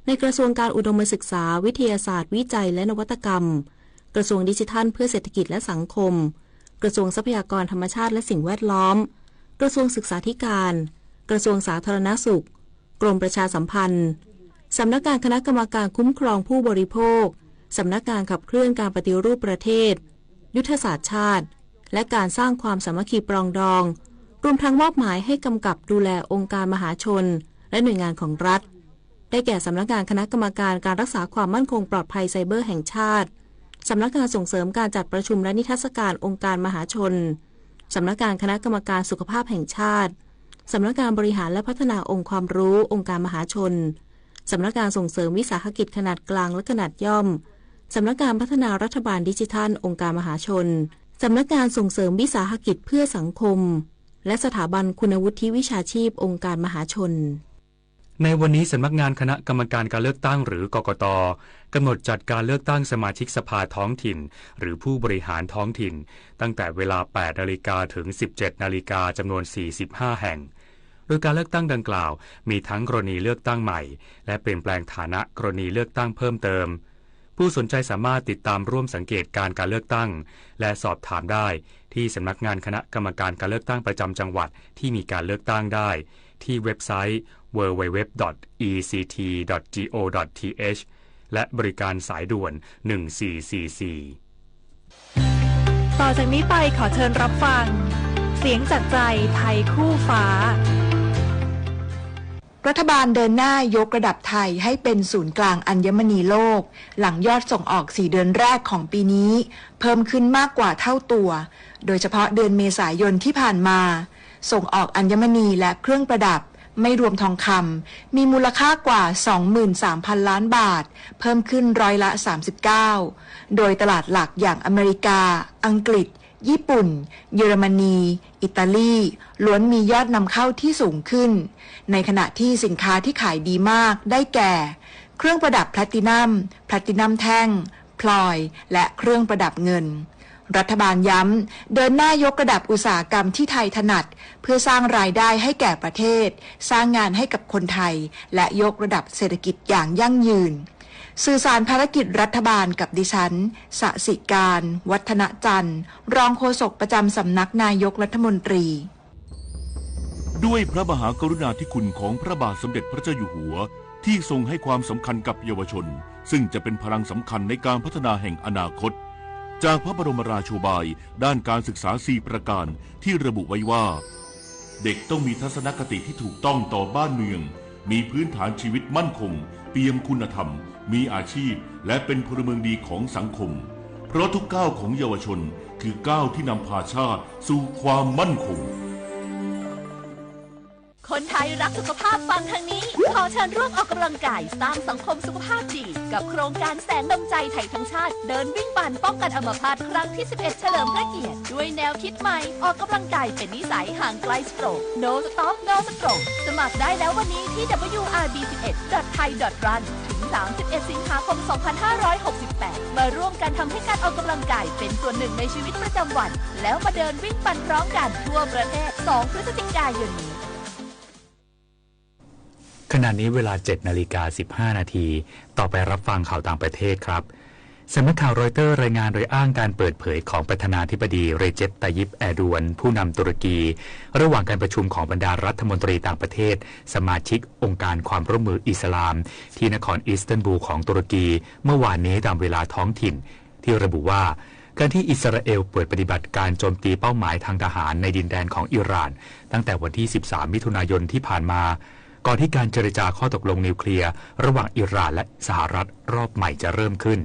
Speaker 12: ในกระทรวงการอุดมศึกษาวิทยาศาสตร์วิจัยและนวัตกรรมกระทรวงดิจิทัลเพื่อเศรษฐกิจและสังคมกระทรวงทรัพยากรธรรมชาติและสิ่งแวดล้อมกระทรวงศึกษาธิการกระทรวงสาธารณสุขกรมประชาสัมพันธ์สำนักงานคณะกรรมการคุ้มครองผู้บริโภคสำนักงานขับเคลื่อนการปฏิรูปประเทศยุทธศาสตร์ชาติและการสร้างความสามัคคีปรองดองรวมทั้งมอบหมายให้กำกับดูแลองค์การมหาชนและหน่วยงานของรัฐได้แก่สำนักงานคณะกรรมการการรักษาความมั่นคงปลอดภัยไซเบอร์แห่งชาติสำนักงานส่งเสริมการจัดประชุมและนิทรรศการองค์การมหาชนสำนักงานคณะกรรมการสุขภาพแห่งชาติสำนักงานบริหารและพัฒนาองค์ความรู้องค์การมหาชนสำนักงานส่งเสริมวิสาหกิจขนาดกลางและขนาดย่อมสำนักงานพัฒนารัฐบาลดิจิทัลองค์การมหาชนสำนักงานส่งเสริมวิสาหกิจเพื่อสังคมและสถาบันคุณวุฒิวิชาชีพองค์การมหาชน
Speaker 16: ในวันนี้สำนักงานคณะกรรมการการเลือกตั้งหรือกกต.กำหนดจัดการเลือกตั้งสมาชิกสภาท้องถิ่นหรือผู้บริหารท้องถิ่นตั้งแต่เวลา 8 นาฬิกาถึง 17 นาฬิกาจำนวน 45 แห่ง โดยการเลือกตั้งดังกล่าวมีทั้งกรณีเลือกตั้งใหม่และเปลี่ยนแปลงฐานะกรณีเลือกตั้งเพิ่มเติมผู้สนใจสามารถติดตามร่วมสังเกตการเลือกตั้งและสอบถามได้ที่สำนักงานคณะกรรมการการเลือกตั้งประจำจังหวัดที่มีการเลือกตั้งได้ที่เว็บไซต์ www.ect.go.th และบริการสายด่วน1444
Speaker 17: ต่อจากนี้ไปขอเชิญรับฟังเสียงจากใจไทยคู่ฟ้า
Speaker 14: รัฐบาลเดินหน้ายกระดับไทยให้เป็นศูนย์กลางอัญมณีโลกหลังยอดส่งออก4เดือนแรกของปีนี้เพิ่มขึ้นมากกว่าเท่าตัวโดยเฉพาะเดือนเมษายนที่ผ่านมาส่งออกอัญมณีและเครื่องประดับไม่รวมทองคำมีมูลค่ากว่า 23,000 ล้านบาทเพิ่มขึ้น39%โดยตลาดหลักอย่างอเมริกาอังกฤษญี่ปุ่นเยอรมนีอิตาลีล้วนมียอดนำเข้าที่สูงขึ้นในขณะที่สินค้าที่ขายดีมากได้แก่เครื่องประดับแพลตินัมแท่งพลอยและเครื่องประดับเงินรัฐบาลย้ำเดินหน้ายกระดับอุตสาหกรรมที่ไทยถนัดเพื่อสร้างรายได้ให้แก่ประเทศสร้างงานให้กับคนไทยและยกระดับเศรษฐกิจอย่างยั่งยืนสื่อสารภารกิจรัฐบาลกับดิฉันสสิการวัฒนจันทร์รองโฆษกประจำสำนักนายกรัฐมนตรี
Speaker 18: ด้วยพระมหากรุณาธิคุณของพระบาทสมเด็จพระเจ้าอยู่หัวที่ทรงให้ความสำคัญกับเยาวชนซึ่งจะเป็นพลังสำคัญในการพัฒนาแห่งอนาคตจากพระบรมราโชบายด้านการศึกษา4ประการที่ระบุไว้ว่าเด็กต้องมีทัศนคติที่ถูกต้องต่อบ้านเมืองมีพื้นฐานชีวิตมั่นคงเปี่ยมคุณธรรมมีอาชีพและเป็นพลเมืองดีของสังคมเพราะทุกก้าวของเยาวชนคือก้าวที่นำพาชาติสู่ความมั่นคง
Speaker 19: คนไทยรักสุขภาพฟังทางนี้ขอเชิญร่วมออกกำลังกายสร้างสังคมสุขภาพดีกับโครงการแสงดวงใจไทยทั้งชาติเดินวิ่งปั่นป้องกันอัมพาตครั้งที่11เฉลิมพระเกียรติด้วยแนวคิดใหม่ออกกำลังกายเป็นนิสัยห่างไกลสโตรก No Stop No Stroke สมัครได้แล้ววันนี้ที่ wrb11.thai.run ถึง31 สิงหาคม 2568มาร่วมกันทำให้การออกกำลังกายเป็นส่วนหนึ่งในชีวิตประจำวันแล้วมาเดินวิ่งปั่นพร้อมกันทั่วประเทศ2 พฤศจิกายนนี้
Speaker 16: ขณะนี้เวลา 7:15 นาทีต่อไปรับฟังข่าวต่างประเทศครับสำนักข่าวรอยเตอร์รายงานโดยอ้างการเปิดเผยของประธานาธิบดีเรเจป ตายิป แอร์ดวนผู้นำตุรกีระหว่างการประชุมของบรรดารัฐมนตรีต่างประเทศสมาชิกองค์การความร่วมมืออิสลามที่นครอิสตันบูลของตุรกีเมื่อวานนี้ตามเวลาท้องถิ่นที่ระบุว่าการที่อิสราเอลเปิดปฏิบัติการโจมตีเป้าหมายทางทหารในดินแดนของอิหร่านตั้งแต่วันที่13 มิถุนายนที่ผ่านมาก่อนที่การเจรจาข้อตกลงนิวเคลียร์ระหว่างอิหร่านและสหรัฐรอบใหม่จะเริ่มขึ้น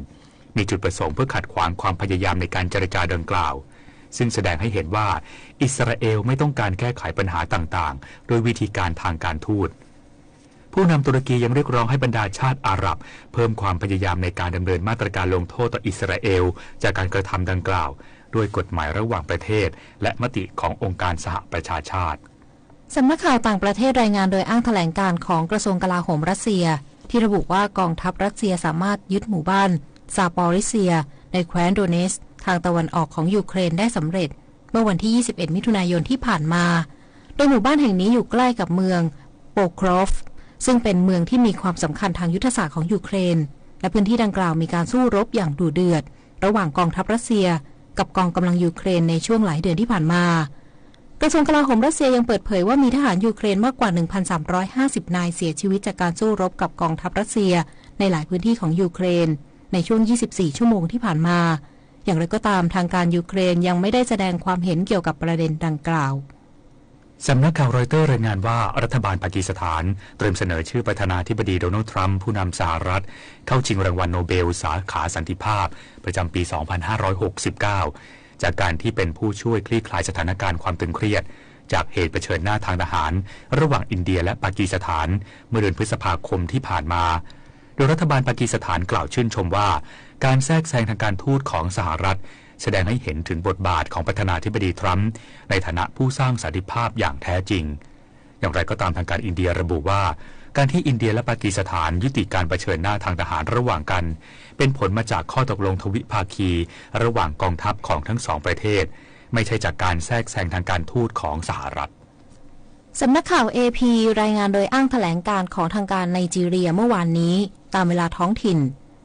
Speaker 16: มีจุดประสงค์เพื่อขัดขวางความพยายามในการเจรจาดังกล่าวซึ่งแสดงให้เห็นว่าอิสราเอลไม่ต้องการแก้ไขปัญหาต่างๆโดยวิธีการทางการทูตผู้นำตุรกียังเรียกร้องให้บรรดาชาติอาหรับเพิ่มความพยายามในการดำเนินมาตรการลงโทษต่ออิสราเอลจากการกระทำดังกล่าวด้วยกฎหมายระหว่างประเทศและมติขององค์การสหประชาชาติ
Speaker 12: สำนักข่าวต่างประเทศรายงานโดยอ้างแถลงการของกระทรวงกลาโหมรัสเซียที่ระบุว่ากองทัพรัสเซียสามารถยึดหมู่บ้านซาปอริเซียในแคว้นโดเนสทางตะวันออกของยูเครนได้สำเร็จเมื่อวันที่21มิถุนายนที่ผ่านมาโดยหมู่บ้านแห่งนี้อยู่ใกล้กับเมืองโปโครฟซึ่งเป็นเมืองที่มีความสำคัญทางยุทธศาสตร์ของยูเครนและพื้นที่ดังกล่าวมีการสู้รบอย่างดุเดือดระหว่างกองทัพรัสเซียกับกองกำลังยูเครนในช่วงหลายเดือนที่ผ่านมากระทรวงกลาโหมรัสเซียยังเปิดเผยว่ามีทหารยูเครนมากกว่า 1,350 นายเสียชีวิตจากการสู้รบกับกองทัพรัสเซียในหลายพื้นที่ของยูเครนในช่วง24 ชั่วโมงที่ผ่านมาอย่างไรก็ตามทางการยูเครนยังไม่ได้แสดงความเห็นเกี่ยวกับประเด็นดังกล่าว
Speaker 16: สำนักข่าวรอยเตอร์รายงานว่ารัฐบาลปากีสถานเตรียมเสนอชื่อประธานาธิบดีโดนัลด์ทรัมป์ผู้นำสหรัฐเข้าชิงรางวัลโนเบลสาขาสันติภาพประจำปี 2569จากการที่เป็นผู้ช่วยคลี่คลายสถานการณ์ความตึงเครียดจากเหตุเผชิญหน้าทางทหารระหว่างอินเดียและปากีสถานเมื่อเดือนพฤษภาคมที่ผ่านมาโดยรัฐบาลปากีสถานกล่าวชื่นชมว่าการแทรกแซงทางการทูตของสหรัฐแสดงให้เห็นถึงบทบาทของประธานาธิบดีทรัมป์ในฐานะผู้สร้างสันติภาพอย่างแท้จริงอย่างไรก็ตามทางการอินเดียระบุว่าการที่อินเดียและปากีสถานยุติการเผชิญหน้าทางทหารระหว่างกันเป็นผลมาจากข้อตกลงทวิภาคีระหว่างกองทัพของทั้งสองประเทศไม่ใช่จากการแทรกแซงทางการทูตของสหรัฐ
Speaker 12: สำนักข่าว AP รายงานโดยอ้างแถลงการของทางการไนจีเรียเมื่อวานนี้ตามเวลาท้องถิ่น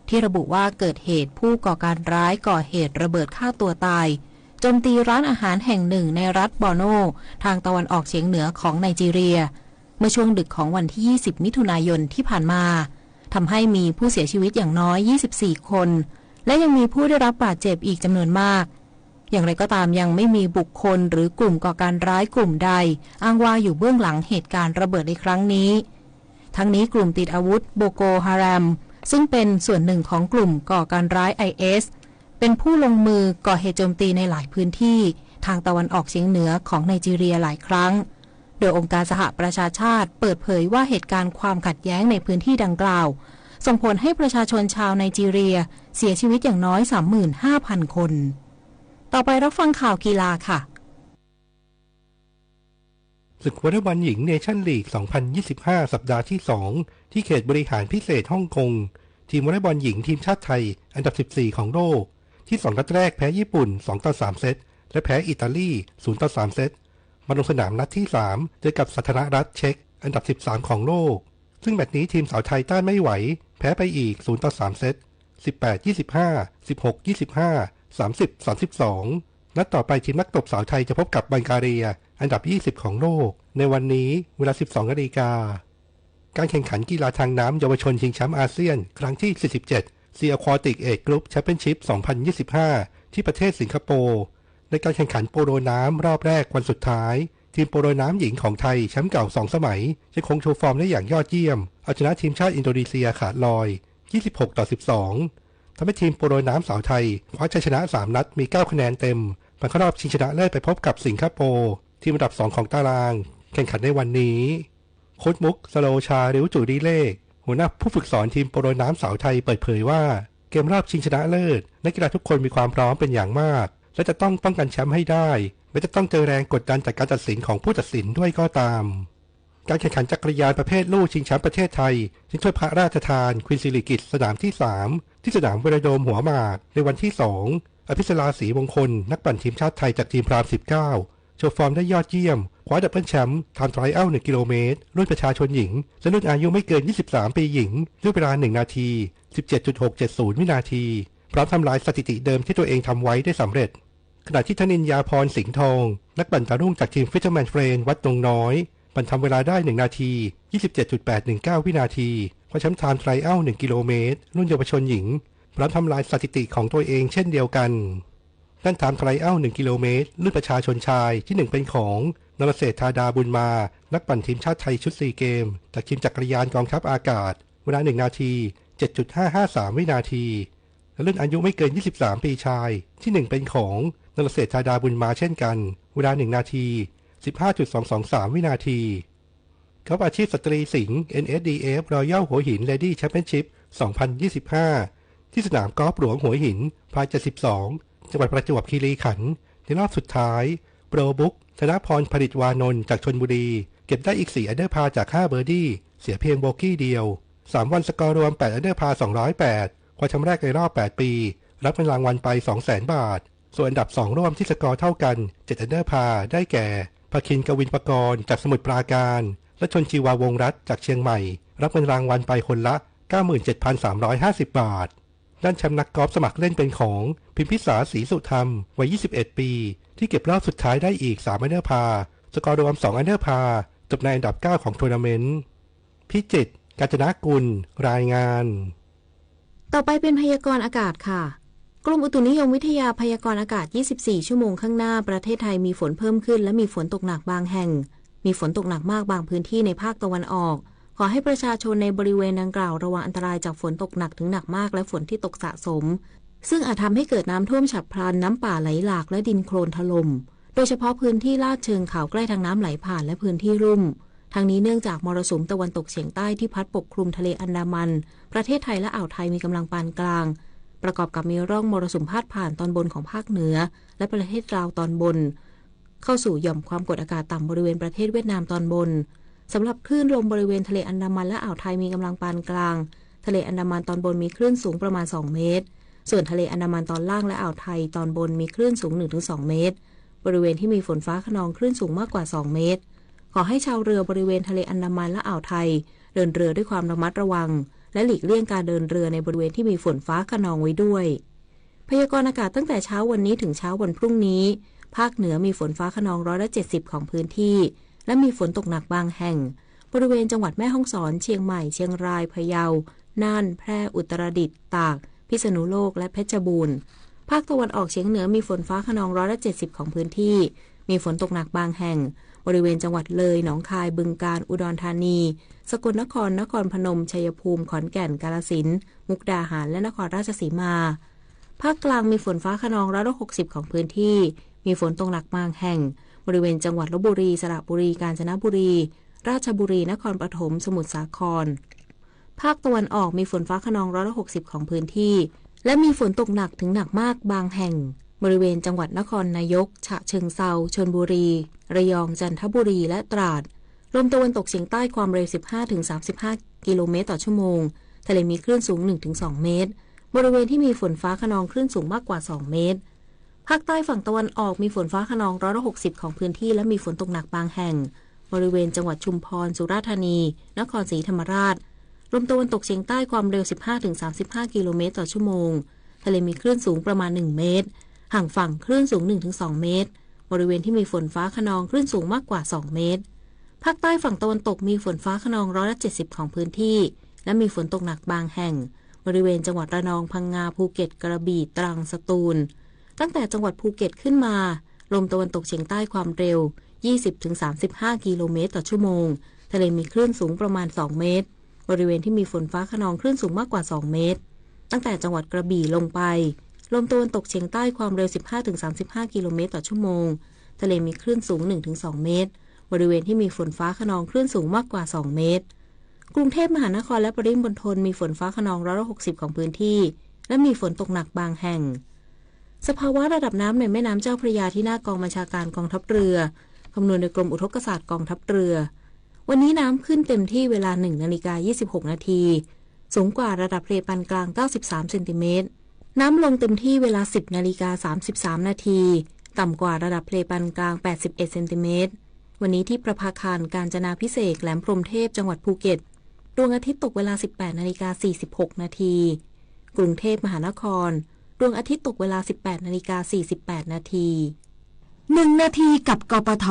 Speaker 12: ที่ระบุว่าเกิดเหตุผู้ก่อการร้ายก่อเหตุระเบิดฆ่าตัวตายโจมตีร้านอาหารแห่งหนึ่งในรัฐบอร์โนทางตะวันออกเฉียงเหนือของไนจีเรียเมื่อช่วงดึกของวันที่20มิถุนายนที่ผ่านมาทำให้มีผู้เสียชีวิตอย่างน้อย24คนและยังมีผู้ได้รับบาดเจ็บอีกจำนวนมากอย่างไรก็ตามยังไม่มีบุคคลหรือกลุ่มก่อการร้ายกลุ่มใดอ้างว่าอยู่เบื้องหลังเหตุการณ์ระเบิดในครั้งนี้ทั้งนี้กลุ่มติดอาวุธโบโกฮารามซึ่งเป็นส่วนหนึ่งของกลุ่มก่อการร้าย IS เป็นผู้ลงมือก่อเหตุโจมตีในหลายพื้นที่ทางตะวันออกเฉียงเหนือของไนจีเรียหลายครั้งโดยองค์การสหประชาชาติเปิดเผยว่าเหตุการณ์ความขัดแย้งในพื้นที่ดังกล่าวส่งผลให้ประชาชนชาวไนจีเรียเสียชีวิตอย่างน้อย 35,000 คนต่อไปรับฟังข่าวกีฬาค่ะ
Speaker 3: ศึกวอลเลย์บอลหญิงเนชั่นลีก 2025 สัปดาห์ที่ 2 ที่เขตบริหารพิเศษฮ่องกงทีมวอลเลย์บอลหญิงทีมชาติไทยอันดับ 14 ของโลกที่2นัดแรกแพ้ญี่ปุ่น 2-3 เซตและแพ้อิตาลี 0-3 เซตมาลงสนามนัดที่ 3 เจอกับสาธารณรัฐเช็กอันดับ 13 ของโลกซึ่งแมตช์นี้ทีมสาวไทยต้านไม่ไหวแพ้ไปอีก 0-3 เซต 18-25 16-25 30-32 นัดต่อไปทีมนักตบสาวไทยจะพบกับบัลแกเรียอันดับ 20 ของโลกในวันนี้เวลา 12 นาฬิกาการแข่งขันกีฬาทางน้ำเยาวชนชิงแชมป์อาเซียนครั้งที่ 47 ซี Aquatic Age Group Championship 2025 ที่ประเทศสิงคโปร์ในการแข่งขันโปโลน้ำรอบแรกวันสุดท้ายทีมโปโลน้ำหญิงของไทยแชมป์เก่า2 สมัยยังคงโชว์ฟอร์มได้อย่างยอดเยี่ยมเอาชนะทีมชาติอินโดนีเซียขาดลอย 26-12 ทำให้ทีมโปโลน้ำสาวไทยคว้าชัยชนะ3 นัดมี 9 คะแนนเต็มผ่านเข้ารอบชิงชนะเลิศไปพบกับสิงคโปร์ทีมอันดับ 2 ของตารางแข่งขันในวันนี้โค้ชมุกสโลชาริวจูดีเลขหัวหน้าผู้ฝึกสอนทีมโปโลน้ำสาวไทยเปิดเผยว่าเกมรอบชิงชนะเลิศนักกีฬาทุกคนมีความพร้อมเป็นอย่างมากและจะต้องป้องกันแชมป์ให้ได้แม้จะต้องเจอแรงกดดันจากการตัดสินของผู้ตัดสินด้วยก็ตามการแข่งขันจักรยานประเภทลู่ชิงแชมป์ประเทศไทยชิงถ้วยพระราชทานควีนสิริกิติ์สนามที่ 3 ที่สนามเวโรโดมหัวหมากในวันที่ 2 อภิสราศรีมงคลนักปั่นทีมชาติไทยจากทีมพราม 19 โชว์ฟอร์มได้ยอดเยี่ยมคว้าดับเบิลแชมป์ไทม์ไทรอัล 1 กิโลเมตรรุ่นประชาชนหญิงและรุ่นอายุไม่เกิน 23 ปีหญิงด้วยเวลา 1 นาที 17.670 วินาทีพร้อมทำลายสถิติเดิมที่ตัวเองทำไว้ได้สำเร็จขณะที่ธนินยาพรสิงห์ทองนักปั่นดาวรุ่งจากทีมฟิชเชอร์แมนเฟรนวัดตรงน้อยปั่นทำเวลาได้ 1 นาที 27.819 วินาทีคว้าแชมป์ไทม์ไทรอัล 1 กิโลเมตรรุ่นเยาวชนหญิงพร้อมทำลายสถิติของตัวเองเช่นเดียวกันด้านไทม์ไทรอัล 1 กิโลเมตรรุ่นประชาชนชายที่ 1 เป็นของนรเศรษฐ์ธาดาบุญมานักปั่นทีมชาติไทยชุด4 เกมจากทีมจักรยานกองทัพอากาศเวลา 1 นาที 7.553 วินาทีและรุ่นอายุไม่เกิน 23 ปีชายที่ 1 เป็นของนรเศรษฐ์ธาดาบุญมาเช่นกันเวลา 1 นาที 15.223 วินาทีกอล์ฟอาชีพสตรีสิงห์ NSDF Royal หัวหิน Lady Championship 2025 ที่สนามกอล์ฟหลวงหัวหินพาย72จังหวัดประจวบคีรีขันธ์ในรอบสุดท้ายโปรบุ๊กธนพรผลิตวานนท์จากชลบุรีเก็บได้อีก4อันเดอร์พาจาก5เบอร์ดี้เสียเพียงโบกี้เดียว3วันสกอร์รวม8อันเดอร์พา208คว้าแชมป์แรกในรอบ8ปีรับเงินรางวัลไป 200,000 บาทส่วนอันดับ2ร่วมที่สกอร์เท่ากัน7อันเดอร์พาได้แก่ภคินกวินปกรณ์จากสมุทรปราการและชนชีวาวงรัตน์จากเชียงใหม่รับเงินรางวัลไปคนละ 97,350 บาทด้านแชมป์นักกอล์ฟสมัครเล่นเป็นของพิมพิสาศรีสุธรรมวัย21 ปีที่เก็บรอบสุดท้ายได้อีก3อันเดอร์พาสกอร์รวม2อันเดอร์พาจบในอันดับ9ของทัวร์นาเมนต์พิจิตรกาญจนกุลรายงาน
Speaker 12: ต่อไปเป็นพยากรณ์อากาศค่ะกรมอุตุนิยมวิทยาพยากรณ์อากาศ24ชั่วโมงข้างหน้าประเทศไทยมีฝนเพิ่มขึ้นและมีฝนตกหนักบางแห่งมีฝนตกหนักมากบางพื้นที่ในภาคตะวันออกขอให้ประชาชนในบริเวณดังกล่าวระวังอันตรายจากฝนตกหนักถึงหนักมากและฝนที่ตกสะสมซึ่งอาจทำให้เกิดน้ำท่วมฉับพลันน้ำป่าไหลหลากและดินโคลนถล่มโดยเฉพาะพื้นที่ลาดเชิงเขาใกล้ทางน้ำไหลผ่านและพื้นที่ลุ่มทางนี้เนื่องจากมรสุมตะวันตกเฉียงใต้ที่พัดปกคลุมทะเลอันดามันประเทศไทยและอ่าวไทยมีกำลังปานกลางประกอบกับมีร่องมรสุมพาดผ่านตอนบนของภาคเหนือและประเทศลาวตอนบนเข้าสู่หย่อมความกดอากาศต่ำบริเวณประเทศเวียดนามตอนบนสำหรับคลื่นลมบริเวณทะเลอันดามันและอ่าวไทยมีกำลังปานกลางทะเลอันดามันตอนบนมีคลื่นสูงประมาณ2เมตรส่วนทะเลอันดามันตอนล่างและอ่าวไทยตอนบนมีคลื่นสูง 1-2 เมตรบริเวณที่มีฝนฟ้าคะนองคลื่นสูงมากกว่า2เมตร ขอให้ชาวเรือบริเวณทะเลอันดามันและอ่าวไทยเดินเรือด้วยความระมัดระวังและหลีกเลี่ยงการเดินเรือในบริเวณที่มีฝนฟ้าคะนองไว้ด้วยพยากรณ์อากาศตั้งแต่เช้าวันนี้ถึงเช้าวันพรุ่งนี้ภาคเหนือมีฝนฟ้าคะนอง170ของพื้นที่และมีฝนตกหนักบางแห่งบริเวณจังหวัดแม่ฮ่องสอนเชียงใหม่เชียงรายพะเยาน่านแพร่อุตรดิตถ์ตากพิษณุโลกและเพชรบูรณ์ภาคตะวันออกเฉียงเหนือมีฝนฟ้าคะนอง170ของพื้นที่มีฝนตกหนักบางแห่งบริเวณจังหวัดเลยหนองคายบึงกาฬอุดรธานีสกลนครนครพนมชัยภูมิขอนแก่นกาฬสินธุ์มุกดาหารและนครราชสีมาภาคกลางมีฝนฟ้าคะนอง160ของพื้นที่มีฝนตกหนักบางแห่งบริเวณจังหวัดลพบุรีสระบุรีกาญจนบุรีราชบุรีนครปฐมสมุทรสาครภาคตะวันออกมีฝนฟ้าคะนอง160ของพื้นที่และมีฝนตกหนักถึงหนักมากบางแห่งบริเวณจังหวัดนครนายกฉะเชิงเทราชลบุรีระยองจันทบุรีและตราดลมตะวันตกเฉียงใต้ความเร็ว 15-35 กิโลเมตรต่อชั่วโมงทะเลมีคลื่นสูง 1-2 เมตรบริเวณที่มีฝนฟ้าคะนองคลื่นสูงมากกว่า 2 เมตรภาคใต้ฝั่งตะวันออกมีฝนฟ้าคะนอง160ของพื้นที่และมีฝนตกหนักบางแห่งบริเวณจังหวัดชุมพรสุราษฎร์ธานีนครศรีธรรมราชลมตะวันตกเฉียงใต้ความเร็ว 15-35 กิโลเมตรต่อชั่วโมงทะเลมีคลื่นสูงประมาณ 1 เมตรห่างฝั่งคลื่นสูง 1-2 เมตรบริเวณที่มีฝนฟ้าคะนองคลื่นสูงมากกว่า 2 เมตรภาคใต้ฝั่งตะวันตกมีฝนฟ้าคะนอง170ของพื้นที่และมีฝนตกหนักบางแห่งบริเวณจังหวัดระนองพังงาภูเก็ตกระบี่ตรังสตูลตั้งแต่จังหวัดภูเก็ตขึ้นมาลมตะวันตกเฉียงใต้ความเร็ว 20-35 กิโลเมตรต่อชั่วโมงทะเลมีคลื่นสูงประมาณ 2 เมตรบริเวณที่มีฝนฟ้าคะนองคลื่นสูงมากกว่า 2 เมตรตั้งแต่จังหวัดกระบี่ลงไปลมตะวันตกเฉียงใต้ความเร็ว 15-35 กิโลเมตรต่อชั่วโมงทะเลมีคลื่นสูง 1-2 เมตรบริเวณที่มีฝนฟ้าคะนองคลื่นสูงมากกว่า 2 เมตรกรุงเทพมหานครและปริมณฑลมีฝนฟ้าคะนอง160ของพื้นที่และมีฝนตกหนักบางแห่งสภาวะระดับน้ำในแม่น้ำเจ้าพระยาที่หน้ากองบัญชาการกองทัพเรือคำนวณโดยกรมอุทกศาสตร์กองทัพเรือวันนี้น้ำขึ้นเต็มที่เวลา 1:26 นาทีสูงกว่าระดับทะเลปานกลาง93เซนติเมตรน้ำลงเต็มที่เวลา 10:33 นาทีต่ำกว่าระดับทะเลปานกลาง81เซนติเมตรวันนี้ที่ประภาคารกาญจนาภิเษกแหลมพรหมเทพจังหวัดภูเก็ตดวงอาทิตย์ตกเวลา 18:46 นาทีกรุงเทพมหานครดวงอาทิตย์ตกเวลา 18:48 นาที
Speaker 14: 1 นาทีกับกปท.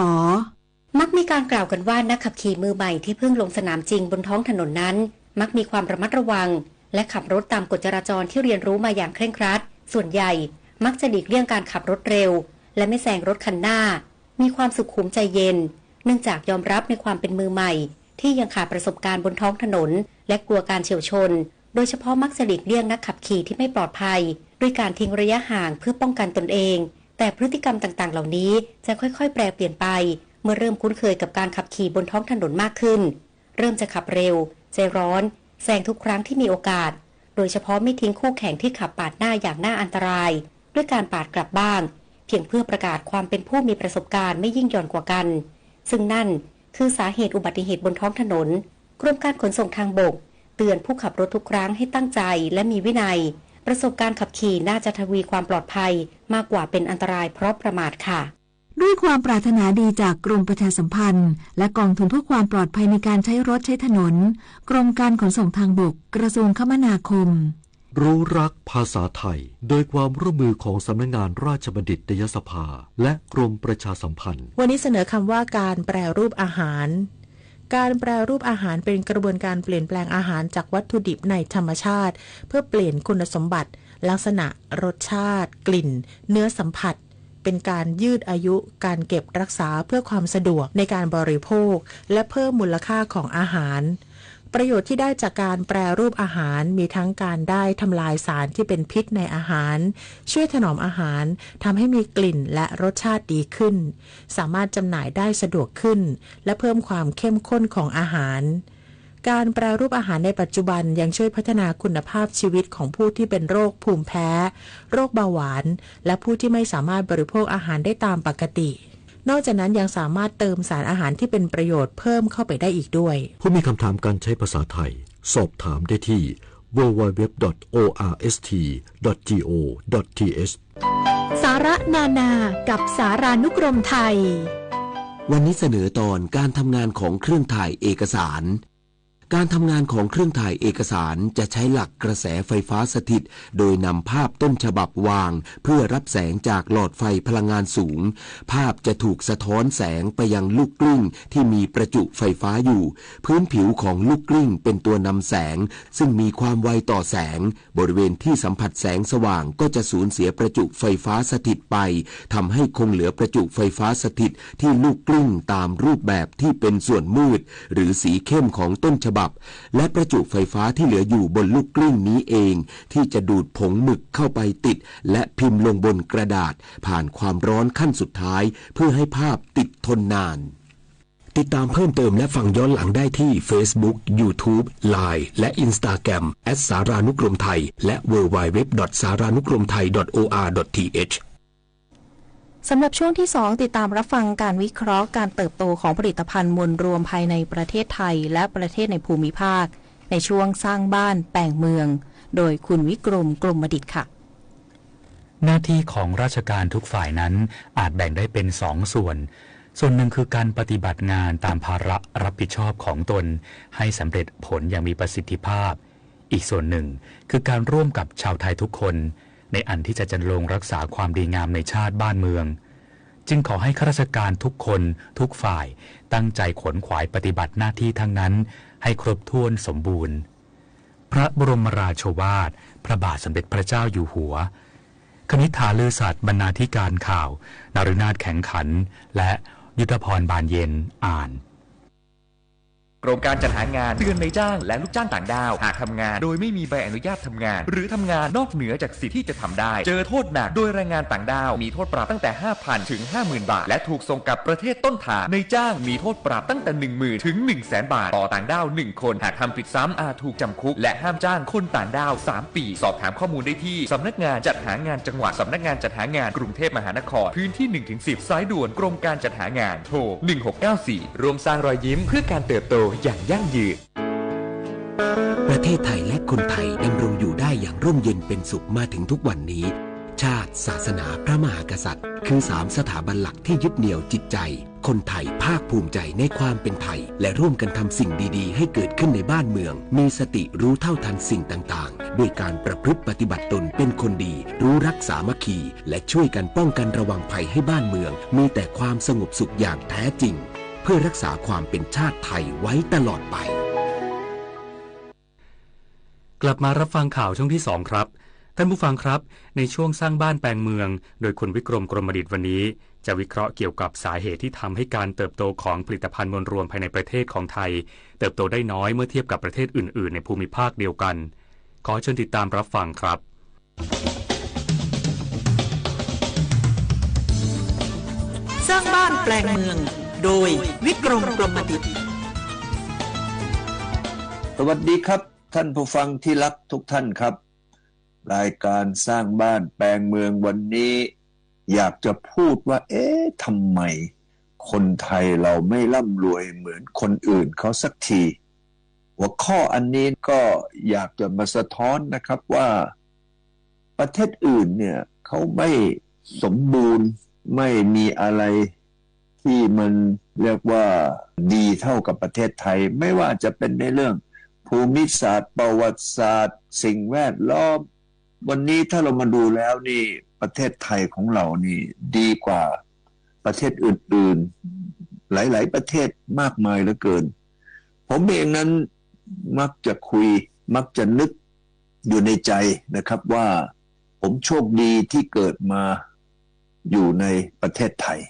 Speaker 15: มักมีการกล่าวกันว่านักขับขี่มือใหม่ที่เพิ่งลงสนามจริงบนท้องถนนนั้นมักมีความระมัดระวังและขับรถตามกฎจราจรที่เรียนรู้มาอย่างเคร่งครัดส่วนใหญ่มักจะหลีกเลี่ยงการขับรถเร็วและไม่แซงรถคันหน้ามีความสุขุมใจเย็นเนื่องจากยอมรับในความเป็นมือใหม่ที่ยังขาดประสบการณ์บนท้องถนนและกลัวการเฉี่ยวชนโดยเฉพาะมักจะหลีกเลี่ยงนักขับขี่ที่ไม่ปลอดภัยด้วยการทิ้งระยะห่างเพื่อป้องกันตนเองแต่พฤติกรรมต่างๆเหล่านี้จะค่อยๆแปรเปลี่ยนไปเมื่อเริ่มคุ้นเคยกับการขับขี่บนท้องถนนมากขึ้นเริ่มจะขับเร็วใจร้อนแซงทุกครั้งที่มีโอกาสโดยเฉพาะไม่ทิ้งคู่แข่งที่ขับปาดหน้าอย่างน่าอันตรายด้วยการปาดกลับบ้างเพียงเพื่อประกาศความเป็นผู้มีประสบการณ์ไม่ยิ่งหย่อนกว่ากันซึ่งนั่นคือสาเหตุอุบัติเหตุบนท้องถนนกรมการขนส่งทางบกเตือนผู้ขับรถทุกครั้งให้ตั้งใจและมีวินัยประสบการณ์ขับขี่น่าจะทวีความปลอดภัยมากกว่าเป็นอันตรายเพราะประมาทค่ะ
Speaker 14: ด้วยความปรารถนาดีจากกรมประชาสัมพันธ์และกองทุนเพื่อความปลอดภัยในการใช้รถใช้ถนนกรมการขนส่งทางบกกระทรวงคมนาคม
Speaker 20: รู้รักภาษาไทยโดยความร่วมมือของสำนักงานราชบัณฑิตยสภาและกรมประชาสัมพันธ์
Speaker 22: วันนี้เสนอคำว่าการแปรรูปอาหารการแปรรูปอาหารเป็นกระบวนการเปลี่ยนแปลงอาหารจากวัตถุดิบในธรรมชาติเพื่อเปลี่ยนคุณสมบัติลักษณะรสชาติกลิ่นเนื้อสัมผัสเป็นการยืดอายุการเก็บรักษาเพื่อความสะดวกในการบริโภคและเพิ่มมูลค่าของอาหารประโยชน์ที่ได้จากการแปรรูปอาหารมีทั้งการได้ทำลายสารที่เป็นพิษในอาหารช่วยถนอมอาหารทำให้มีกลิ่นและรสชาติดีขึ้นสามารถจำหน่ายได้สะดวกขึ้นและเพิ่มความเข้มข้นของอาหารการแปรรูปอาหารในปัจจุบันยังช่วยพัฒนาคุณภาพชีวิตของผู้ที่เป็นโรคภูมิแพ้โรคเบาหวานและผู้ที่ไม่สามารถบริโภคอาหารได้ตามปกตินอกจากนั้นยังสามารถเติมสารอาหารที่เป็นประโยชน์เพิ่มเข้าไปได้อีกด้วย
Speaker 20: ผู้มีคำถามการใช้ภาษาไทยสอบถามได้ที่ www.orst.go.th
Speaker 24: สาระนานากับสารานุกรมไทย
Speaker 1: วันนี้เสนอตอนการทำงานของเครื่องถ่ายเอกสารการทำงานของเครื่องถ่ายเอกสารจะใช้หลักกระแสไฟฟ้าสถิตโดยนำภาพต้นฉบับวางเพื่อรับแสงจากหลอดไฟพลังงานสูงภาพจะถูกสะท้อนแสงไปยังลูกกลิ้งที่มีประจุไฟฟ้าอยู่พื้นผิวของลูกกลิ้งเป็นตัวนำแสงซึ่งมีความไวต่อแสงบริเวณที่สัมผัสแสงสว่างก็จะสูญเสียประจุไฟฟ้าสถิตไปทำให้คงเหลือประจุไฟฟ้าสถิตที่ลูกกลิ้งตามรูปแบบที่เป็นส่วนมืดหรือสีเข้มของต้นฉบับและประจุไฟฟ้าที่เหลืออยู่บนลูกกลิ้งนี้เองที่จะดูดผงหมึกเข้าไปติดและพิมพ์ลงบนกระดาษผ่านความร้อนขั้นสุดท้ายเพื่อให้ภาพติดทนนานติดตามเพิ่มเติมและฟังย้อนหลังได้ที่ Facebook, YouTube, Line และ Instagram @ สารานุกรมไทยและ www.saranukromthai.or.th
Speaker 12: สำหรับช่วงที่ 2 ติดตามรับฟังการวิเคราะห์การเติบโตของผลิตภัณฑ์มวลรวมภายในประเทศไทยและประเทศในภูมิภาคในช่วงสร้างบ้านแปลงเมืองโดยคุณวิกรม กลมดิษฐ์ค่ะ
Speaker 16: หน้าที่ของราชการทุกฝ่ายนั้นอาจแบ่งได้เป็น2 ส่วนหนึ่งคือการปฏิบัติงานตามภาระรับผิดชอบของตนให้สำเร็จผลอย่างมีประสิทธิภาพอีกส่วนหนึ่งคือการร่วมกับชาวไทยทุกคนในอันที่จะดำรงรักษาความดีงามในชาติบ้านเมืองจึงขอให้ข้าราชการทุกคนทุกฝ่ายตั้งใจขวนขวายปฏิบัติหน้าที่ทั้งนั้นให้ครบถ้วนสมบูรณ์พระบรมราโชวาทพระบาทสมเด็จพระเจ้าอยู่หัวคณิษฐาลือสัตย์บรรณาธิการข่าวนฤนาถแข็งขันและยุทธพรบานเย็นอ่าน
Speaker 9: โครงการจัดหางานเตือนนายจ้างและลูกจ้างต่างด้าวหากทำงานโดยไม่มีใบอนุญาตทำงานหรือทำงานนอกเหนือจากสิทธิที่จะทำได้เจอโทษหนักโดยแรงงานต่างด้าวมีโทษปรับตั้งแต่ 5,000 ถึง 50,000 บาทและถูกส่งกลับประเทศต้นทางนายจ้างมีโทษปรับตั้งแต่ 10,000 ถึง 100,000 บาทต่อต่างด้าว1คนหากทำผิดซ้ำอาจถูกจำคุกและห้ามจ้างคนต่างด้าว3 ปีสอบถามข้อมูลได้ที่สำนักงานจัดหางานจังหวัดสำนักงานจัดหางานกรุงเทพมหานครพื้นที่ 1-10 สายด่วนกรมการจัดหางานโทร 1694 รวมสร้างรอยยิ้มเพื่อการเติบโตอย่างยั่งยืน
Speaker 1: ประเทศไทยและคนไทยดำรงอยู่ได้อย่างร่มเย็นเป็นสุขมาถึงทุกวันนี้ชาติศาสนาพระมหากษัตริย์คือ3สถาบันหลักที่ยึดเหนี่ยวจิตใจคนไทยภาคภูมิใจในความเป็นไทยและร่วมกันทำสิ่งดีๆให้เกิดขึ้นในบ้านเมืองมีสติรู้เท่าทันสิ่งต่างๆด้วยการประพฤติปฏิบัติตนเป็นคนดีรู้รักสามัคคีและช่วยกันป้องกันระวังภัยให้บ้านเมืองมีแต่ความสงบสุขอย่างแท้จริงเพื่อรักษาความเป็นชาติไทยไว้ตลอดไป
Speaker 16: กลับมารับฟังข่าวช่วงที่2ครับท่านผู้ฟังครับในช่วงสร้างบ้านแปลงเมืองโดยคุณวิกรม กลมดิษฐ์วันนี้จะวิเคราะห์เกี่ยวกับสาเหตุที่ทำให้การเติบโตของผลิตภัณฑ์มวลรวมภายในประเทศของไทยเติบโตได้น้อยเมื่อเทียบกับประเทศอื่นๆในภูมิภาคเดียวกันขอเชิญติดตามรับฟังครับ
Speaker 23: สร้างบ้านแปลงเมืองโดยวิกรม กลมดิษฐ์
Speaker 24: สวัสดีครับท่านผู้ฟังที่รักทุกท่านครับรายการสร้างบ้านแปลงเมืองวันนี้อยากจะพูดว่าทำไมคนไทยเราไม่ร่ำรวยเหมือนคนอื่นเขาสักทีหัวข้ออันนี้ก็อยากจะมาสะท้อนนะครับว่าประเทศอื่นเนี่ยเขาไม่สมบูรณ์ไม่มีอะไรที่มันเรียกว่าดีเท่ากับประเทศไทยไม่ว่าจะเป็นในเรื่องภูมิศาสตร์ประวัติศาสตร์สิ่งแวดล้อมวันนี้ถ้าเรามาดูแล้วนี่ประเทศไทยของเรานี่ดีกว่าประเทศอื่นๆหลายๆประเทศมากมายเหลือเกินผมเองนั้นมักจะคุยมักจะนึกอยู่ในใจนะครับว่าผมโชคดีที่เกิดมาอยู่ในประเทศไทย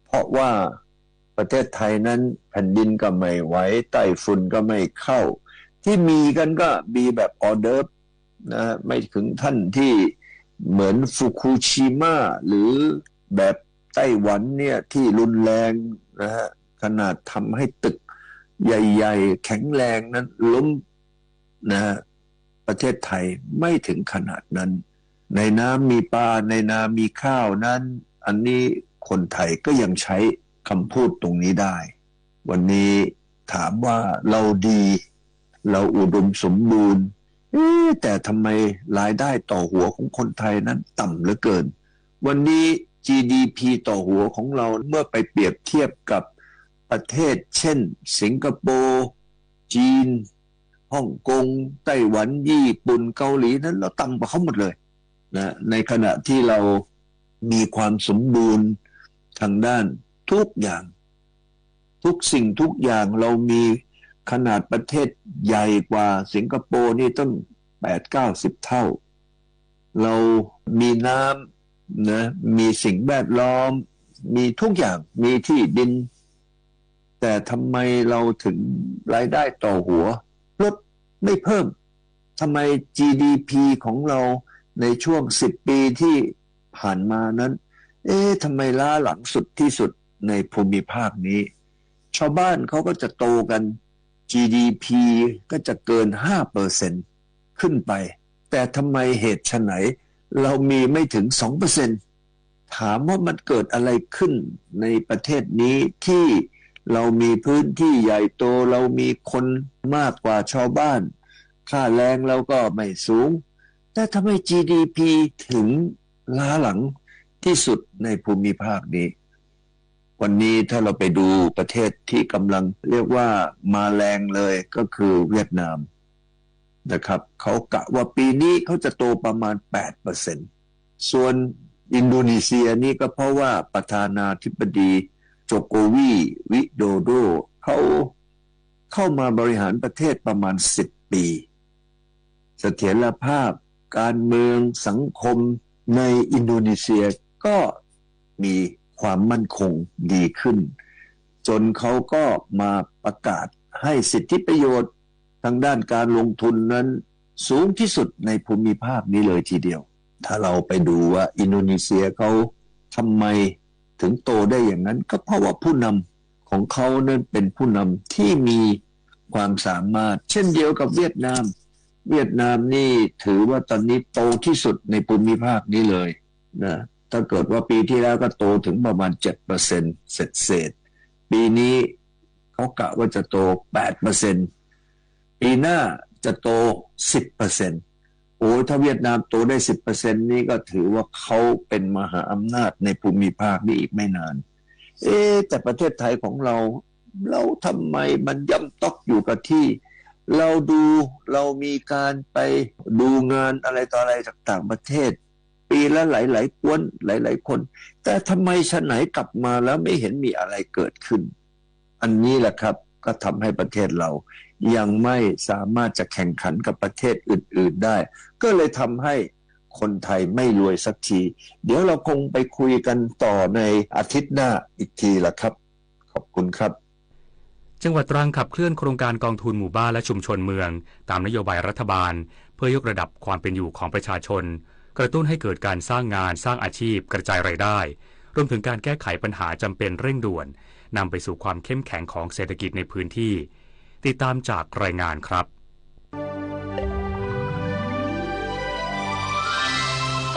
Speaker 24: เพราะว่าประเทศไทยนั้นแผ่นดินก็ไม่ไหวไต้ฝุ่นก็ไม่เข้าที่มีกันก็มีแบบออเดิร์ฟนะไม่ถึงท่านที่เหมือนฟุกุชิมะหรือแบบไต้หวันเนี่ยที่รุนแรงนะฮะขนาดทำให้ตึกใหญ่ๆแข็งแรงนั้นล้มนะฮะประเทศไทยไม่ถึงขนาดนั้นในน้ำมีปลาในนามีข้าวนั้นอันนี้คนไทยก็ยังใช้คำพูดตรงนี้ได้วันนี้ถามว่าเราดีเราอุดมสมบูรณ์แต่ทำไมรายได้ต่อหัวของคนไทยนั้นต่ำเหลือเกินวันนี้ GDP ต่อหัวของเราเมื่อไปเปรียบเทียบกับ ประเทศเช่นสิงคโปร์จีนฮ่องกงไต้หวันญี่ปุ่นเกาหลีนั้นเราต่ำกว่าเขาหมดเลยนะในขณะที่เรามีความสมบูรณ์ทางด้านทุกอย่างทุกสิ่งทุกอย่างเรามีขนาดประเทศใหญ่กว่าสิงคโปร์นี่ต้อง 8-90 เท่าเรามีน้ำนะมีสิ่งแวดล้อมมีทุกอย่างมีที่ดินแต่ทำไมเราถึงรายได้ต่อหัวลดไม่เพิ่มทำไม GDP ของเราในช่วง10 ปีที่ผ่านมานั้นทำไมล้าหลังสุดที่สุดในภูมิภาคนี้ชาวบ้านเขาก็จะโตกัน GDP ก็จะเกิน 5% ขึ้นไปแต่ทำไมเหตุไฉนเรามีไม่ถึง 2% ถามว่ามันเกิดอะไรขึ้นในประเทศนี้ที่เรามีพื้นที่ใหญ่โตเรามีคนมากกว่าชาวบ้านค่าแรงเราก็ไม่สูงแต่ทำไม GDP ถึงล้าหลังที่สุดในภูมิภาคนี้วันนี้ถ้าเราไปดูประเทศที่กำลังเรียกว่ามาแรงเลยก็คือเวียดนามนะครับเขากะว่าปีนี้เขาจะโตประมาณ 8% ส่วนอินโดนีเซียนี่ก็เพราะว่าประธานาธิบดีโจโกวีวิโดโดเขาเข้ามาบริหารประเทศประมาณ10 ปีเสถียรภาพการเมืองสังคมในอินโดนีเซียก็มีความมั่นคงดีขึ้นจนเขาก็มาประกาศให้สิทธิประโยชน์ทางด้านการลงทุนนั้นสูงที่สุดในภูมิภาคนี้เลยทีเดียวถ้าเราไปดูว่าอินโดนีเซียเขาทำไมถึงโตได้อย่างนั้นก็เพราะว่าผู้นำของเขานั้นเป็นผู้นำที่มีความสามารถเช่นเดียวกับเวียดนามนี่ถือว่าตอนนี้โตที่สุดในภูมิภาคนี้เลยนะถ้าเกิดว่าปีที่แล้วก็โตถึงประมาณ 7% เศษปีนี้เขากะว่าจะโต 8%ปีหน้าจะโต 10%โอ้ถ้าเวียดนามโตได้ 10% นี่ก็ถือว่าเขาเป็นมหาอำนาจในภูมิภาคนี้อีกไม่นานแต่ประเทศไทยของเราทำไมมันย่ำต๊อกอยู่กับที่เรามีการไปดูงานอะไรต่ออะไรจากต่างประเทศปีละหลายๆกวนหลายๆคนแต่ทำไมฉะไหนกลับมาแล้วไม่เห็นมีอะไรเกิดขึ้นอันนี้แหละครับก็ทำให้ประเทศเรายังไม่สามารถจะแข่งขันกับประเทศอื่นๆได้ก็เลยทำให้คนไทยไม่รวยสักทีเดี๋ยวเราคงไปคุยกันต่อในอาทิตย์หน้าอีกทีละครับขอบคุณครับ
Speaker 16: จังหวัดตรังขับเคลื่อนโครงการกองทุนหมู่บ้านและชุมชนเมืองตามนโยบายรัฐบาลเพื่อยกระดับความเป็นอยู่ของประชาชนกระตุ้นให้เกิดการสร้างงานสร้างอาชีพกระจายรายได้รวมถึงการแก้ไขปัญหาจำเป็นเร่งด่วนนำไปสู่ความเข้มแข็งของเศรษฐกิจในพื้นที่ติดตามจากรายงานครับ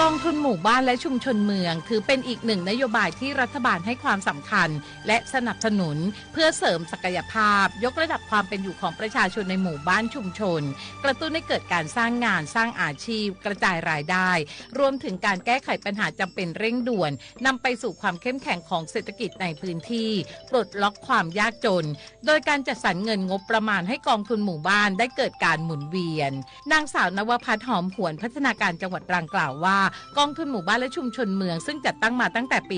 Speaker 4: กองทุนหมู่บ้านและชุมชนเมืองถือเป็นอีกหนึ่งนโยบายที่รัฐบาลให้ความสำคัญและสนับสนุนเพื่อเสริมศักยภาพยกระดับความเป็นอยู่ของประชาชนในหมู่บ้านชุมชนกระตุ้นให้เกิดการสร้างงานสร้างอาชีพกระจายรายได้รวมถึงการแก้ไขปัญหาจำเป็นเร่งด่วนนำไปสู่ความเข้มแข็งของเศรษฐกิจในพื้นที่ปลดล็อกความยากจนโดยการจัดสรรเงินงบประมาณให้กองทุนหมู่บ้านได้เกิดการหมุนเวียนนางสาวนวภัทรหอมหวนพัฒนาการจังหวัดตรังกล่าวว่ากองทุนหมู่บ้านและชุมชนเมืองซึ่งจัดตั้งมาตั้งแต่ปี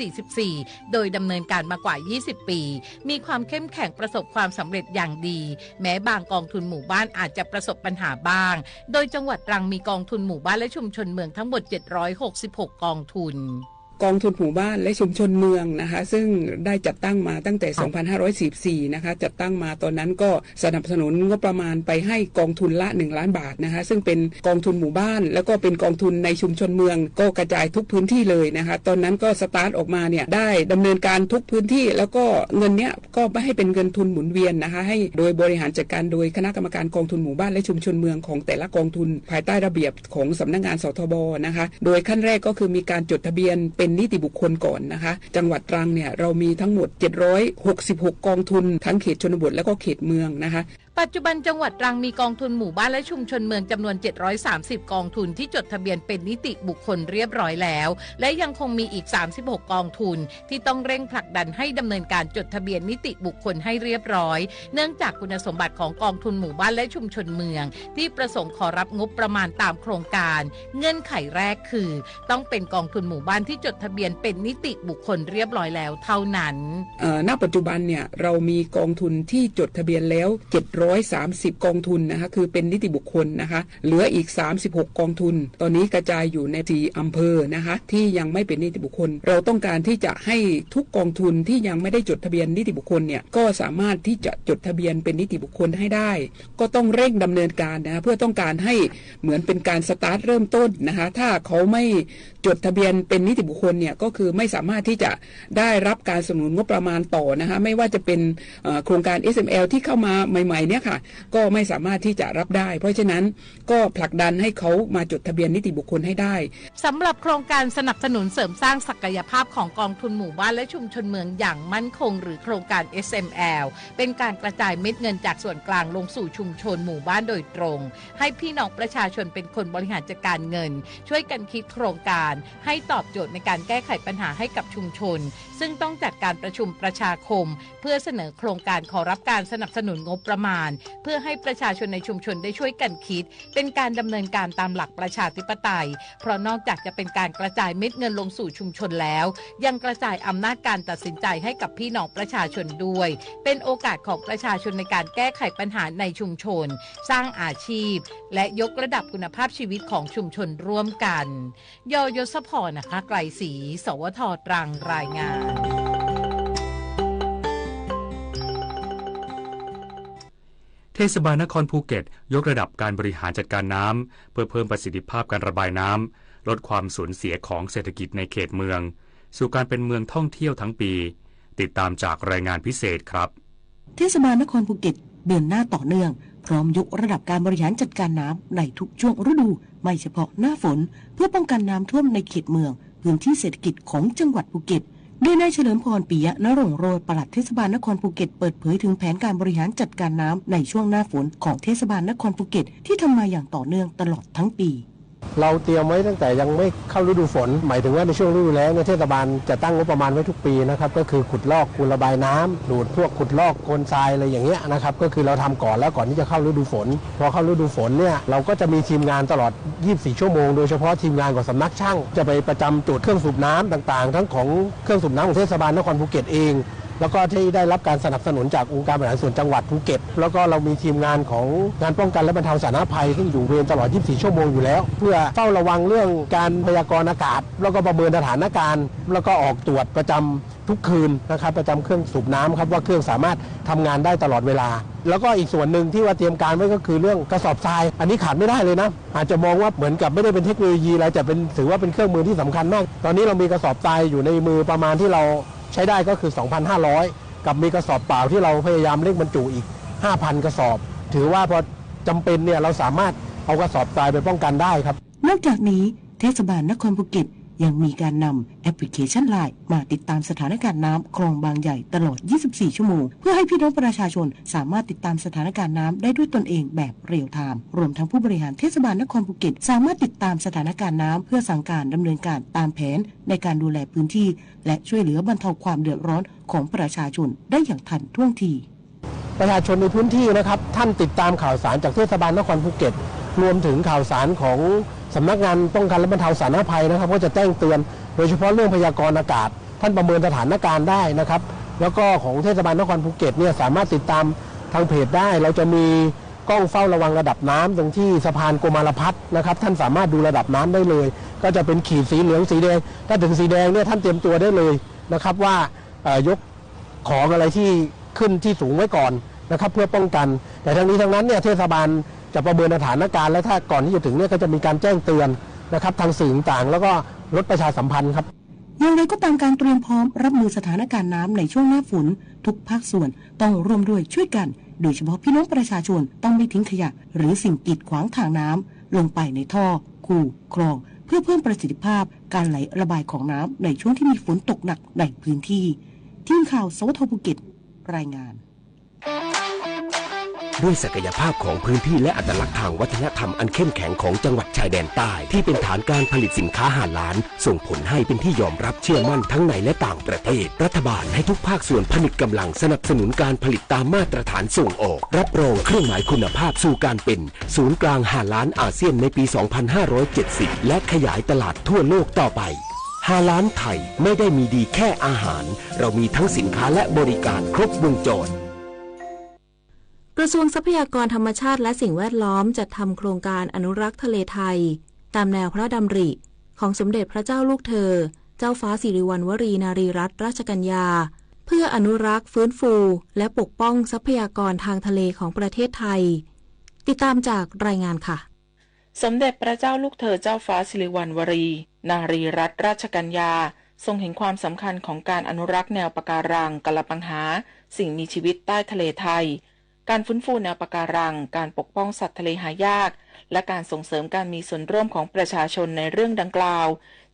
Speaker 4: 2544 โดยดำเนินการมากว่า 20 ปีมีความเข้มแข็งประสบความสำเร็จอย่างดีแม้บางกองทุนหมู่บ้านอาจจะประสบปัญหาบ้างโดยจังหวัดตรังมีกองทุนหมู่บ้านและชุมชนเมืองทั้งหมด 766 กองทุน
Speaker 6: กองทุนหมู่บ้านและชุมชนเมืองนะคะซึ่งได้จัดตั้งมาตั้งแต่ 2544 นะคะจัดตั้งมาตอนนั้นก็สนับสนุนงบประมาณไปให้กองทุนละ1 ล้านบาทนะคะซึ่งเป็นกองทุนหมู่บ้านแล้วก็เป็นกองทุนในชุมชนเมืองก็กระจายทุกพื้นที่เลยนะคะตอนนั้นก็สตาร์ทออกมาเนี่ยได้ดำเนินการทุกพื้นที่แล้วก็เงินเนี้ยก็ไม่ให้เป็นเงินทุนหมุนเวียนนะคะให้โดยบริหารจัดการโดยคณะกรรมการกองทุนหมู่บ้านและชุมชนเมืองของแต่ละกองทุนภายใต้ระเบียบของสำนักงานสทบนะคะโดยขั้นแรกก็คือมีการจดทะเบียนเป็น นิติบุคคลก่อนนะคะจังหวัดตรังเนี่ยเรามีทั้งหมด766กองทุนทั้งเขตชนบทและก็เขตเมืองนะคะ
Speaker 4: ปัจจุบันจังหวัดตรังมีกองทุนหมู่บ้านและชุมชนเมืองจำนวน730กองทุนที่จดทะเบียนเป็นนิติบุคคลเรียบร้อยแล้วและยังคงมีอีก36กองทุนที่ต้องเร่งผลักดันให้ดำเนินการจดทะเบียนนิติบุคคลให้เรียบร้อยเนื่องจากคุณสมบัติของกองทุนหมู่บ้านและชุมชนเมืองที่ประสงค์ขอรับงบประมาณตามโครงการเงื่อนไขแรกคือต้องเป็นกองทุนหมู่บ้านที่จดทะเบียนเป็นนิติบุคคลเรียบร้อยแล้วเท่านั้น
Speaker 6: ณปัจจุบันเนี่ยเรามีกองทุนที่จดทะเบียนแล้ว730กองทุนนะคะคือเป็นนิติบุคคลนะคะเหลืออีก36กองทุนตอนนี้กระจายอยู่ใน4อำเภอนะคะที่ยังไม่เป็นนิติบุคคลเราต้องการที่จะให้ทุกกองทุนที่ยังไม่ได้จดทะเบียนนิติบุคคลเนี่ยก็สามารถที่จะจดทะเบียนเป็นนิติบุคคลให้ได้ก็ต้องเร่งดำเนินการนะเพื่อต้องการให้เหมือนเป็นการสตาร์ทเริ่มต้นนะคะถ้าเขาไม่จดทะเบียนเป็นนิติบุคคลเนี่ยก็คือไม่สามารถที่จะได้รับการสนับสนุนงบประมาณต่อนะคะไม่ว่าจะเป็นโครงการ SML ที่เข้ามาใหม่ๆเนี่ยค่ะก็ไม่สามารถที่จะรับได้เพราะฉะนั้นก็ผลักดันให้เขามาจดทะเบียนนิติบุคคลให้ได้
Speaker 4: สำหรับโครงการสนับสนุนเสริมสร้างศักยภาพของกองทุนหมู่บ้านและชุมชนเมืองอย่างมั่นคงหรือโครงการ SML เป็นการกระจายเม็ดเงินจากส่วนกลางลงสู่ชุมชนหมู่บ้านโดยตรงให้พี่น้องประชาชนเป็นคนบริหารจัดการเงินช่วยกันคิดโครงการให้ตอบโจทย์ในการแก้ไขปัญหาให้กับชุมชนซึ่งต้องจัดการประชุมประชาคมเพื่อเสนอโครงการขอรับการสนับสนุนงบประมาณเพื่อให้ประชาชนในชุมชนได้ช่วยกันคิดเป็นการดำเนินการตามหลักประชาธิปไตยเพราะนอกจากจะเป็นการกระจายเม็ดเงินลงสู่ชุมชนแล้วยังกระจายอำนาจการตัดสินใจให้กับพี่น้องประชาชนด้วยเป็นโอกาสของประชาชนในการแก้ไขปัญหาในชุมชนสร้างอาชีพและยกระดับคุณภาพชีวิตของชุมชนร่วมกันยศพรนะคะไกรศรีสวท.ตรังรายงาน
Speaker 16: เทศบาลนครภูเก็ตยกระดับการบริหารจัดการน้ำเพื่อเพิ่มประสิทธิภาพการระบายน้ำลดความสูญเสียของเศรษฐกิจในเขตเมืองสู่การเป็นเมืองท่องเที่ยวทั้งปีติดตามจากรายงานพิเศษครับ
Speaker 5: เทศบาลนครภูเก็ตเดินหน้าต่อเนื่องพร้อมยกระดับการบริหารจัดการน้ำในทุกช่วงฤดูไม่เฉพาะหน้าฝนเพื่อป้องกันน้ำท่วมในเขตเมืองพื้นที่เศรษฐกิจของจังหวัดภูเก็ตโดยนายเฉลิมพรปิยะนรงค์โรจน์ปลัดเทศบาลนครภูเก็ตเปิดเผยถึงแผนการบริหารจัดการน้ำในช่วงหน้าฝนของเทศบาลนครภูเก็ตที่ทำมาอย่างต่อเนื่องตลอดทั้งปี
Speaker 2: เราเตรียมไว้ตั้งแต่ยังไม่เข้าฤดูฝนหมายถึงว่าในช่วงฤดูแล้งเทศบาลจะตั้งงบประมาณไว้ทุกปีนะครับก็คือขุดลอกคูระบายน้ำดูดพวกขุดลอกโคลนทรายอะไรอย่างเงี้ยนะครับก็คือเราทำก่อนแล้วก่อนที่จะเข้าฤดูฝนพอเข้าฤดูฝนเนี่ยเราก็จะมีทีมงานตลอด24ชั่วโมงโดยเฉพาะทีมงานของสำนักช่างจะไปประจำจุดเครื่องสูบน้ำต่างๆทั้งของเครื่องสูบน้ำของเทศบาลนครภูเก็ตเองแล้วก็ที่ได้รับการสนับสนุนจากองค์การบริหารส่วนจังหวัดภูเก็ตแล้วก็เรามีทีมงานของงานป้องกันและบรรเทาสาธารณภัยซึ่งอยู่เวรตลอด24ชั่วโมงอยู่แล้วเพื่อเฝ้าระวังเรื่องการพยากรณ์อากาศแล้วก็ประเมินสถานการณ์แล้วก็ออกตรวจประจำทุกคืนนะครับประจำเครื่องสูบน้ำครับว่าเครื่องสามารถทำงานได้ตลอดเวลาแล้วก็อีกส่วนหนึ่งที่ว่าเตรียมการไว้ก็คือเรื่องกระสอบทรายอันนี้ขาดไม่ได้เลยนะอาจจะมองว่าเหมือนกับไม่ได้เป็นเทคโนโลยีอะไรแต่เป็นถือว่าเป็นเครื่องมือที่สำคัญมากตอนนี้เรามีกระสอบทรายอยู่ในมือประมาณที่เราใช้ได้ก็คือ 2,500 กับมีกระสอบเปล่าที่เราพยายามเร่งบรรจุอีก 5,000 กระสอบถือว่าพอจำเป็นเนี่ยเราสามารถเอากระสอบทรายไปป้องกันได้ครับ
Speaker 5: นอกจากนี้เทศบาลนครภูเก็ตยังมีการนำแอปพลิเคชัน LINE มาติดตามสถานการณ์น้ำคลองบางใหญ่ตลอด24ชั่วโมงเพื่อให้พี่น้องประชาชนสามารถติดตามสถานการณ์น้ำได้ด้วยตนเองแบบเรียลไทม์รวมทั้งผู้บริหารเทศบาลนครภูเก็ตสามารถติดตามสถานการณ์น้ำเพื่อสั่งการดำเนินการตามแผนในการดูแลพื้นที่และช่วยเหลือบรรเทาความเดือดร้อนของประชาชนได้อย่างทันท่วงที
Speaker 2: ประชาชนในพื้นที่นะครับท่านติดตามข่าวสารจากเทศบาลนครภูเก็ตรวมถึงข่าวสารของสำนักงานป้องกันและบรรเทาสาธารณภัยนะครับก็จะแจ้งเตือนโดยเฉพาะเรื่องพยากรณ์อากาศท่านประเมินสถานการณ์ได้นะครับแล้วก็ของเทศบาลนครภูเก็ตเนี่ยสามารถติดตามทางเพจได้เราจะมีกล้องเฝ้าระวังระดับน้ำตรงที่สะพานโกมารพัฒน์นะครับท่านสามารถดูระดับน้ำได้เลยก็จะเป็นขีดสีเหลืองสีแดงถ้าถึงสีแดงเนี่ยท่านเตรียมตัวได้เลยนะครับว่ายกของอะไรที่ขึ้นที่สูงไว้ก่อนนะครับเพื่อป้องกันแต่ทั้งนี้ทั้งนั้นเนี่ยเทศบาลจะประเมินสถานการณ์และถ้าก่อนที่จะถึงเนี่ยก็จะมีการแจ้งเตือนนะครับทางสื่อต่างๆแล้วก็รถประชาสัมพันธ์ครับ
Speaker 5: อย่างไรก็ตามการเตรียมพร้อมรับมือสถานการณ์น้ำในช่วงหน้าฝนทุกภาคส่วนต้องร่วมด้วยช่วยกันโดยเฉพาะพี่น้องประชาชนต้องไม่ทิ้งขยะหรือสิ่งกีดขวางทางน้ำลงไปในท่อคูคลองเพื่อเพิ่มประสิทธิภาพ การไหลระบายของน้ำในช่วงที่มีฝนตกหนักในพื้นที่ทีมข่าวสวทภูเก็ตรายงาน
Speaker 1: ด้วยศักยภาพของพื้นที่และอัตลักษณ์ทางวัฒนธรรมอันเข้มแข็งของจังหวัดชายแดนใต้ที่เป็นฐานการผลิตสินค้าหาล้านส่งผลให้เป็นที่ยอมรับเชื่อมั่นทั้งในและต่างประเทศรัฐบาลให้ทุกภาคส่วนผนึกกำลังสนับสนุนการผลิตตามมาตรฐานส่งออกรับรองเครื่องหมายคุณภาพสู่การเป็นศูนย์กลางหาล้านอาเซียนในปี 2570 และขยายตลาดทั่วโลกต่อไปหาล้านไทยไม่ได้มีดีแค่อาหารเรามีทั้งสินค้าและบริการครบวงจร
Speaker 12: กระทรวงทรัพยากรธรรมชาติและสิ่งแวดล้อมจัดทำโครงการอนุรักษ์ทะเลไทยตามแนวพระดำริของสมเด็จพระเจ้าลูกเธอเจ้าฟ้าสิริวัณวรีนารีรัตนราชกัญญาเพื่ออนุรักษ์ฟื้นฟูและปกป้องทรัพยากรทางทะเลของประเทศไทยติดตามจากรายงานค่ะ
Speaker 7: สมเด็จพระเจ้าลูกเธอเจ้าฟ้าสิริวัณวรีนารีรัตนราชกัญญาทรงเห็นความสำคัญของการอนุรักษ์แนวปะการังกะละปังหาสิ่งมีชีวิตใต้ทะเลไทยการฟื้นฟูแนวปะการังการปกป้องสัตว์ทะเลหายากและการส่งเสริมการมีส่วนร่วมของประชาชนในเรื่องดังกล่าว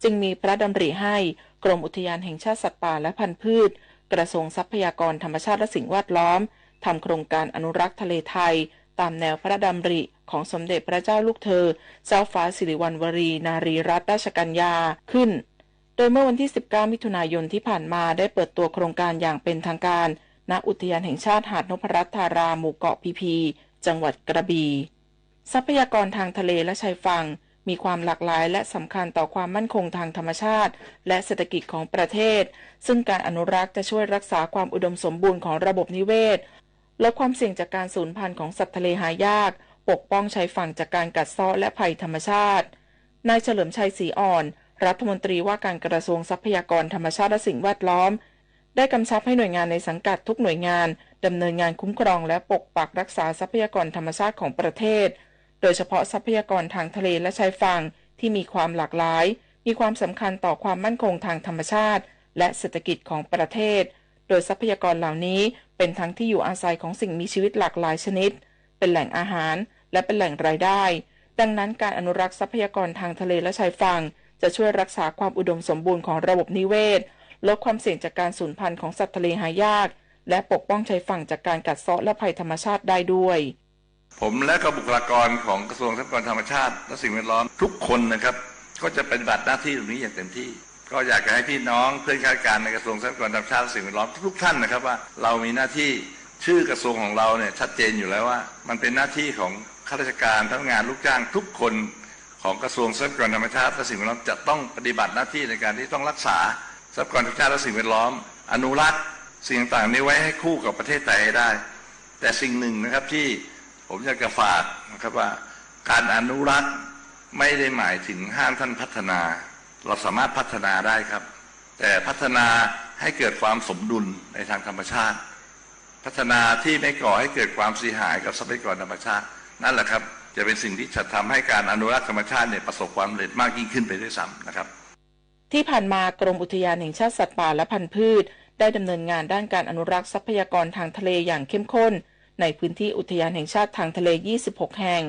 Speaker 7: จึงมีพระดำริให้กรมอุทยานแห่งชาติสัตว์ป่าและพันธุ์พืชกระทรวงทรัพยากรธรรมชาติและสิ่งแวดล้อมทำโครงการอนุรักษ์ทะเลไทยตามแนวพระดำริของสมเด็จพระเจ้าลูกเธอเจ้าฟ้าสิริวัณวรีนารีรัตนราชกัญญาขึ้นโดยเมื่อวันที่19มิถุนายนที่ผ่านมาได้เปิดตัวโครงการอย่างเป็นทางการณอุทยานแห่งชาติหาดนพรัตน์ธาราหมู่เกาะพีพีจังหวัดกระบี่ทรัพยากรทางทะเลและชายฝั่งมีความหลากหลายและสำคัญต่อความมั่นคงทางธรรมชาติและเศรษฐกิจของประเทศซึ่งการอนุรักษ์จะช่วยรักษาความอุดมสมบูรณ์ของระบบนิเวศลดความเสี่ยงจากการสูญพันธุ์ของสัตว์ทะเลหายากปกป้องชายฝั่งจากการกัดเซาะและภัยธรรมชาตินายเฉลิมชัยศรีอ่อนรัฐมนตรีว่าการกระทรวงทรัพยากรธรรมชาติและสิ่งแวดล้อมได้กำชับให้หน่วยงานในสังกัดทุกหน่วยงานดำเนินงานคุ้มครองและปกปักรักษาทรัพยากรธรรมชาติของประเทศโดยเฉพาะทรัพยากรทางทะเลและชายฝั่งที่มีความหลากหลายมีความสำคัญต่อความมั่นคงทางธรรมชาติและเศรษฐกิจของประเทศโดยทรัพยากรเหล่านี้เป็นทั้งที่อยู่อาศัยของสิ่งมีชีวิตหลากหลายชนิดเป็นแหล่งอาหารและเป็นแหล่งรายได้ดังนั้นการอนุรักษ์ทรัพยากรทางทะเลและชายฝั่งจะช่วยรักษาความอุดมสมบูรณ์ของระบบนิเวศลดความเสี่ยงจากการสูญพันธุ์ของสัตว์ทะเลหายากและปกป้องชายฝั่งจากการกัดเซาะและภัยธรรมชาติได้ด้วย
Speaker 8: ผมและก็บุคลากรของกระทรวงทรัพยากรธรรมชาติและสิ่งแวดล้อมทุกคนนะครับก็จะปฏิบัติหน้าที่ตรงนี้อย่างเต็มที่ก็อยากจะให้พี่น้องเพื่อนข้าราชการในกระทรวงทรัพยากรธรรมชาติและสิ่งแวดล้อมทุกท่านนะครับว่าเรามีหน้าที่ชื่อกระทรวงของเราเนี่ยชัดเจนอยู่แล้วว่ามันเป็นหน้าที่ของข้าราชการทั้งงานลูกจ้างทุกคนของกระทรวงทรัพยากรธรรมชาติและสิ่งแวดล้อมจะต้องปฏิบัติหน้าที่ในการที่ต้องรักษาทรัพยากรธรรมชาติและสิ่งแวดล้อมอนุรักษ์สิ่งต่างๆนี้ไว้ให้คู่กับประเทศไทยให้ได้แต่สิ่งหนึ่งนะครับที่ผมอยากจะฝากนะครับว่าการอนุรักษ์ไม่ได้หมายถึงห้ามท่านพัฒนาเราสามารถพัฒนาได้ครับแต่พัฒนาให้เกิดความสมดุลในทางธรรมชาติพัฒนาที่ไม่ก่อให้เกิดความเสียหายกับทรัพยากรธรรมชาตินั่นแหละครับจะเป็นสิ่งที่จะทำให้การอนุรักษ์ธรรมชาติเนี่ยประสบความสำเร็จมากยิ่งขึ้นไปด้วยซ้ำนะครับ
Speaker 7: ที่ผ่านมากรมอุทยานแห่งชาติสัตว์ป่าและพันธุ์พืชได้ดำเนินงานด้านการอนุรักษ์ทรัพยากรทางทะเลอย่างเข้มข้นในพื้นที่อุทยานแห่งชาติทางทะเล26แห่ง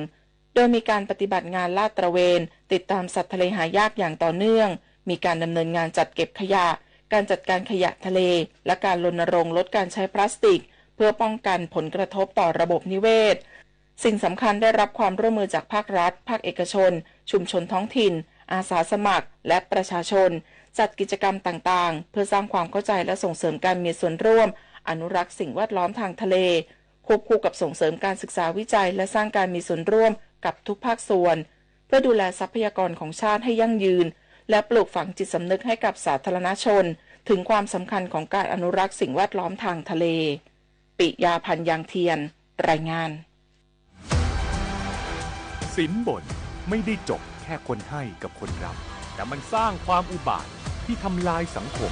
Speaker 7: โดยมีการปฏิบัติงานลาดตระเวนติดตามสัตว์ทะเลหายากอย่างต่อเนื่องมีการดำเนินงานจัดเก็บขยะการจัดการขยะทะเลและการรณรงค์ลดการใช้พลาสติกเพื่อป้องกันผลกระทบต่อระบบนิเวศสิ่งสำคัญได้รับความร่วมมือจากภาครัฐภาคเอกชนชุมชนท้องถิ่นอาสาสมัครและประชาชนจัดกิจกรรมต่างๆเพื่อสร้างความเข้าใจและส่งเสริมการมีส่วนร่วมอนุรักษ์สิ่งแวดล้อมทางทะเลควบคู่กับส่งเสริมการศึกษาวิจัยและสร้างการมีส่วนร่วมกับทุกภาคส่วนเพื่อดูแลทรัพยากรของชาติให้ยั่งยืนและปลูกฝังจิตสำนึกให้กับสาธารณชนถึงความสำคัญของการอนุรักษ์สิ่งแวดล้อมทางทะเลปิยาพันธ์ยางเทียนรายงาน
Speaker 10: สินบนไม่ได้จบแค่คนให้กับคนรับแต่มันสร้างความอุบาทที่ทำลายสังคม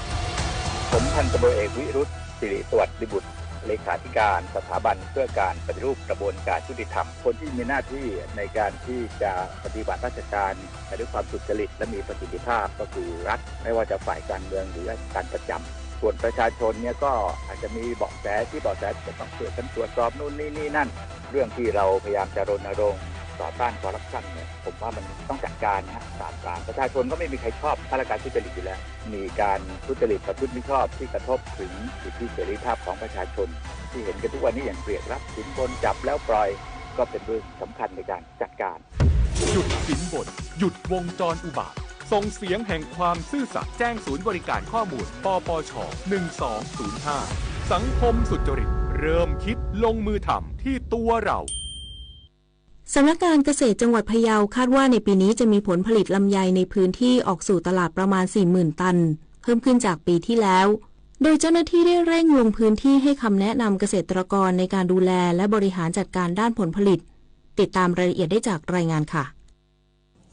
Speaker 21: ผมพันตำรวจเอกวิรุธสิริสวัสดิบุตรเลขาธิการสถาบันเพื่อการปฏิรูปกระบวนการยุติธรรมคนที่มีหน้าที่ในการที่จะปฏิบัติราชการด้วยความสุจริตและมีประสิทธิภาพก็คือรัฐไม่ว่าจะฝ่ายการเมืองหรือราชการประจำส่วนประชาชนเนี่ยก็อาจจะมีเบาะแสที่เบาะแสจะต้องช่วยกันตรวจสอบนู่นนี่นั่นเรื่องที่เราพยายามจะรณรงค์ ต่อต้านคอร์รัปชันเนี่ยผมว่ามันต้องจัดการนะปราบปรามประชาชนก็ไม่มีใครชอบข้าราชการทุจริตอยู่แล้วมีการทุจริตประพฤติมิชอบที่กระทบถึงสิทธิเสรีภาพของประชาชนที่เห็นกันทุกวันนี้อย่างเรียกรับสินบนจับแล้วปล่อยก็เป็นเรื่องสำคัญในการจัดการ
Speaker 10: หยุดสินบนหยุดวงจรอุบาทส่งเสียงแห่งความซื่อสัตย์แจ้งศูนย์บริการข้อมูลปปช1205สังคมสุจริตเริ่มคิดลงมือทำที่ตัวเรา
Speaker 12: สำนักงานเกษตรจังหวัดพะเยาคาดว่าในปีนี้จะมีผลผลิตลำไยในพื้นที่ออกสู่ตลาดประมาณ 40,000 ตันเพิ่มขึ้นจากปีที่แล้วโดยเจ้าหน้าที่ได้เร่งลงพื้นที่ให้คำแนะนำเกษตรกรในการดูแลและบริหารจัดการด้านผลผลิตติดตามรายละเอียดได้จากรายงานค่ะ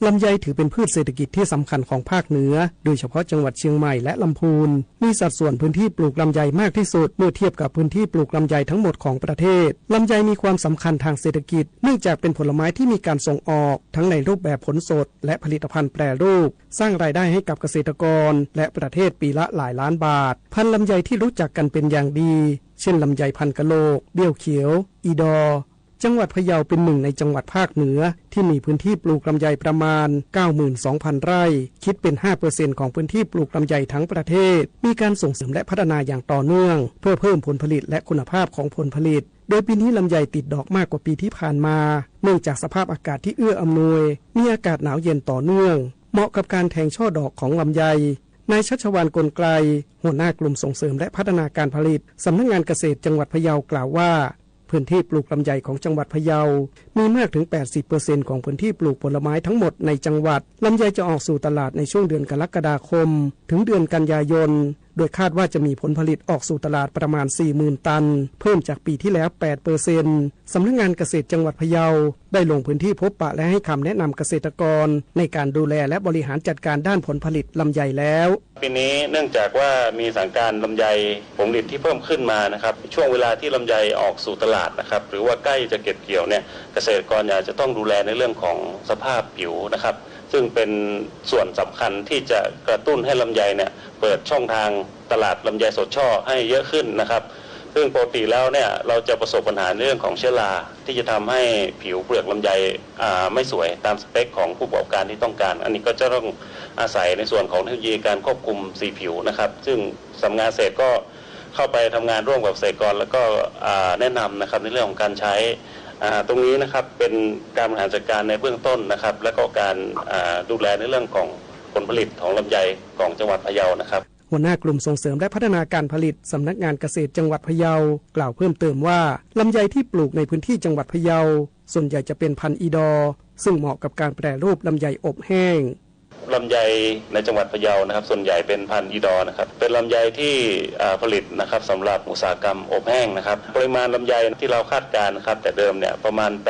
Speaker 11: ลำไยถือเป็นพืชเศรษฐกิจที่สำคัญของภาคเหนือโดยเฉพาะจังหวัดเชียงใหม่และลำพูนมีสัดส่วนพื้นที่ปลูกลำไยมากที่สุดเมื่อเทียบกับพื้นที่ปลูกลำไยทั้งหมดของประเทศลำไยมีความสำคัญทางเศรษฐกิจเนื่องจากเป็นผลไม้ที่มีการส่งออกทั้งในรูปแบบผลสดและผลิตภัณฑ์แปรรูปสร้างรายได้ให้กับเกษตรกรและประเทศปีละหลายล้านบาทพันธุ์ลำไยที่รู้จักกันเป็นอย่างดีเช่นลำไยพันกะโหลกเบี้ยวเขียวอีดอจังหวัดพะเยาเป็นหนึ่งในจังหวัดภาคเหนือที่มีพื้นที่ปลูกลำไยประมาณ 92,000 ไร่คิดเป็น 5% ของพื้นที่ปลูกลำไยทั้งประเทศมีการส่งเสริมและพัฒนาอย่างต่อเนื่องเพื่อเพิ่มผลผลิตและคุณภาพของผลผลิตโดยปีนี้ลำไยติดดอกมากกว่าปีที่ผ่านมาเนื่องจากสภาพอากาศที่เอื้ออำนวยมีอากาศหนาวเย็นต่อเนื่องเหมาะกับการแทงช่อดอกของลำไยนายชัชวาลกลไกลหัวหน้ากลุ่มส่งเสริมและพัฒนาการผลิตสำนักงานเกษตรจังหวัดพะเยากล่าวว่าพื้นที่ปลูกลำไยของจังหวัดพะเยามีมากถึง 80% ของพื้นที่ปลูกผลไม้ทั้งหมดในจังหวัดลำไยจะออกสู่ตลาดในช่วงเดือนกรกฎาคมถึงเดือนกันยายนโดยคาดว่าจะมีผลผลิตออกสู่ตลาดประมาณ 40,000 ตันเพิ่มจากปีที่แล้ว 8% สำนักงานเกษตรจังหวัดพะเยาได้ลงพื้นที่พบปะและให้คำแนะนำเกษตรกรในการดูแลและบริหารจัดการด้านผลผลิตลำไยแล้ว
Speaker 13: ปีนี้เนื่องจากว่ามีสถานการณ์ลำไยผลผลิตที่เพิ่มขึ้นมานะครับช่วงเวลาที่ลำไยออกสู่ตลาดนะครับหรือว่าใกล้จะเก็บเกี่ยวเนี่ยเกษตรกรอยากจะต้องดูแลในเรื่องของสภาพผิวนะครับซึ่งเป็นส่วนสำคัญที่จะกระตุ้นให้ลำไยเนี่ยเปิดช่องทางตลาดลำไยสดช่อให้เยอะขึ้นนะครับซึ่งปกติแล้วเนี่ยเราจะประสบปัญหาเรื่องของเชื้อราที่จะทำให้ผิวเปลือกลำไยไม่สวยตามสเปคของผู้ประกอบการที่ต้องการอันนี้ก็จะต้องอาศัยในส่วนของเทคโนโลยีการควบคุมสีผิวนะครับซึ่งสำนักงานเกษตรก็เข้าไปทำงานร่วมกับเกษตรกรแล้วก็แนะนำนะครับในเรื่องของการใช้ตรงนี้นะครับเป็นการบริหารจัดการในเบื้องต้นนะครับและก็การดูแลในเรื่องของผลผลิตของลำไยของจังหวัดพะเยานะครับ
Speaker 11: หัวหน้ากลุ่มส่งเสริมและพัฒนาการผลิตสำนักงานเกษตรจังหวัดพะเยากล่าวเพิ่มเติมว่าลำไยที่ปลูกในพื้นที่จังหวัดพะเยาส่วนใหญ่จะเป็นพันธุ์อีดอซึ่งเหมาะกับการแปรรูปลำไยอบแห้ง
Speaker 13: ลำไยในจังหวัดพะเยานะครับส่วนใหญ่เป็นพันธุ์อีดอนะครับเป็นลำไยที่ผลิตนะครับสำหรับอุตสาหกรรมอบแห้งนะครับปริมาณลำไยที่เราคาดการณ์นะครับแต่เดิมเนี่ยประมาณ 87%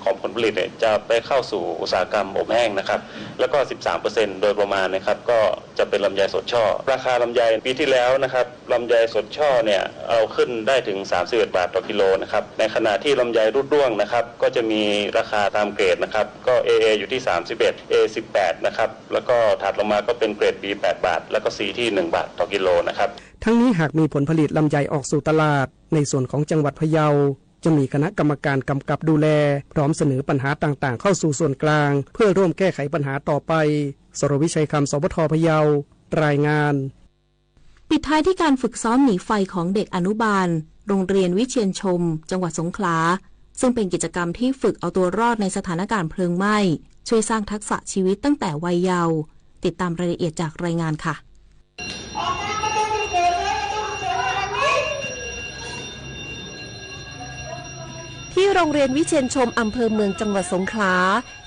Speaker 13: ของผลผลิตเนี่ยจะไปเข้าสู่อุตสาหกรรมอบแห้งนะครับแล้วก็ 13% โดยประมาณนะครับก็จะเป็นลำไยสดช่อราคาลำไยปีที่แล้วนะครับลำไยสดช่อเนี่ยเอาขึ้นได้ถึง31 บาทต่อกิโลนะครับในขณะที่ลำไยรูดร่วงนะครับก็จะมีราคาตามเกรดนะครับก็ AA อยู่ที่31 A 18นะครับแล้วก็ถัดลงมาก็เป็นเกรด B 8 บาทแล้วก็ C ที่1 บาทต่อกิโลนะครับ
Speaker 11: ทั้งนี้หากมีผลผลิตลำไยออกสู่ตลาดในส่วนของจังหวัดพะเยาจะมีคณะกรรมการกำกับดูแลพร้อมเสนอปัญหาต่างๆเข้าสู่ส่วนกลางเพื่อร่วมแก้ไขปัญหาต่อไปสรวิชัยคำสปท.พะเยารายงาน
Speaker 12: ปิดท้ายที่การฝึกซ้อมหนีไฟของเด็กอนุบาลโรงเรียนวิเชียรชมจังหวัดสงขลาซึ่งเป็นกิจกรรมที่ฝึกเอาตัวรอดในสถานการณ์เพลิงไหม้ช่วยสร้างทักษะชีวิตตั้งแต่วัยเยาว์ติดตามรายละเอียดจากรายงานค่ะ
Speaker 17: ที่โรงเรียนวิเชียรชมอำเภอเมืองจังหวัดสงขลา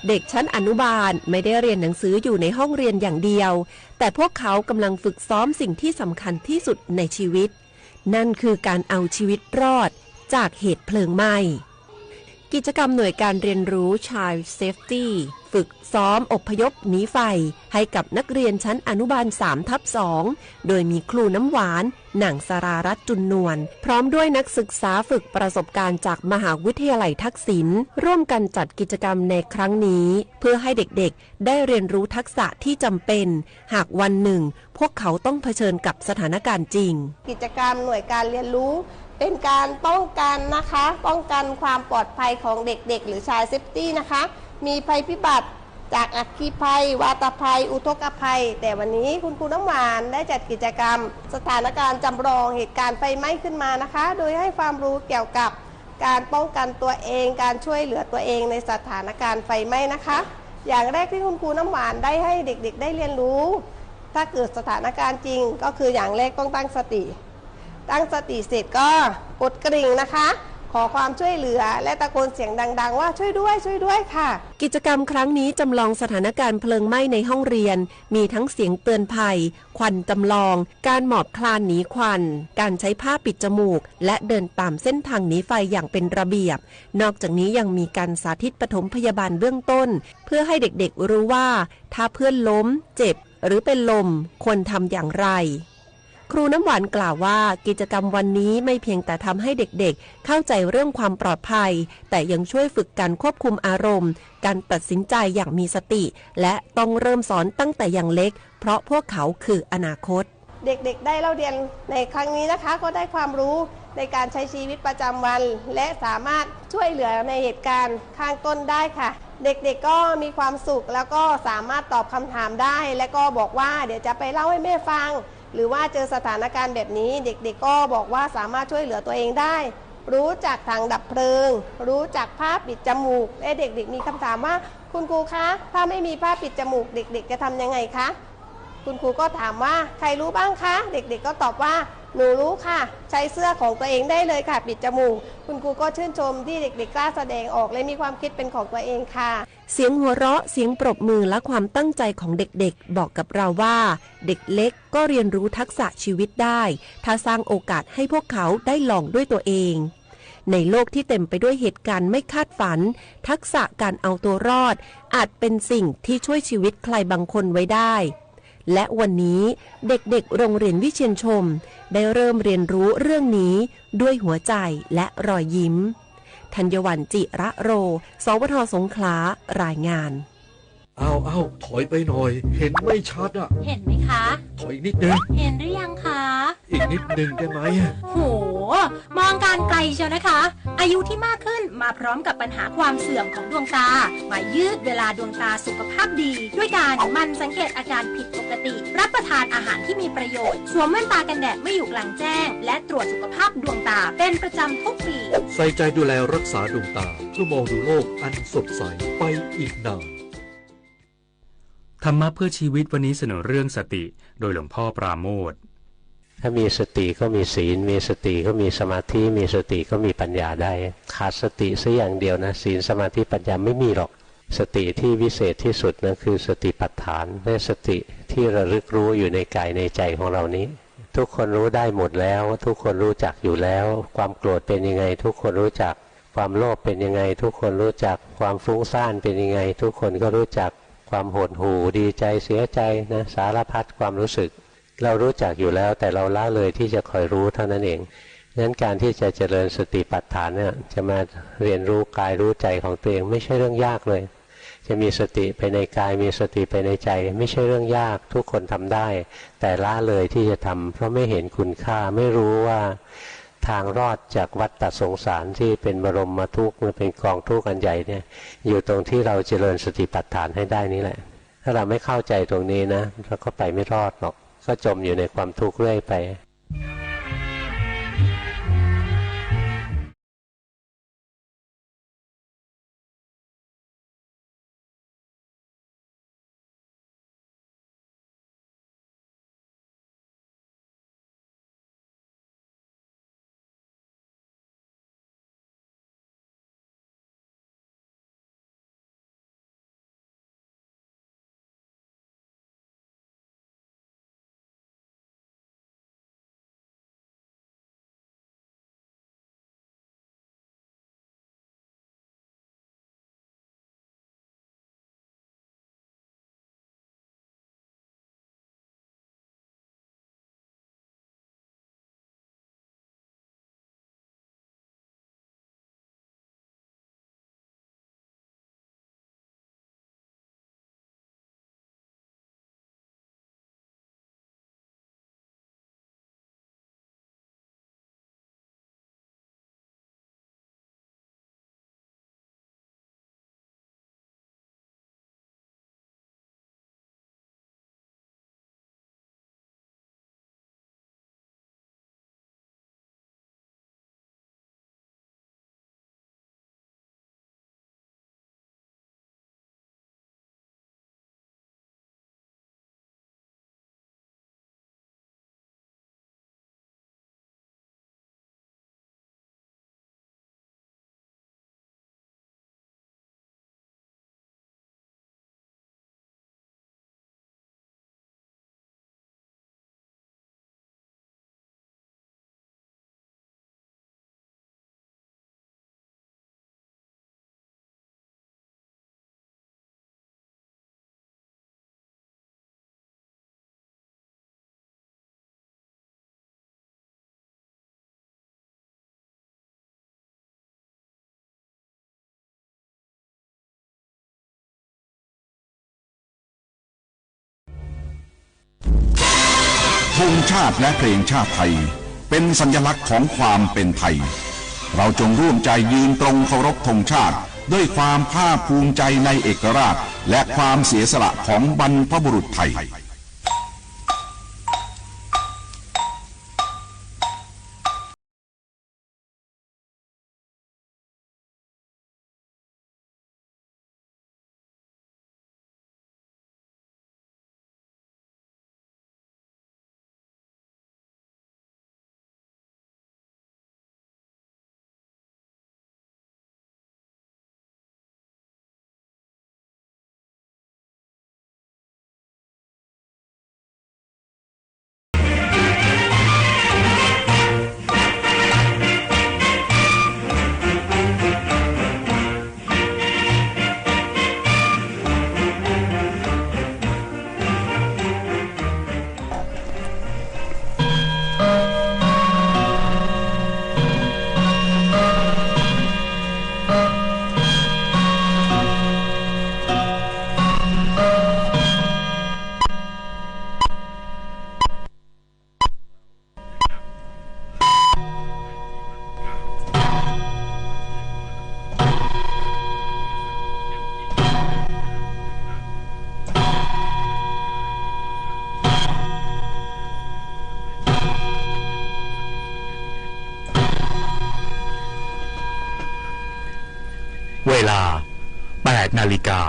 Speaker 17: เด็กชั้นอนุบาลไม่ได้เรียนหนังสืออยู่ในห้องเรียนอย่างเดียวแต่พวกเขากำลังฝึกซ้อมสิ่งที่สำคัญที่สุดในชีวิตนั่นคือการเอาชีวิตรอดจากเหตุเพลิงไหม้กิจกรรมหน่วยการเรียนรู้ Child Safety ฝึกซ้อมอพยพหนีไฟให้กับนักเรียนชั้นอนุบาล 3/2 โดยมีครูน้ำหวานนางสรารัตน์จุนนวลพร้อมด้วยนักศึกษาฝึกประสบการณ์จากมหาวิทยาลัยทักษิณร่วมกันจัดกิจกรรมในครั้งนี้เพื่อให้เด็กๆได้เรียนรู้ทักษะที่จำเป็นหากวันหนึ่งพวกเขาต้องเผชิญกับสถานการณ์จริง
Speaker 18: กิจกรรมหน่วยการเรียนรู้
Speaker 3: เป็นการป้องกันนะคะป้องกันความปลอดภัยของเด็กๆหรือชายเซฟตี้นะคะมีภัยพิบัติจากอัคคีภัยวาตภัยอุทกภัยแต่วันนี้คุณครูน้ำหวานได้จัดกิจกรรมสถานการณ์จำลองเหตุการณ์ไฟไหม้ขึ้นมานะคะโดยให้ความรู้เกี่ยวกับการป้องกันตัวเองการช่วยเหลือตัวเองในสถานการณ์ไฟไหม้นะคะอย่างแรกที่คุณครูน้ำหวานได้ให้เด็กๆได้เรียนรู้ถ้าเกิดสถานการณ์จริงก็คืออย่างแรกต้องตั้งสติเสร็จก็กดกริ่งนะคะขอความช่วยเหลือและตะโกนเสียงดังๆว่าช่วยด้วยค่ะ
Speaker 17: กิจกรรมครั้งนี้จำลองสถานการณ์เพลิงไหม้ในห้องเรียนมีทั้งเสียงเตือนภัยควันจำลองการหมอบคลานหนีควันการใช้ผ้าปิดจมูกและเดินตามเส้นทางหนีไฟอย่างเป็นระเบียบนอกจากนี้ยังมีการสาธิตปฐมพยาบาลเบื้องต้นเพื่อให้เด็กๆรู้ว่าถ้าเพื่อนล้มเจ็บหรือเป็นลมควรทำอย่างไรครูน้ำหวานกล่าวว่ากิจกรรมวันนี้ไม่เพียงแต่ทำให้เด็กๆเข้าใจเรื่องความปลอดภัยแต่ยังช่วยฝึกการควบคุมอารมณ์การตัดสินใจอย่างมีสติและต้องเริ่มสอนตั้งแต่อย่างเล็กเพราะพวกเขาคืออนาคต
Speaker 3: เด็กๆได้เล่าเรียนในครั้งนี้นะคะก็ได้ความรู้ในการใช้ชีวิตประจำวันและสามารถช่วยเหลือในเหตุการณ์ข้างต้นได้ค่ะเด็กๆก็มีความสุขแล้วก็สามารถตอบคำถามได้และก็บอกว่าเดี๋ยวจะไปเล่าให้แม่ฟังหรือว่าเจอสถานการณ์แบบนี้เด็กๆก็บอกว่าสามารถช่วยเหลือตัวเองได้รู้จักถังดับเพลิงรู้จักผ้าปิดจมูกและเด็กๆมีคำถามว่าคุณครูคะถ้าไม่มีผ้าปิดจมูกเด็กๆจะทำยังไงคะคุณครูก็ถามว่าใครรู้บ้างคะเด็กๆก็ตอบว่าหนูรู้ค่ะใช้เสื้อของตัวเองได้เลยค่ะปิดจมูกคุณครูก็ชื่นชมที่เด็กๆกล้าแสดงออกและมีความคิดเป็นของตัวเองค่ะ
Speaker 17: เสียงหัวเราะเสียงปรบมือและความตั้งใจของเด็กๆบอกกับเราว่าเด็กเล็กก็เรียนรู้ทักษะชีวิตได้ถ้าสร้างโอกาสให้พวกเขาได้ลองด้วยตัวเองในโลกที่เต็มไปด้วยเหตุการณ์ไม่คาดฝันทักษะการเอาตัวรอดอาจเป็นสิ่งที่ช่วยชีวิตใครบางคนไว้ได้และวันนี้เด็กๆโรงเรียนวิเชียรชมได้เริ่มเรียนรู้เรื่องนี้ด้วยหัวใจและรอยยิ้มธัญวรรณ จิระโร สวท.สงขลารายงาน
Speaker 20: เอาถอยไปหน่อยเห็นไม่ชัดอ่ะ
Speaker 15: เห็นไหมคะ
Speaker 20: ถอยอีกนิดนึง
Speaker 15: เห็นหรือยังคะ
Speaker 20: อีกนิดนึงได้ไหม
Speaker 15: โหมองการไกลเชียวนะคะอายุที่มากขึ้นมาพร้อมกับปัญหาความเสื่อมของดวงตามายืดเวลาดวงตาสุขภาพดีด้วยการมันสังเกตอาการผิดปกติรับประทานอาหารที่มีประโยชน์สวมแว่นตากันแดดไม่อยู่กลางแจ้งและตรวจสุขภาพดวงตาเป็นประจำทุกปี
Speaker 20: ใส่ใจดูแลรักษาดวงตาเพื่อมองดูโลกอันสดใสไปอีกนาน
Speaker 16: ธรรมะเพื่อชีวิตวันนี้เสนอเรื่องสติโดยหลวงพ่อปราโมทย์
Speaker 18: ถ้ามีสติก็มีศีลมีสติก็มีสมาธิมีสติก็มีปัญญาได้ขาดสติสักอย่างเดียวนะศีลสมาธิปัญญาไม่มีหรอกสติที่วิเศษที่สุดนะคือสติปัฏฐานและสติที่ระลึกรู้อยู่ในกายในใจของเรานี้ทุกคนรู้ได้หมดแล้วทุกคนรู้จักอยู่แล้วความโกรธเป็นยังไงทุกคนรู้จักความโลภเป็นยังไงทุกคนรู้จักความฟุ้งซ่านเป็นยังไงทุกคนก็รู้จักความหดหู่ดีใจเสียใจนะสารพัดความรู้สึกเรารู้จักอยู่แล้วแต่เราละเลยที่จะคอยรู้เท่านั้นเองงั้นการที่จะเจริญสติปัฏฐานเนี่ยจะมาเรียนรู้กายรู้ใจของตัวเองไม่ใช่เรื่องยากเลยจะมีสติไปในกายมีสติไปในใจไม่ใช่เรื่องยากทุกคนทำได้แต่ละเลยที่จะทำเพราะไม่เห็นคุณค่าไม่รู้ว่าทางรอดจากวัฏฏสงสารที่เป็นบรมทุกข์เป็นกองทุกข์อันใหญ่เนี่ยอยู่ตรงที่เราเจริญสติปัฏฐานให้ได้นี่แหละถ้าเราไม่เข้าใจตรงนี้นะเราก็ไปไม่รอดหรอกก็จมอยู่ในความทุกข์เรื่อยไป
Speaker 9: ธงชาติและเพลงชาติไทยเป็นสัญลักษณ์ของความเป็นไทยเราจงร่วมใจยืนตรงเคารพธงชาติด้วยความภาคภูมิใจในเอกราชและความเสียสละของบรรพบุรุษไทย
Speaker 16: เวลา 8 นาฬิกา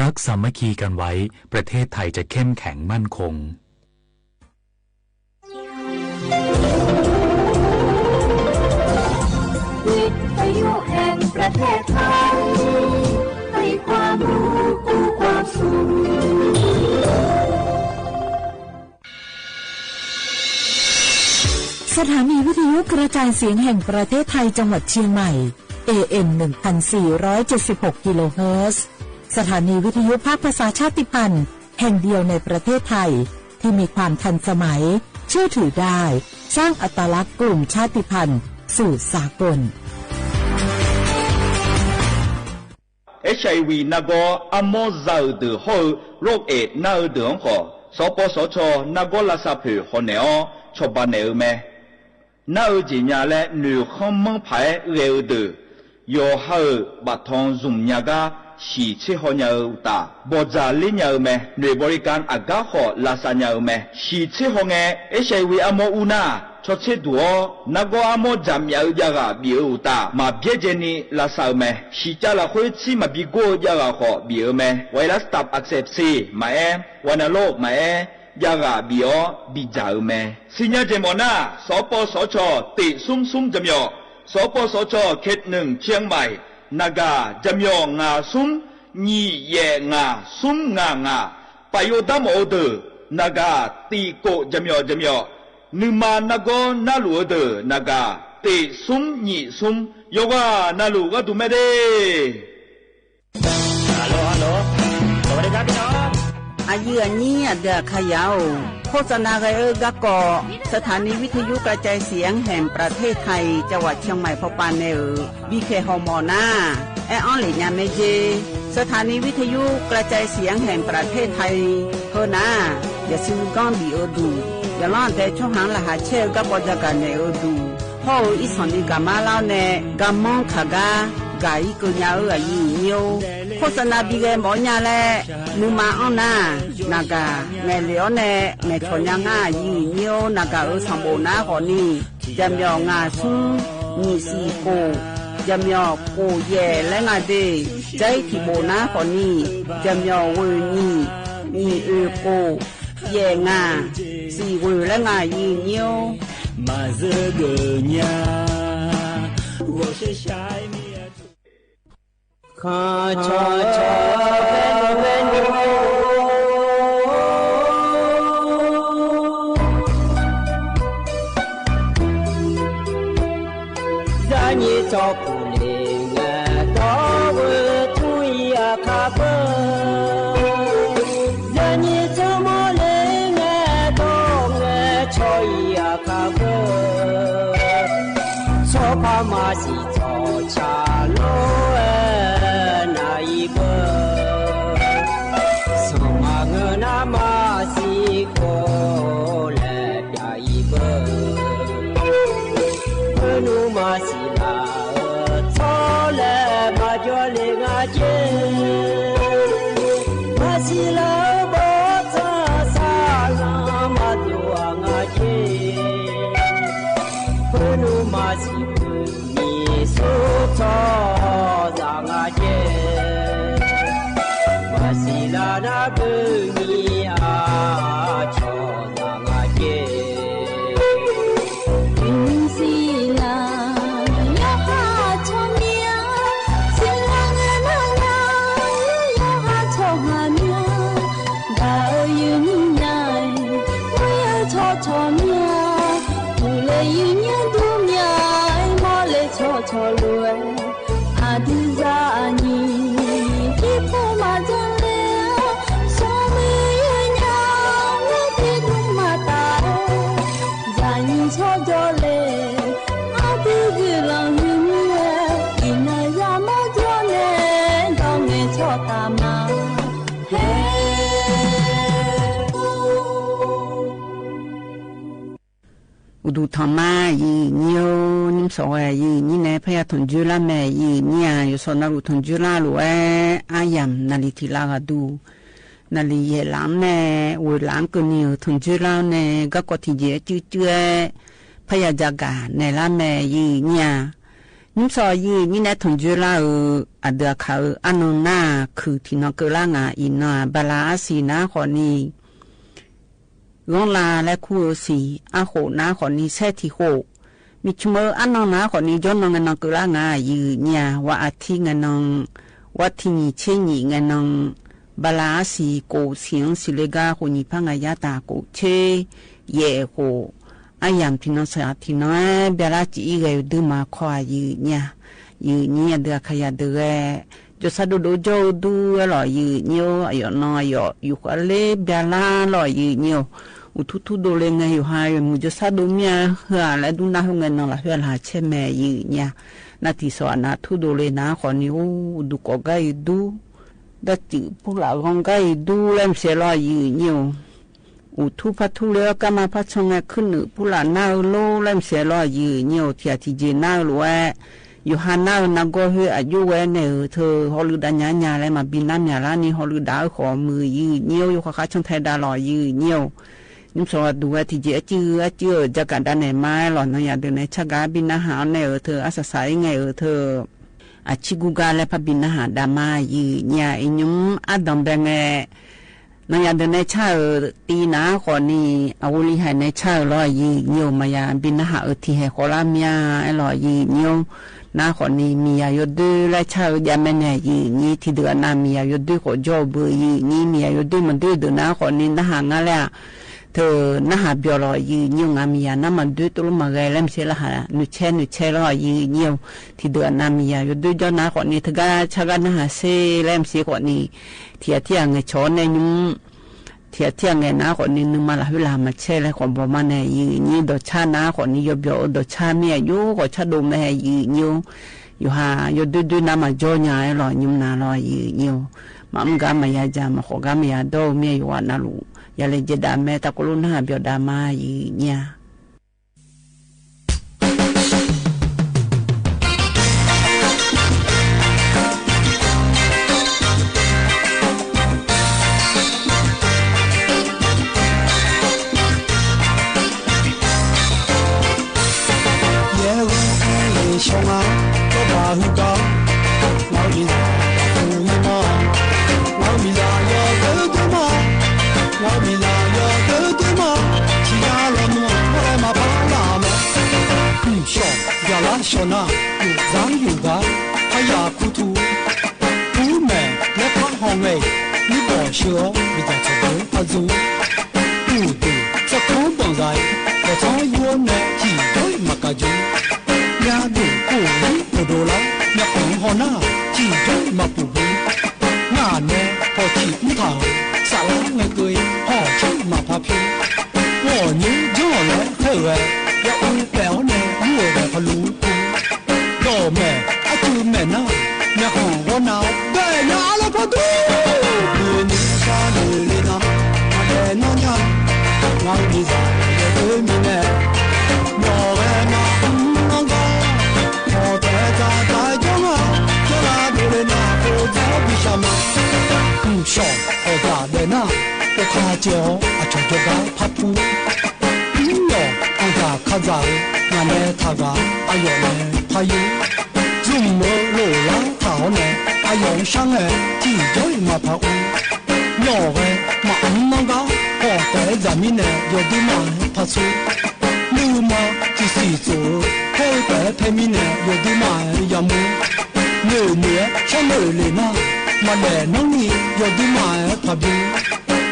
Speaker 16: รักสามัคคีกันไว้ประเทศไทยจะเข้มแข็งมั่นคง
Speaker 14: วิทยุแห่งประเทศไทยให้ความรู้กู้ความสุข
Speaker 19: สถานีวิทยุกระจายเสียงแห่งประเทศไทยจังหวัดเชียงใหม่ AM 1476 กิโลเฮิรตซ์สถานีวิทยุภาคภาษาชาติพันธุ์แห่งเดียวในประเทศไทยที่มีความทันสมัยเชื่อถือได้สร้างอัตลักษณ์กลุ่มชาติพันธุ์สู่สากล
Speaker 22: HIV 那个阿莫造的后โรคเอดน่าเดือดขอสปสช那个拉萨普和เนอชบานเนอเมน่าจีญาและหนูขมงไผ่เร็วเดือยอเฮบัดทองซุ่มญากาสีเชหอยาตาบอจาลิญาเมหน่วยบริการอากาขอลาซาญาเมสีเชหงเอHIV อโมอุนาชดเชดัวนกอโมจามยายากาบิอุตามาเบียเจนีลาซาเมสีจาลาคุยซีมาบิโกยากาขอบิเอเมไวรัสตับอักเสบซีมาวานาโลกมายากาบิโอบิจาเมสิญญาเจมอนาสปสชติซุ่มจำยอสปสชเขต1เชียงใหม่นากาจำยองาซุ่มญีเยงาซุ่มงปโยดามโอเดนากาตีโกจำยอนึมานาโกนาลูเดนากาติซุ่มญีซุ่มโยกานาลูก็ดูไม่ได้
Speaker 25: ฮัลโหลสวัสดีครับพี่น้องอายุอันนี้เดือขยาวโฆษณาไกกะกอสถานีวิทยุกระจายเสียงแห่งประเทศไทยจังหวัดเชียงใหม่พบปานเนอบีเคฮอมอนาแอออนหลิญาเมเจสถานีวิทยุกระจายเสียงแห่งประเทศไทยเฮนาอย่าซื้อก้อนบีโอดูอย่าล่อนแต่ช่วงหางละหาเชื่อกับบอจากกันเนอดูพ่ออีสอนดีกามาเล่าเนกัมมองขากากายกุญยาอายุเนียวโฆษณาบีเกมอญาแลนุมาออนานากาแม่เลี้ยวเนแม่ทอนยังอายุเนียวนากาสัมโบนาขอนี่จำยองาซุมีสีโกจำยอโกเย่และงาเดใจที่โบนาขอนี่จำยอเวนี่โกเย่งาสีเวและงายีเนียว
Speaker 2: 马这个娘，我是下面。看cha cha venu zani cho pule nga do we tu ya ka ba zani cho mo le nga do nga cho ya ka ba so pa ma si cho cha lo
Speaker 25: ดูทอมายีเนียวนิมสอยีนี่แน่พยาทนจุลาแม่ยีเนี่ยอยู่สนารุทนจุลาลูอายัมนาลิทิลากดูนาลิเยลามแน่อุลามกุนิวทนจุลาแน่ก็กติเยจื้อเจ้พยาจากาในละแม่ยีเนี่ยนิมสอยีนี่แน่ทนจุลาอเดเขาอนุนาคือที่นกลางาอินาบาลาสีนาขอนีลงลาและคู่สีอาโหนาขอนี้แท้ที่โหมีชมอันนองนาขอนี้ย้อนนองเงินนองกลางายืเนี่ยว่าอาทิเงินนองว่าที่นี่เช่นนี้เงินนองบาลาสีโกเสียงสิเลกาคนนี้พังอายาตาโกเชเย่โหอายังที่น้องสาที่น้อยเบลาจีเกยดูมาขวายืเนี่ยเดือขยะเดือจะสะดุดโจดูหล่อยืเนียวอยู่น้อยอยู่ก็เล็บเบลาหล่อยืเนียวอุทุดูเลยไงอยู่หายมุจะสะดุดเมียเหือและดูน่าเงินนองละเหือหาเช่แม่ยืเนี่ยนาทีสอนนาทุดูเลยนะขอนิ้วดูก็ไกดูดัดจืพวกเราของไกดูเล่มเสียหล่อยืเนียวอุทุพัทุเลี้ยก็มาพัดชงขึ้นหนึ่งพวกเราหน้าโลเล่มเสียหล่อยืเนียวที่ที่เจน่าล้วนอยู่ฮันน่านักก็เฮอายุเวเนอเธอฮอลลูดาญาเลยมาบินน้ำยาลานี่ฮอลลูดาขอมือยืเนียวอยู่ข้าช่างไทยดาลอยยืเนียวนิมสวัสดูที่เจือจะกันด้านไหนมาหล่อนอย่าเดินในชักกาบินอาหารเนอเธออาศัยไงเธออาชิกุกาและพบินอาหารดามายืเนี่ยอินุมอัดดอมแบงเงนอย่าเดินในชาตีนาขอนี่อาวุลิหายในชาลอยยืเนียวมายาบินอาหารที่ให้ขอลามียลอยยืเนียวนาขอนี้มีอายุดูและชาวยามันเนี่ยยีนี่ที่เดือนนามีอายุดูขอจอบยีนี่มีอายุดูมันดูดูนาขอนี้นาหางอะไรเธอนาหาเบียร์ยีนี่งามีนามันดูตัวมาไงเล่มเสียละหานุเชลอยยีนี่ที่เดือนนามีอายุดูจอนาขอนี้เธอก็ชากันนาหาเซเล่มเสียขอนี้ที่งช้อนในนุ่มที่งนาขอนี้นึงมาละเวลามาเชลขอบอกมาเนี่ยยีนี่ดอชานาขอนี้ยบยอดอชามีอายุขอชาดมเนี่ยยีนี่อยู่หาอยู่ดูน้ำมาจ่อเนี่ยหล่อยุ่มนาหล่อยีนี่มามึงก็ไม่ยาจามขอก็ไม่ยาโดมีอยู่วันนั่นลูอย่าเลยจะด่าแม่ตะกุลุนหาเบียดามายีเนี่ย
Speaker 4: 小啊，我把你搞，老米拉不一嘛，老米拉要得得嘛，老米拉要得得嘛，提呀了么，我车比较出头阿祖，不对，这空帮在，我常有那几对马家猪，伢都不理不多了，伢红好那几对马不会，伢呢好气不讨，啥啦那个好气马怕皮，我牛叫来后哎，要乌表呢我的他路苦，老妹阿舅妹那，伢红我那带伢了个多。我比赛也不明白，我爱那个，我在家中啊，就那不能拿不着比什么，小我家的那，我看见就个怕扑，我家看着俺们他个哎呦呢怕有，怎么路上好呢？哎呦上哎，地就嘛怕乌，我哎嘛个。在咱们呢，有的嘛怕出，路嘛就是走，后代他们呢，有的嘛要么，女呢像女的呢，嘛来农里有的嘛怕病，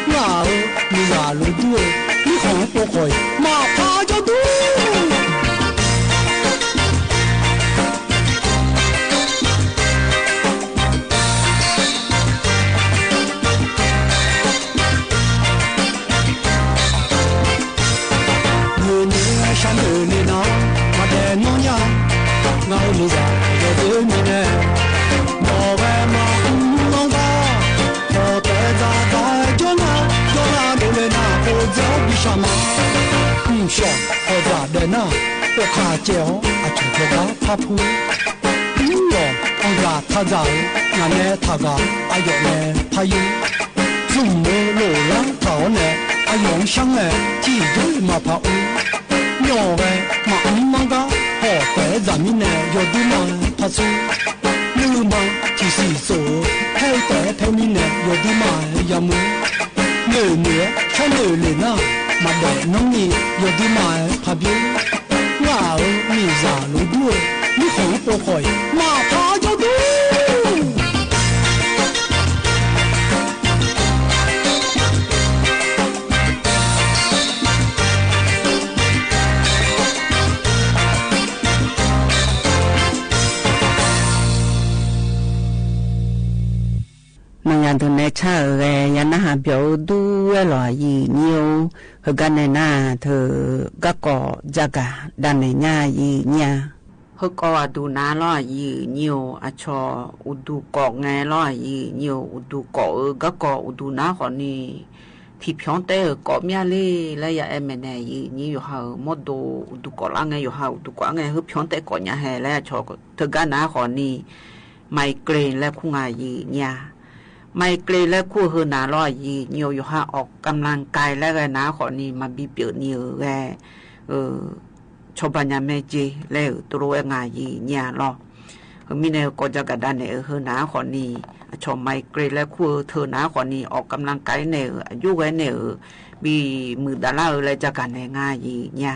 Speaker 4: 那你呀路多，你看不会，嘛怕就多。你在这对面呢，我外妈弄到，我在在叫那路来那不走比什么，小我在的那，我看见就个怕扑，我家他在，俺呢他个，哎呦呢怕有，怎么路上头呢，哎呦上哎，几对嘛怕乌，我外妈个。在咱们呢，有的嘛怕出，路嘛就是走，后代他们呢，有的嘛要么，女呢像女的呢，嘛来农里有的嘛怕病，我你啥路多，你红不会，嘛怕就多。
Speaker 1: tôi nói cha về nhà nó hàng biểu đu loại gì nhiều hơn cái này na thử các cỏ giá cả đàn này nhà gì nhà hơn có đu ná loại gì nhiều à cho đu cỏ nghe loại gì nhiều đu cỏ các cỏ đu ná còn đi thì phiền té cỏ mía li lấy ya em này gì nhiều hao một đu cỏ lang nghe hao đu cỏ nghe hơn phiền té cỏ nhà hè lấy cho thử cái ná còn đi mày kề lấy khung ai gì nhàไม่เกลและคู่หือหนาลอยยีเหนียวอยู่หาออกกำลังกายและหนาขอนี้มาบีเปียเหนียวชอบปัญญาเมจีแล้วตัวงายยีเนี่ยหรอมีแนวก็จะกระดานเนี่ยหือหนาขอนี้ชอบไม่เกลและคู่เธอหนาขอนี้ออกกำลังกายเนี่ยอายุไว้เนี่ยบีมือดาราอะไรจะกันในงายยีเนี่ย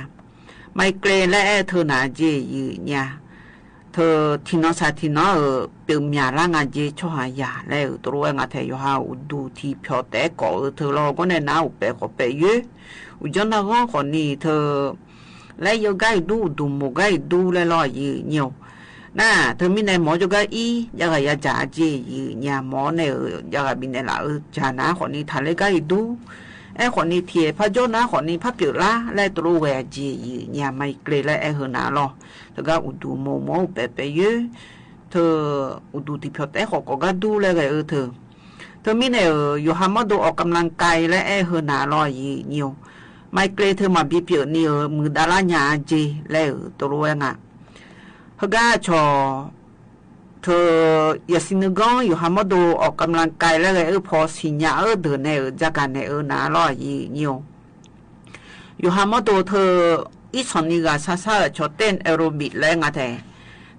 Speaker 1: ไม่เกลและเธอหนาจียีเนี่ยเธอที่น้องชายที่น้องเป็นเมียร่างงานเยอะช่วยยาแล้วตัวงานเธออยู่หาดูที่พิอแต่ก่อเธอเราก็ในน้าอุปก็ไปเยอะอุจจาระก็คนนี้เธอแล้วยังไงดูหมกไงดูเลยลอยยืเนียวน่ะเธอมีในหมอจะไงยังไงยาจ่าเจยืเนี่ยหมอเนี่ยยังไงมีในหล่ะจ่าหน้าคนนี้ทะเลไงดูไอ้คนนี้เทียพระโจนะคนนี้พระเปียละและตัวแหวจีเนี่ยไม่เกลียและไอ้เหือหนาหรอแล้วก็อุดูโมโมเปเยอะเธออุดูที่พิอแต่เขาก็ดูเลยไงเธอมีเนี่ยอยู่หามาดูออกกำลังกายและไอ้เหือหนาลอยเนียวไม่เกลียเธอมาบีเปียเนี่ยมือดาราหยาจีแล้วตัวแหวงอ่ะเขาก็ชอเธออย่าสินึกว่าอยู่หามาดูออกกำลังกายแล้วไงพอสิญญาเดินเนี่ยจากการเนี่ยหนาลอยเนียวอยู่หามาดูเธออีสอนนี่ก็ซาชอเต้นแอโรบิกแล้วไง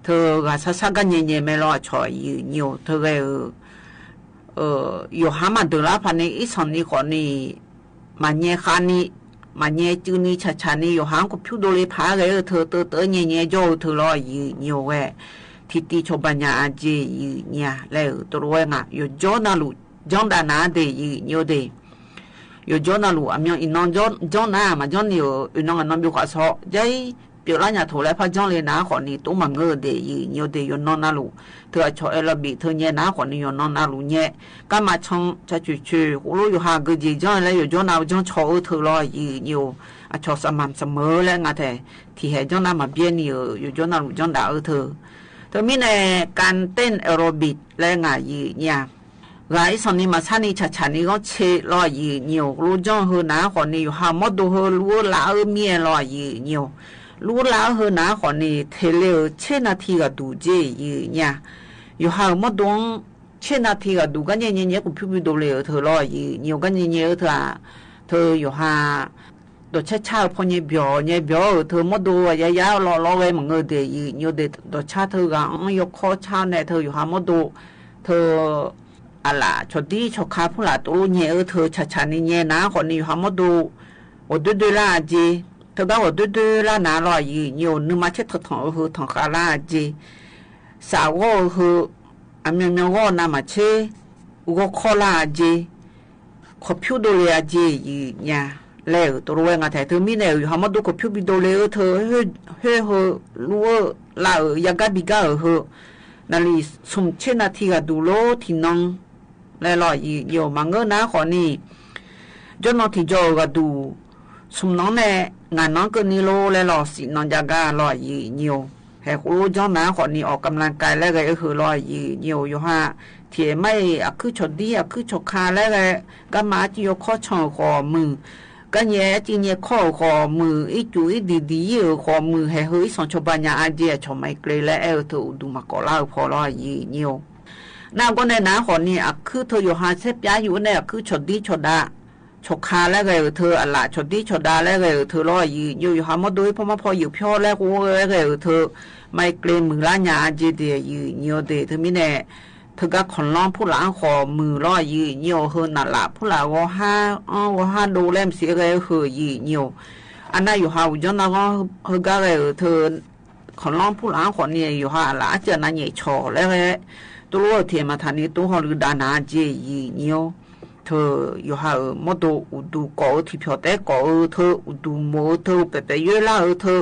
Speaker 1: เธอก็ซากันเย็นๆไม่รอชอยเนียวเธอก็อยู่หามาดูแล้วพันนี้อีสอนนี่คนนี้มันเย่ขานี่มันเย่จืนี่ชานี่อยู่หางก็พิวโดเลยพาเลยเธอเย่โจเธอรอเนียวเว้ที่ตีชบัญญาจีเนี่ยแล้วตัวเองอ่ะอยู่โจนาลุ จ้องดานาเดยีโยเดอยู่จ้องนั่นลูกมีอินน้องจ้องน้ามาจ้องอยู่อินน้องน้องบิวขอสอใจเปียร้านยาถูเลยพะจ้องเลยน้าขอนี่ตู้มังเงอเดยีโยเดอยู่น้องนั่นลูกเธอชอบเอลบีเธอเนี่ยน้าขอนี่อยู่น้องนั่นลูกเนี่ยก็มาชงจะจู่ๆหูรู้อยู่ห่างก็ยีจ้องแล้วอยู่จ้องน้าจ้องชอบเธอรอยีอยู่ชอบสม่ำเสมอแล้วงั้นแต่ที่เห็นจ้องน้ามาเบี้ยนี่อยู่จ้องน้าลูกจ้องด่าเธอมีในการเต้นแอโรบิกและงายีเนี่ยไอ้ส่วนนี้มาชานี่ชัดๆนี่ก็เชลอยยีเนี่ยรู้จ้องเฮน้าคนนี้อยู่หามดูเฮรู้ลาเมียลอยยีเนี่ยรู้ลาเฮน้าคนนี้เทเลเชนาทีก็ดูเจยีเนี่ยอยู่หามดูเชนาทีก็ดูกันเนี่ยกูพิดูเลยเธอลอยยีเนี่ยกันเนี่ยเธออยู่หาตัวช้าๆพอเนี่ยเบียวเธอมาดูยาวๆรอไว้มึงเดี๋ยวอยู่เดี๋ยวตัวช้าเธอก็ยกข้อช้าเนี่ยเธออยู่หามาดูเธออะไรชดดีชดขาผู้หลาตัวเนี่ยเธอช้าๆนี่เนี่ยนะคนนี้อยู่หามาดู我对对垃圾เธอก็我对对垃拿了有你妈去ถขา垃圾สาวคือมีว่าน้ำมาเช่ก็ข้อ垃圾ขอพิวดูเลย垃圾เนี่ยแล้วตัวรู้ว่าไงแต่เธอมีแนวอยู่หามาดูกับพิวบิโดเลยเธอเฮ้รู้ว่าลายังกับบิกานั่นเลยสมเช่นนาทีก็ดูโลที่น้องแล้วรออยู่มังเงนะขอนี่จนน้องที่จอก็ดูสมน้องเนี่ยงานน้องก็นี่โลแล้วรอสิน้องยังก็รออยู่แห่รู้จ้องนะขอนี่ออกกำลังกายแล้วก็คือรออยู่ฮะที่ไม่คือชดดีคือชดคาแล้วก็มาจีโยข้อช่องขอมือก็เนี่ยจริงเนี่ยข้อขอมืออีจุยดีๆขอมือให้เฮ้ยสอนชาวบ้านอาเดียชมไม่เกลแล้วเธอดูมาก่อเล่าพอรอยี่น่าก็ในน้าขอนี่คือเธออยู่หาเซฟยาอยู่เนี่ยคือชดดีชดดาชดคาแล้วก็เธออะไรชดดีชดดาแล้วก็เธอรออยู่หามาดูพอมาพออยู่พี่แล้วกูแล้วก็เธอไม่เกลมือละยาอาเดียยี่เดเธอไม่แน่เธอก็คนร้องผู้หลานขอมือรอยี่เฮนั่นละผู้หลานว่าห้าดูแลมเสียก็คือยี่อันนั้นอยู่หาจนนั้นก็เฮก็เธอคนร้องผู้หลานขอเนี่ยอยู่หาละเจอนั่นยี่ชอแล้วตัวรู้เทียมาทางนี้ตัวเขาลือดานาเจยี่เธออยู่หามดดูก่อที่เพียวแต่ก่อเธอดูโมเธอเปเยอะละเธอ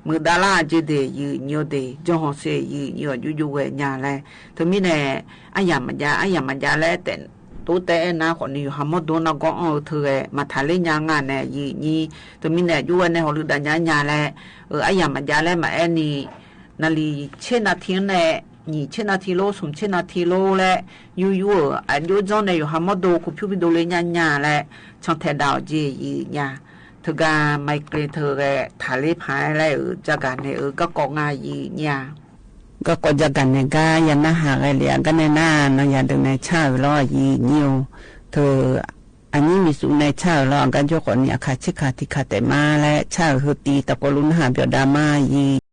Speaker 1: มือดาราเจเดยี่เดจงหเสยี่อยู่เวียนเลยเธอมีเนี่ยอายังมันยาแล้วแต่ตัวแต่นะคนนี้อยู่หามดดูนักก็เธอมาทะเลยางานเนี่ยยี่เธอมีเนี่ยอยู่ในเขาลือดานยาแล้วอายังมันยาแล้วมานี่นาลีเช่นนาทีเนี่ยนี่เช่นนาทีโลสมเช่นนาทีโลและอยู่อันอยู่จงเนี่ยอยู่หามดดูคุพิวดูเลยยาและช่างแทนดาวเจยี่เธอก็ไม่เกรงเธอแกทะเลพายแล้วจากการเนี่ยก็กองงานยี่ก็กจากการเนี่ยก็ยันน่าหาอะไรเลี้ยงกันในหน้าน้องยันตรงในชาวิลอยี่เธออันนี้มีสูงในชาวิลอกันโยกคนเนี่ยขาชิขาที่ขาแต่มาและชาวิตีตะกลุนหาเบียดามายี่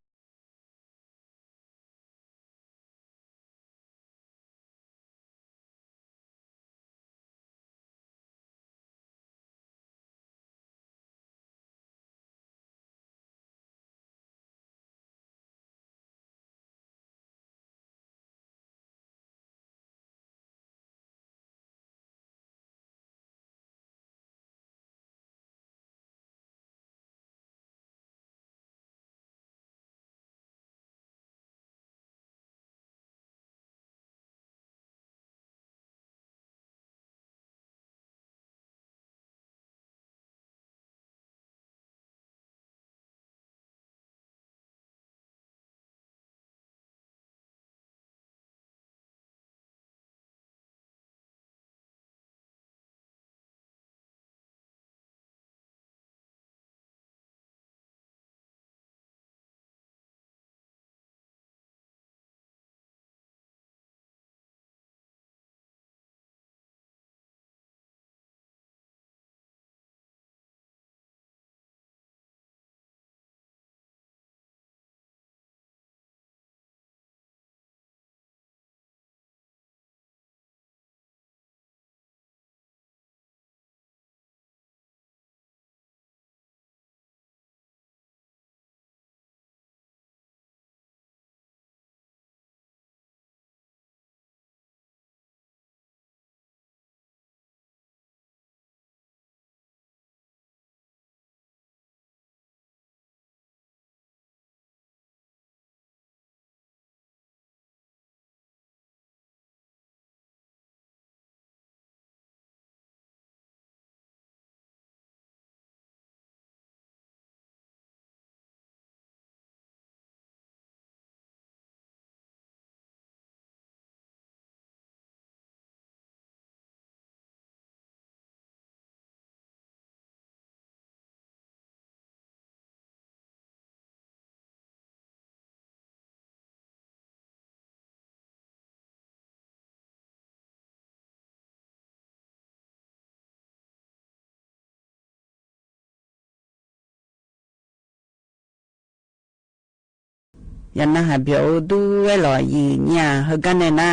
Speaker 1: ยันนะหาเบียวดูเวลอยีเนี่ยเฮกันเนน่า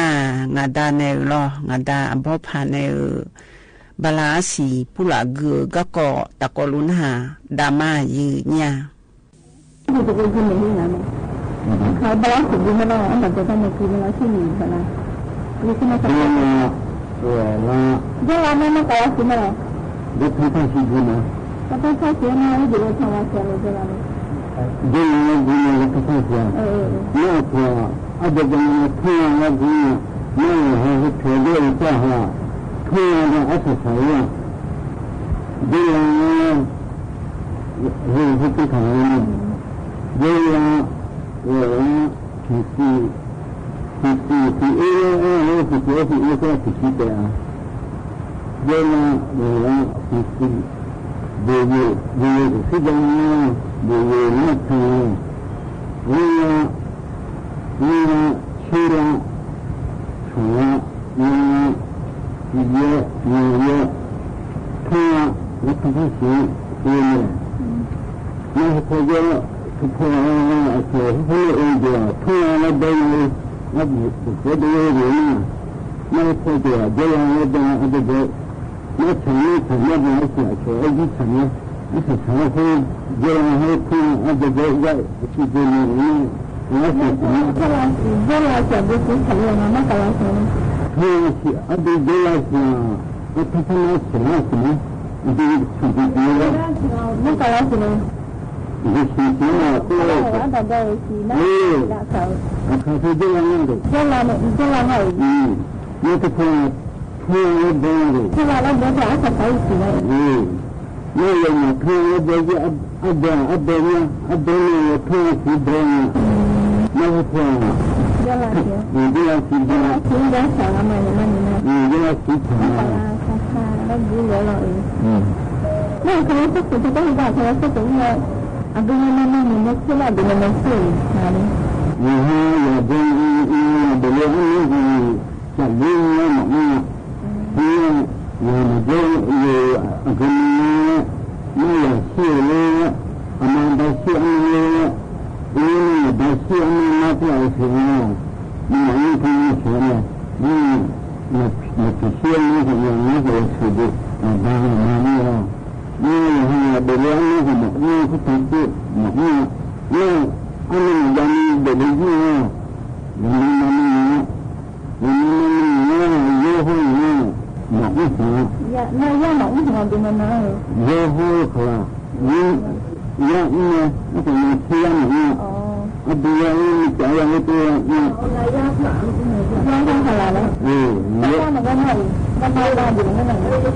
Speaker 1: งาดาเนลองาดาอัมพพาเนบาลาสีผู้ละเกือก็เกาะตะกอลุนหาดามายีเนี่ย
Speaker 5: เขาบาลาสีดีมาแล้วอันดับจะต้องมาคืนมาแล้วที่หนึ่งกันนะนี่คือมาจากไหนเดี๋ยวเราไม่มาบาลาสีมาแล้วเดี๋ยวท่านชี้ดูนะท่านชี้นะเดี๋ยวเราทำอะไรเดี๋ยวเราเดี๋ยวเราดูนะท่านชี้เนี่ยพออาจจะยังไม่ทั่วแล้วดูไม่ให้เธอเลี้ยงเจ้าหัวทั่วแล้วอาจจะใส่ว่าเดี๋ยวเราให้ที่ทำนี่เดี๋ยวที่เอที่ก็ที่เดียวเดี๋ยวที่จะนัดกันชื่อละชัวเยอะทั้งนักท่องเที่ยวไม่พอเยอะทุกคนเขาเองเดียวทั้งเราเดินนับก็เดินอยู่นะไม่พอเดียวเดี๋ยวเราเดินอะไรเดี๋ยวไม่ฉันไม่ได้เสียใจไอ้ที่ฉันเนี่ยไอ้ที่ฉันเขาเดี๋ยวให้คุณอะไรเดี๋ยวได้ที่เดินนี่ไม่ใช่ฉันเดี๋ยวเราจะดูที่ฉันเลยนะไม่กล้าฉันเฮ้ยอะไรเดี๋ยวเราจะก็ทำให้ฉันนะฉันดีสุดดีเลยไม่กล้าฉันดีสุดเลยก็เลยแต่ได้สินะเขาเขาเดี๋ยวเราเนี่ยเดี๋ยวเราให้นี่ก็คือทั่วโลกเลยทั่วโลกเลยอาจจะใช้สินะนี่ยังทั่วโลกเลยอันเดียวทั่วสิเดียวไม่ทั่วเดี๋ยวเราสิเดี๋ยวสาวมาเนี่ยมันนะเดี๋ยวเราสิค่ะแล้วดูเราเองนี่คือทุกสิ่งที่ต้องการที่จะต้องเนี่ยอันนี้มันไม่ใช่ละดูมันสวยนะนี่อย่าดูเดี๋ยวนี้จะยิ่งไม่หมดนี่อย่ามาดูคนนี้ไม่อยากเชื่อเลยมันได้เชื่อเลยนี่ได้เชื่อไม่น่าจะเชื่อนี่ไม่คือเชื่อนี่ไม่เชื่อนี่ก็ยังไม่ได้เชื่อดูได้มานี่เดี๋ยวนี้ก็หมดนี่ก็ต้องเชื่อหมดนี่อันนี้ยังเดี๋ยวนี้ya na ya ma u ma de na yo ho khala ni ya ni na ko ni sia ni a de ya ni ja ya ni to ni na ya ma ya khala la ya ma ga na ba ba de na na ni ki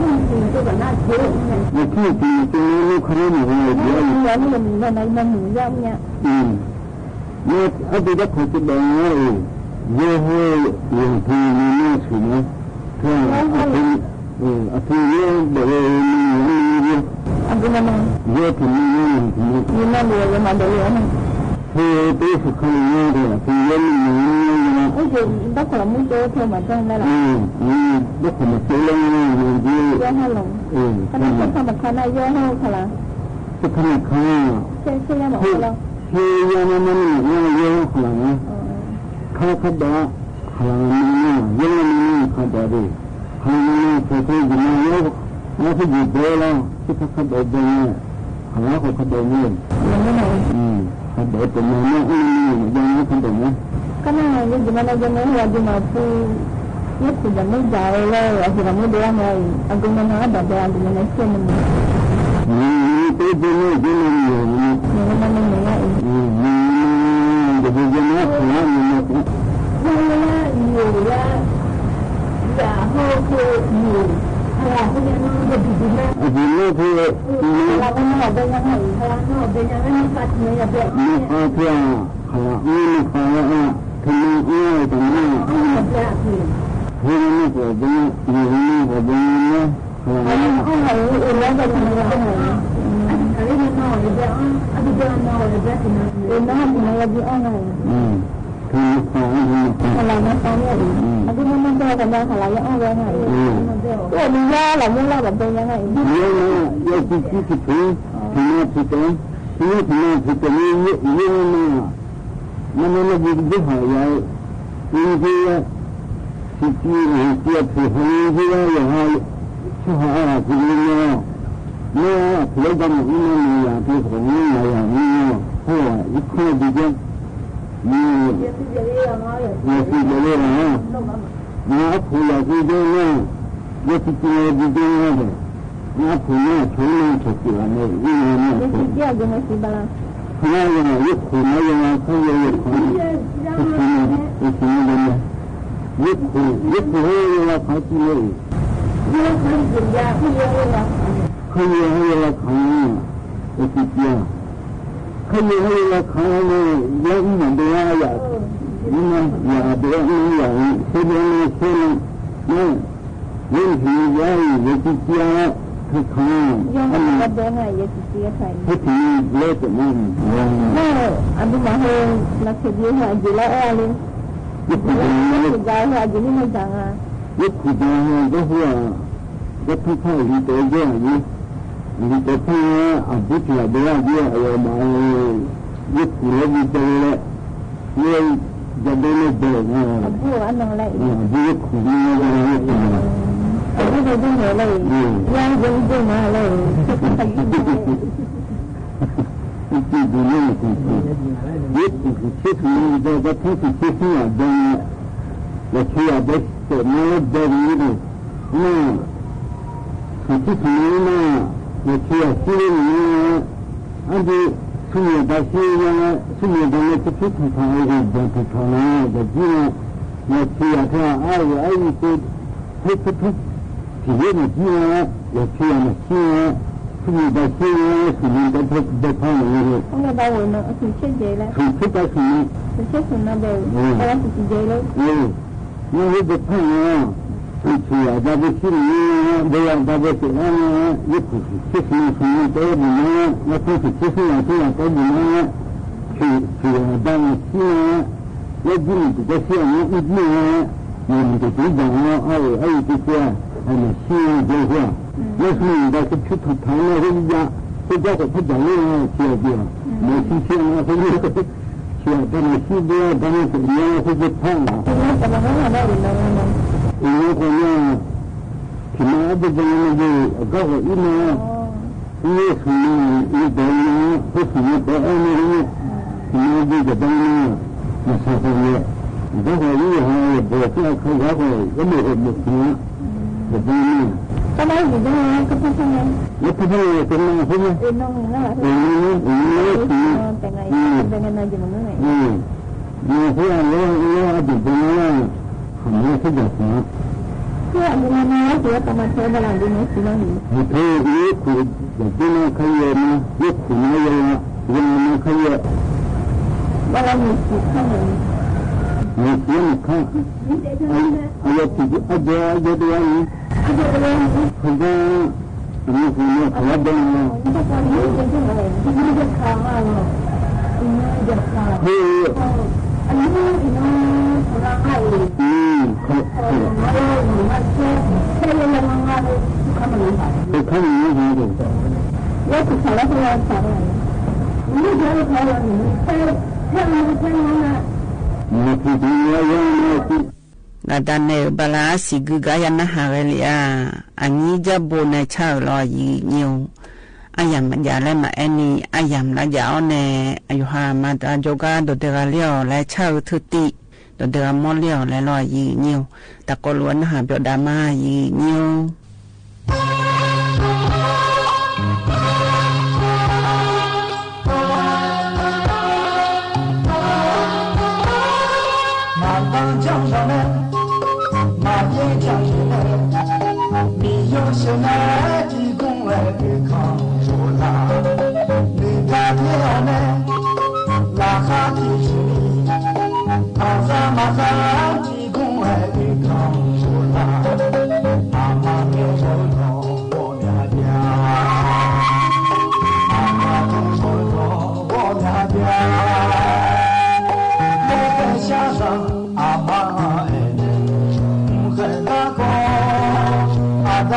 Speaker 5: to ba na je ni ki ni khare ni ni ya ni na na ni ya nya ni a de da ko ti ba yo ho yo ti ni ni su ni Aku ni boleh Aku mana? Dia tu ni mana dia mana dia ni? Dia tu sekali ni dia. Dia ni. Okey, dah kalau muncul tu macam mana lah? Dah kalau jalan ni dia. Dia halang. Kenapa sama kerana dia halang kalah? Sekarang kalah. Saya nak kalah. Saya mana ni dia halang. Kalau kada halang ni, dia ni kada dia. Hanya sesuatu jenis apa juga kita kadang-kadang kalau kadang-kadang kadang-kadang ini jangan kadang-kadang karena ini gimana jenis lagi mampu ya sudah menjauh lah akhirnya dia mai aku mana ada dalam Indonesia ini itu jenis ini mana ini jadi jenis ya ya ho ko ni ala ko ni no de di na ni ko ala ko no de yang hai ala no de yang ni pat ni ya be ni a pia ala ni ko ya thini ni de ni ni ya ki ni ko de ni ko de ni ala ko hai u la de ni ya ali ni no de ya abi de no de ya ni na ni ya di ona kalau macam ni, aku memang dah kena kalau yang orang ni. Oh, dia lah mula betul yang ni. Ya, kita, semua kita ni 那么那不好呀，因为是第二次婚姻也好，是好啊，这个呢，那不要讲我们呀，对婚姻来讲呢，好一看就讲，也是这样啊，那不要这个呢，也是这样的。那朋友从来出去了没？因为那是第二个没事吧啦？那个一苦那个朋友也苦，不行的，不行的呢。一苦那个好几年。因为可以人家可以那个看，我是这样。可以那个看呢，也一年多呀，你们也别那样，这边呢说呢，问题也是这样。他看，他们那边也是这样看。他听来怎么？那aduh mahal nak kerja haji lah alin. Nak kerja haji ni macam ah. Nak kerja tu dia, dia tu kau itu je ni. Ni tu kan abu dia ayam mahal. Dia kulit dia le. Dia jadi le dia. Abu anak lagi. Dia kulit dia. Abu dia ni le. Yang jadi mahal. Itu dulu itu. Itu sesuatu yang kita sesuatu yang kita ada semua dari itu. Nah, sesuatu yang kita sini ada semua dasarnya semua dengan sesuatu yang kita percaya jadi yang kita ada itu sesuatu yang kita masih semua dasarnya semua dasar itu. Orang bawa nak suci je lah. Suci tak semua. Suci semua bawa. Orang suci je lah. Ni depan ya. Suci ada di sini, dia ada di sana. Itu suci semua tu di mana? Nak suci semua tu yang tu di mana? Suci ada di sini. Lagi ni kita siapa ni dia? Ni kita jangan ai kita. Ada sini je. 那是应该是去土堂了，人家这家伙他讲的写的，没去写啊，他那个写的没写的，他们怎么样会去看啊？因为后面起码这个人就搞个一年，因为什么一百年或什么百二年，起码这个东西那啥东西，这个以后也不要看啥会，也没行，这东西。Cái đó gì đó cái thứ này. Cái thứ này cái này thế này. Nông nó là thế. Pengen aja mana ni. Ni saya lo ada dengan kamu sudah semua. Saya di mana saya teman saya dalam di Mesir ni. Itu itu jadi nak kaya ni, itu nak kaya. Dalam Mesir kan. Mesir kan. Ayat itu ada dua ni. Kerja ini punya keadaan. Ini Nadane bala sigugaya na harelia ani jabo na chalo yi nyu ayam jale ma eni ayam la jao ne ayuha mata joga do de galio la chao thuti do de molio la lo yi nyu takoluan ha bio dama yi nyu现在的公来看出啦，你看见没？拉哈的是你，阿萨马哈的公来看出啦，阿妈牛手头我娘家，阿妈牛手头我娘家，我在下上阿妈爱人，很大个阿大。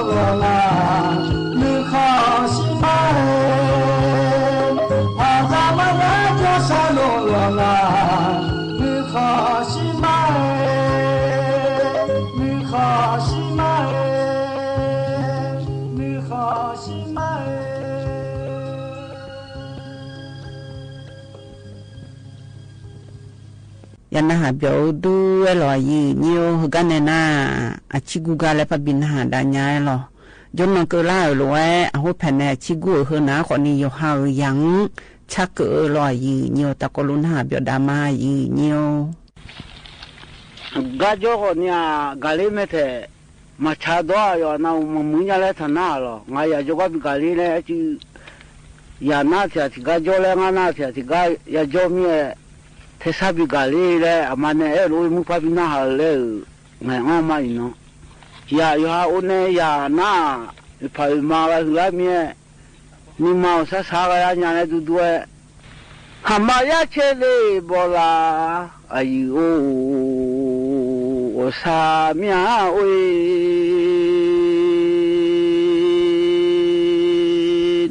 Speaker 4: 罗啦，你好西马哎，阿达玛呀叫沙罗罗啦，你好西马哎，你好西马哎，你好西马哎。
Speaker 1: ยันนะหาเบียวดูไอ้ลอยยืเนียวกันเนี่ยนะอาชิกูกาและปะบินหาดานยายหรอยนนเกล่าหลวยเอาแผ่นแน่ชิกูเฮนาคนนี้อยู่หายังชักเกอลอยยืเนียวตะกลุนหาเบียวดามายืเนียว
Speaker 5: กาโจคนเนี่ยกาลีไม่เถอะมาชาดว่าอยู่นะมันมุ่งยาเล่ทนาหรอไงอยากจะกับกาลีเนี่ยที่ยานาเสียที่กาโจเล่งานาเสียที่กาอยากจะมีเทศบิกาลีเลยอามันเนี่ยรู้มุขพินาหาเลยไงงอมาอีเนาะยาอยู่หาอุเนยานาพายมาแล้วมีนี่มาอุตสาหะยาเนี่ยดูด้วยหามายาเชลีบลาอายุอุสามีอาอุย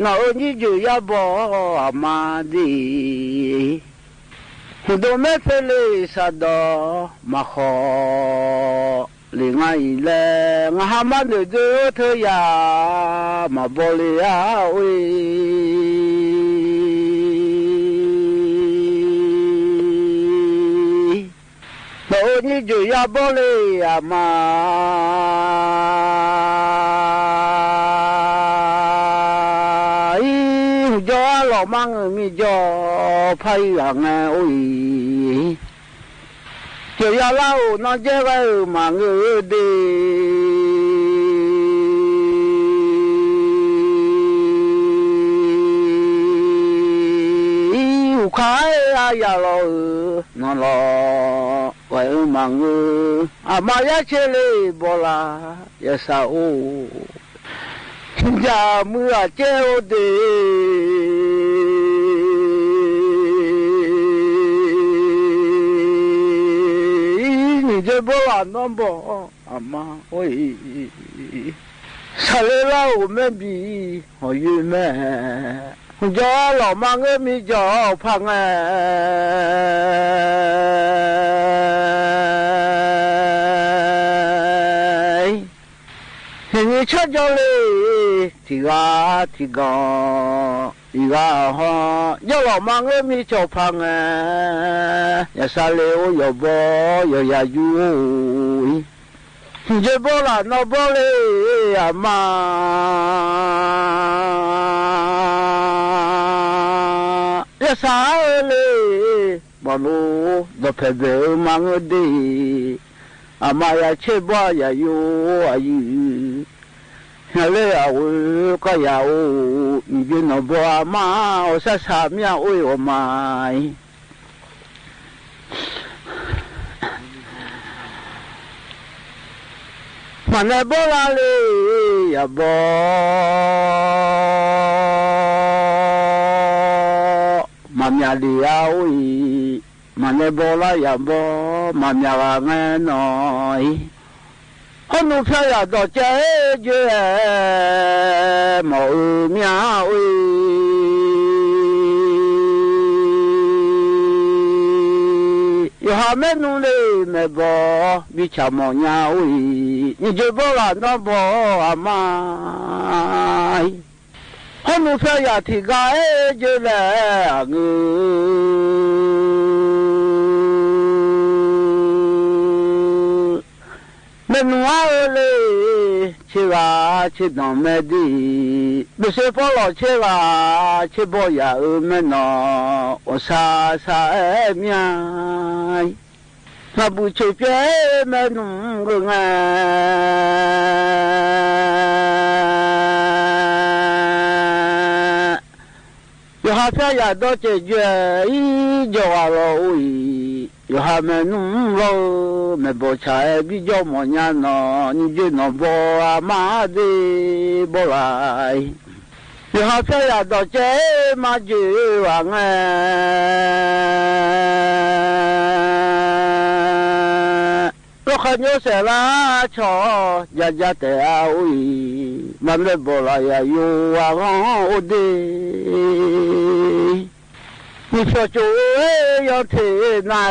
Speaker 5: น่าอุนิจุยาบออามาดีdo me fele sada ma kho li ngai le nga ha ma de de ya ma bo le ya wi bo ni ju ya bo le ya ma do lo mang mi do phai ang oi cho ya lao nó chế cái mà người đi khai ya lo nó lo vậy mà người mà ya chế li bò la ya sao ya mưa chế đi je bola nombo ama oi sale la o me bi o yu me jo lo ma nge mi jo phang ai ni cha jo le ti ga iga ho yo lo ma nge mi cho phang ya sa le o yo bo yo ya yu je bo la no bo le ama ya sa le bo lo do pe de ma nge de ama ya che bo ya yu ayu le awu ka ya o ni no bo ama o sa sa mia o o mai mane bo la le ya bo mamia li ya o mane bo la ya bo mamia ga me noi con nuôi phải là đồ chế chứ màu miao yêu hà mẹ nuôi mẹ bò bị chả mò nhau như chơi bò là nó bò à mai con nuôi phải là thì gái chứ là men wa le chiga chidon medi bise polo chiga chiboya umeno osa sa emyai nabu chepe menu nga yo ha fa ya do che je I jo aro ui yo ha menu lo me bo cha e bi jo mo nya no ni je no bo ama de bo lai yo ha fa ya do che ma je wa nga lo nhớ sẽ lá cho ya ya te oi mà le bola ya yo a o de ni cho cho yo te na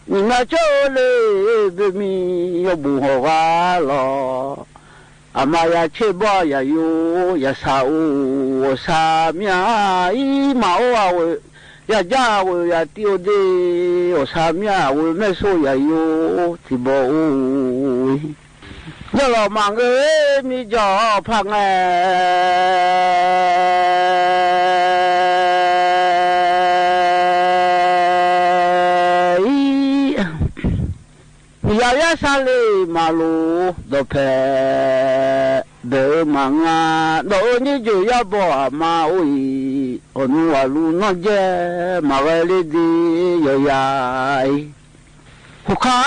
Speaker 5: ni na cho le be mi yo bu ho ga lo amaya che bo ya yo ya sa o sa mia i ma o a ya ya wo ya tio de o sa mia wo me so ya yo ti bo o ya lo ma nge mi jo pha nge ya ya sa le ma lo do pe de manga do ni ju ya bo ma oi onu wa lu no je ma wa le di yo ya ku ka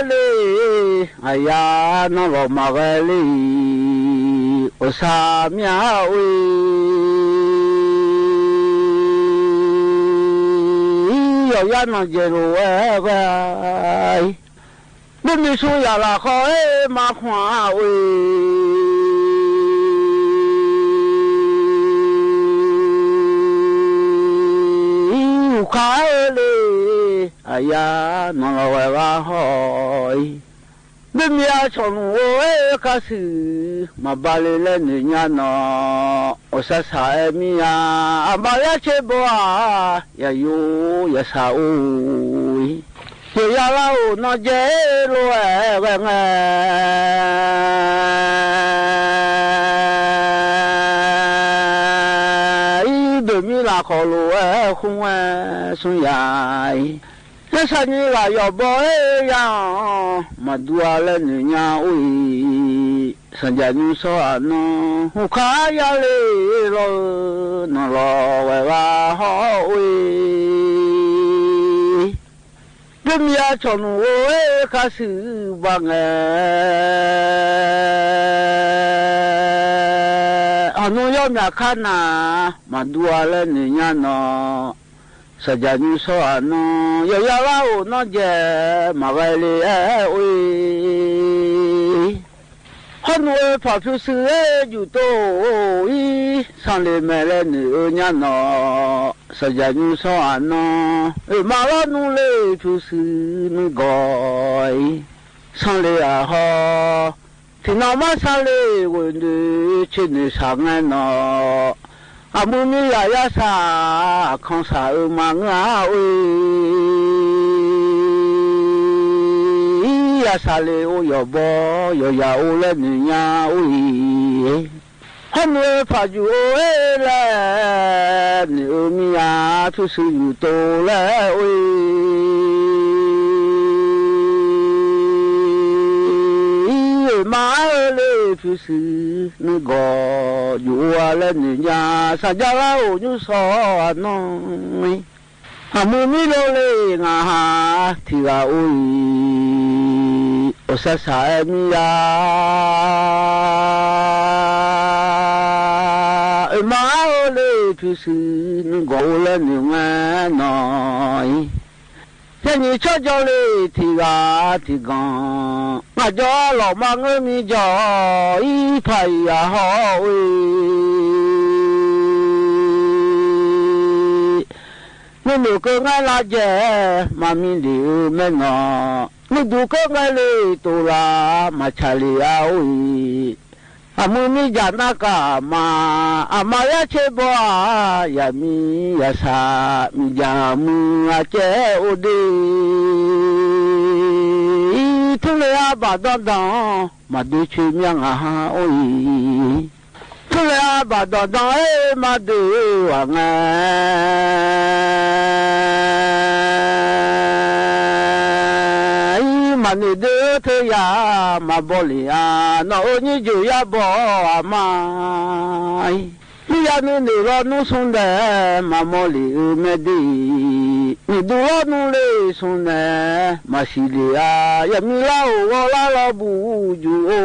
Speaker 5: le aya no lo ma wa le o sa mia oi yo ya no je lo wa Bùn mi su ya la kho e ma khoa we u kha le aya no la wa wa hoi Bùn mi a chon wo e ka su ma ba le ni nya no o sa sa e mi a ba ya che bo a ya yo ya sa o Yo ya la o no je lo e we nge I de mi la kho lo e khu e sun ya Le sa ni la yo bo e ya ma du a le ni nya oi san ja ni so a no hu kha ya le lo no lo we wa ho oi Bùn ya chọn wo e ka su bang e anu yo mya kana ma dua le ni nya no sa ja ni so anu yo ya la o no je ma wa le e oi hon wo pa phu su e ju to i san le me le ni o nya no sa ja ni so anu e ma la nu le phu su nu goi san le a ho ti na ma san le wo ni chi ni sa nga no a mu mi ya ya sa khong sa e ma nga oi ya sa le o yo bo yo ya o le ni nya oi hon we fa ju o e le ni o mi ya tu su yu to le oi ma le tu su ni go ju a le ni nya sa ja la o ju so no mi amu mi lo le nga ha ti ga oi o sa sa mi ya ma o le tu su ni go le ni nga noi se ni cho jo le ti ga ti gan ma jo lo ma nge mi jo i phai ya ho oi Nụ cơ ngay là dễ mà mình đi mê ngọ Nụ đủ cơ ngay lì tù là mà chả lì áo ý Mù mi giả nà cả mà ya chê bò ya mi ya sa mi giả mù à chê ô đi Thứ lì à bà đòn đòn mà đi chê miang à ô ý Thứ lì à bà đòn đòn ê mà đi à ngà Ni de te ya ma boli ya no ni ju ya bo mai ni ya ni lo nu sun de ma moli me di ni du lo nu le sun de ma si le ya mi la o la la bu ju o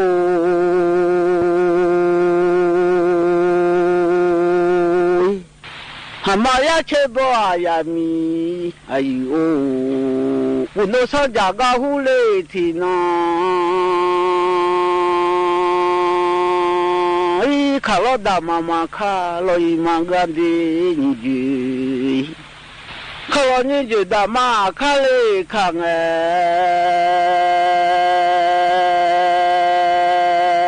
Speaker 5: Hamaya chebo ayami ayo uno sa jaga hule tina I khalo da mama khalo imangandi niji khalo niji da ma khale khange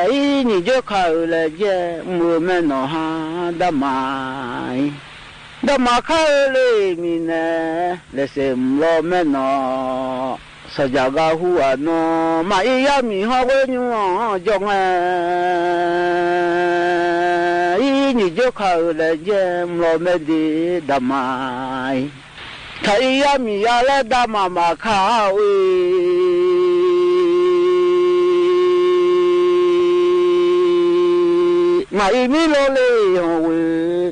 Speaker 5: I niji khale je mu no ha da mai da ma khale mine le sem lo me no sa jaga huwa no ma iya mi ho we nyu jong I ni jo khale je lo me di da mai ka iya mi ya le da ma ma kha we ma imi lo le ho we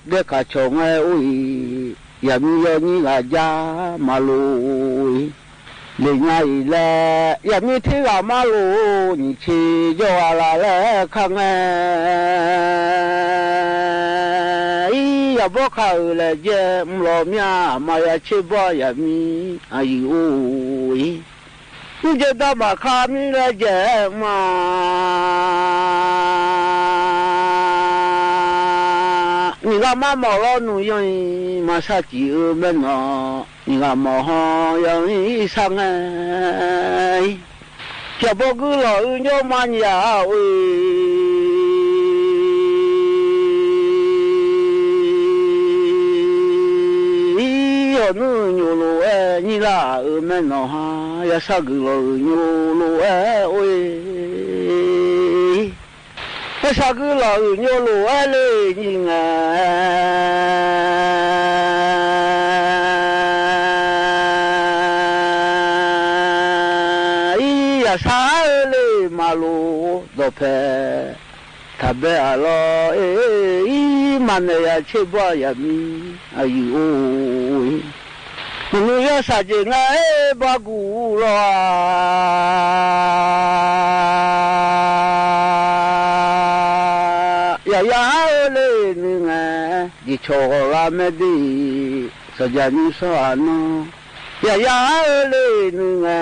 Speaker 5: de ka chong ui ya mi yo ni ga ja ma lo le ngai le ya mi thi ga ma lo ni chi jo ala le khang I ya bo kha le je mlo mya ma ya chi bo ya mi ai ui ni je da ma kha mi le je ma你个妈毛老奴用马啥鸡儿们喏，你个毛好用一上哎，小包个老人家蛮呀喂，有那牛肉哎，你啦儿们喏哈，要啥个老牛肉哎喂。我啥个老牛路啊嘞人啊，咿呀啥嘞马路都拍，他别阿罗咿嘛那呀吃饱呀米，哎呦，你要啥子哎把古罗ya le nga di chola me di sajani so ano ya le nga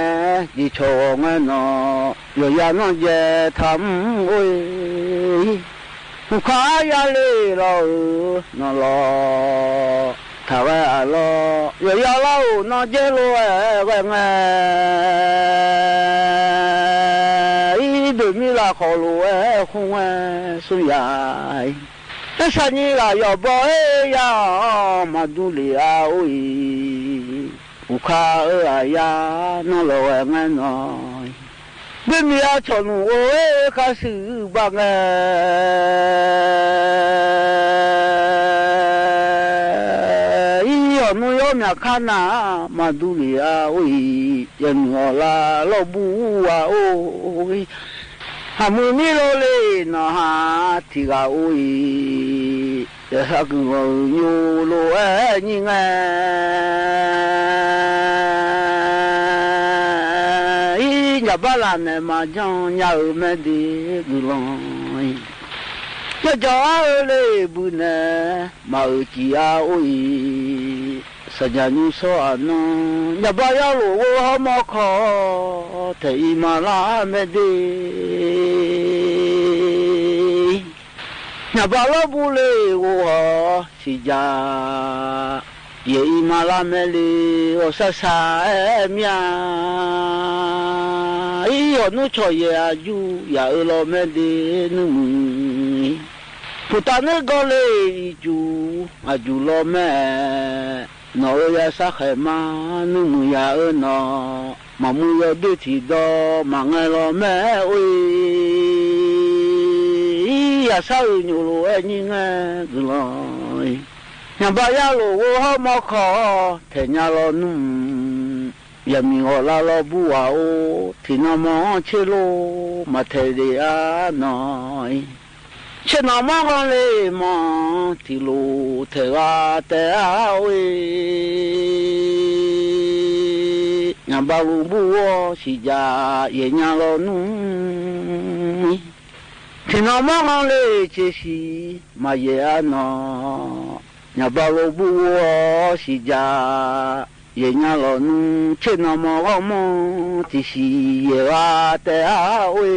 Speaker 5: di chonga no yo ya no je tham oi kha ya le lo no lo tha wa lo yo ya lo no je lo wa nga对米啦好路哎，红哎树呀，这啥你啦要包哎呀，马杜里啊喂，乌卡哎呀，那老哎俺喏，对米啊朝路哎开始办哎，咿呀侬要面看呐，马杜里啊喂，人我啦老布啊哦。Hamu mi lo le na ha tiga ui ya sa ku yo lo a ni nga I nya ba la ne ma jong nya u me di gu long ya ja le bu ne ma u ji a ui sa ja ni so ano nya ba ya lo wo ha ma kho te I ma la me di nya ba lo bu le wo si ja ye I ma la me le o sa sa e mia I yo nu cho ye a ju ya e lo me de nu mi puta ne go le ju a ju lo me no ya sa khe ma nu mu ya e no ma mu yo de ti do ma nge lo me ui ya sa u nyu lo e ni nge gu lo nya ba ya lo wo ho mo kho te nya lo nu ya mi ho la lo bu wa o ti na mo che lo ma te de a noi che na ma ga le mo ti lo te ga te a we nya ba lu bu wo si ja ye nya lo nu ti na ma ga le che si ma ye a no nhà bao lô bùa xì già ye nhà lò nu trên nó mò thì xì ye wa te awe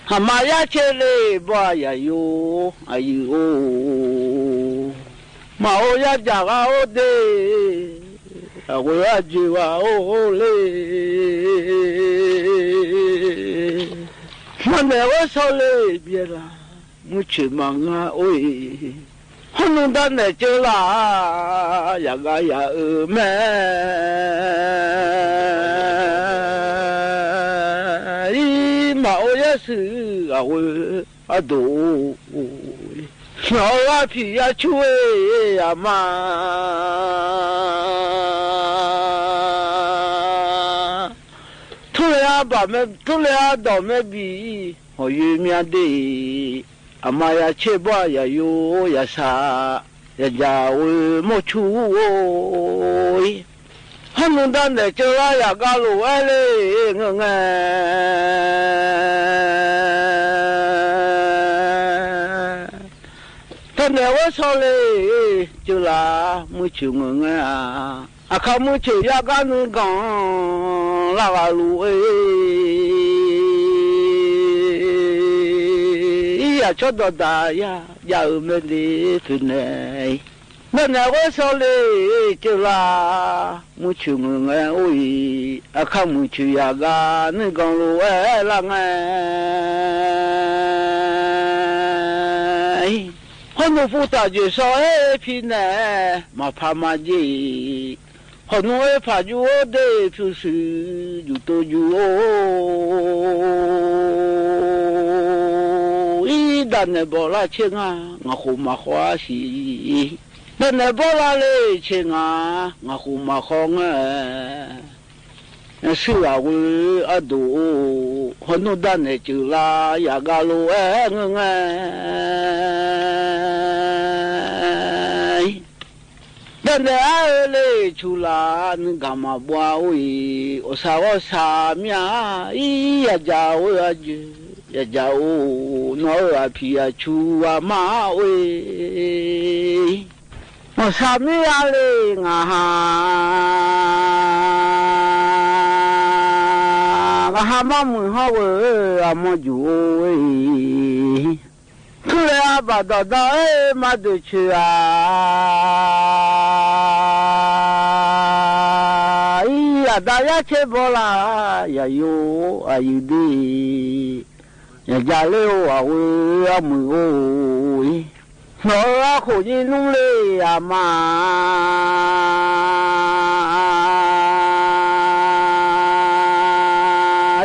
Speaker 5: hamaya chele ba ya yo ayu ma o ya jaga o de awe ajiwa o le mane o sole biera muche manga oi honu da ne chela ya ga ya me i ma o ya su awe ado no la pi ya chue ya ma tu ya ba me tu ya do me bi o yu mi ade amaya cheba ya yo ya sa ya jawe mo chu oi hanu dan de chela ya ga lo ele nga tane wo so le chela mo chu nga aka mo chu ya ga nu gan la ga lu ya cho do da ya me de tune na na wo so le che la mu chu nga oi aka mu chu ya ga ni gong lo la nga hono fu ta je so pi ne ma pa ma ji hono e pa ju o de tu su ju to ju dan ne bola chenga nga khu ma khwa si dan ne bola le chenga nga khu ma khonga su a wu ado hono dan ne chula ya ga lo nga dan ne a le chula nga ma bwa wi o sa mya i ya ja wo aje ya jao no apia chua ma we mo sa mi ale nga ha ma mu ha we amo ju we tu le ba da e ma de chia ya da ya che bola ya yo ayudi ya jale o awe amu oi no a ko ni nu le ama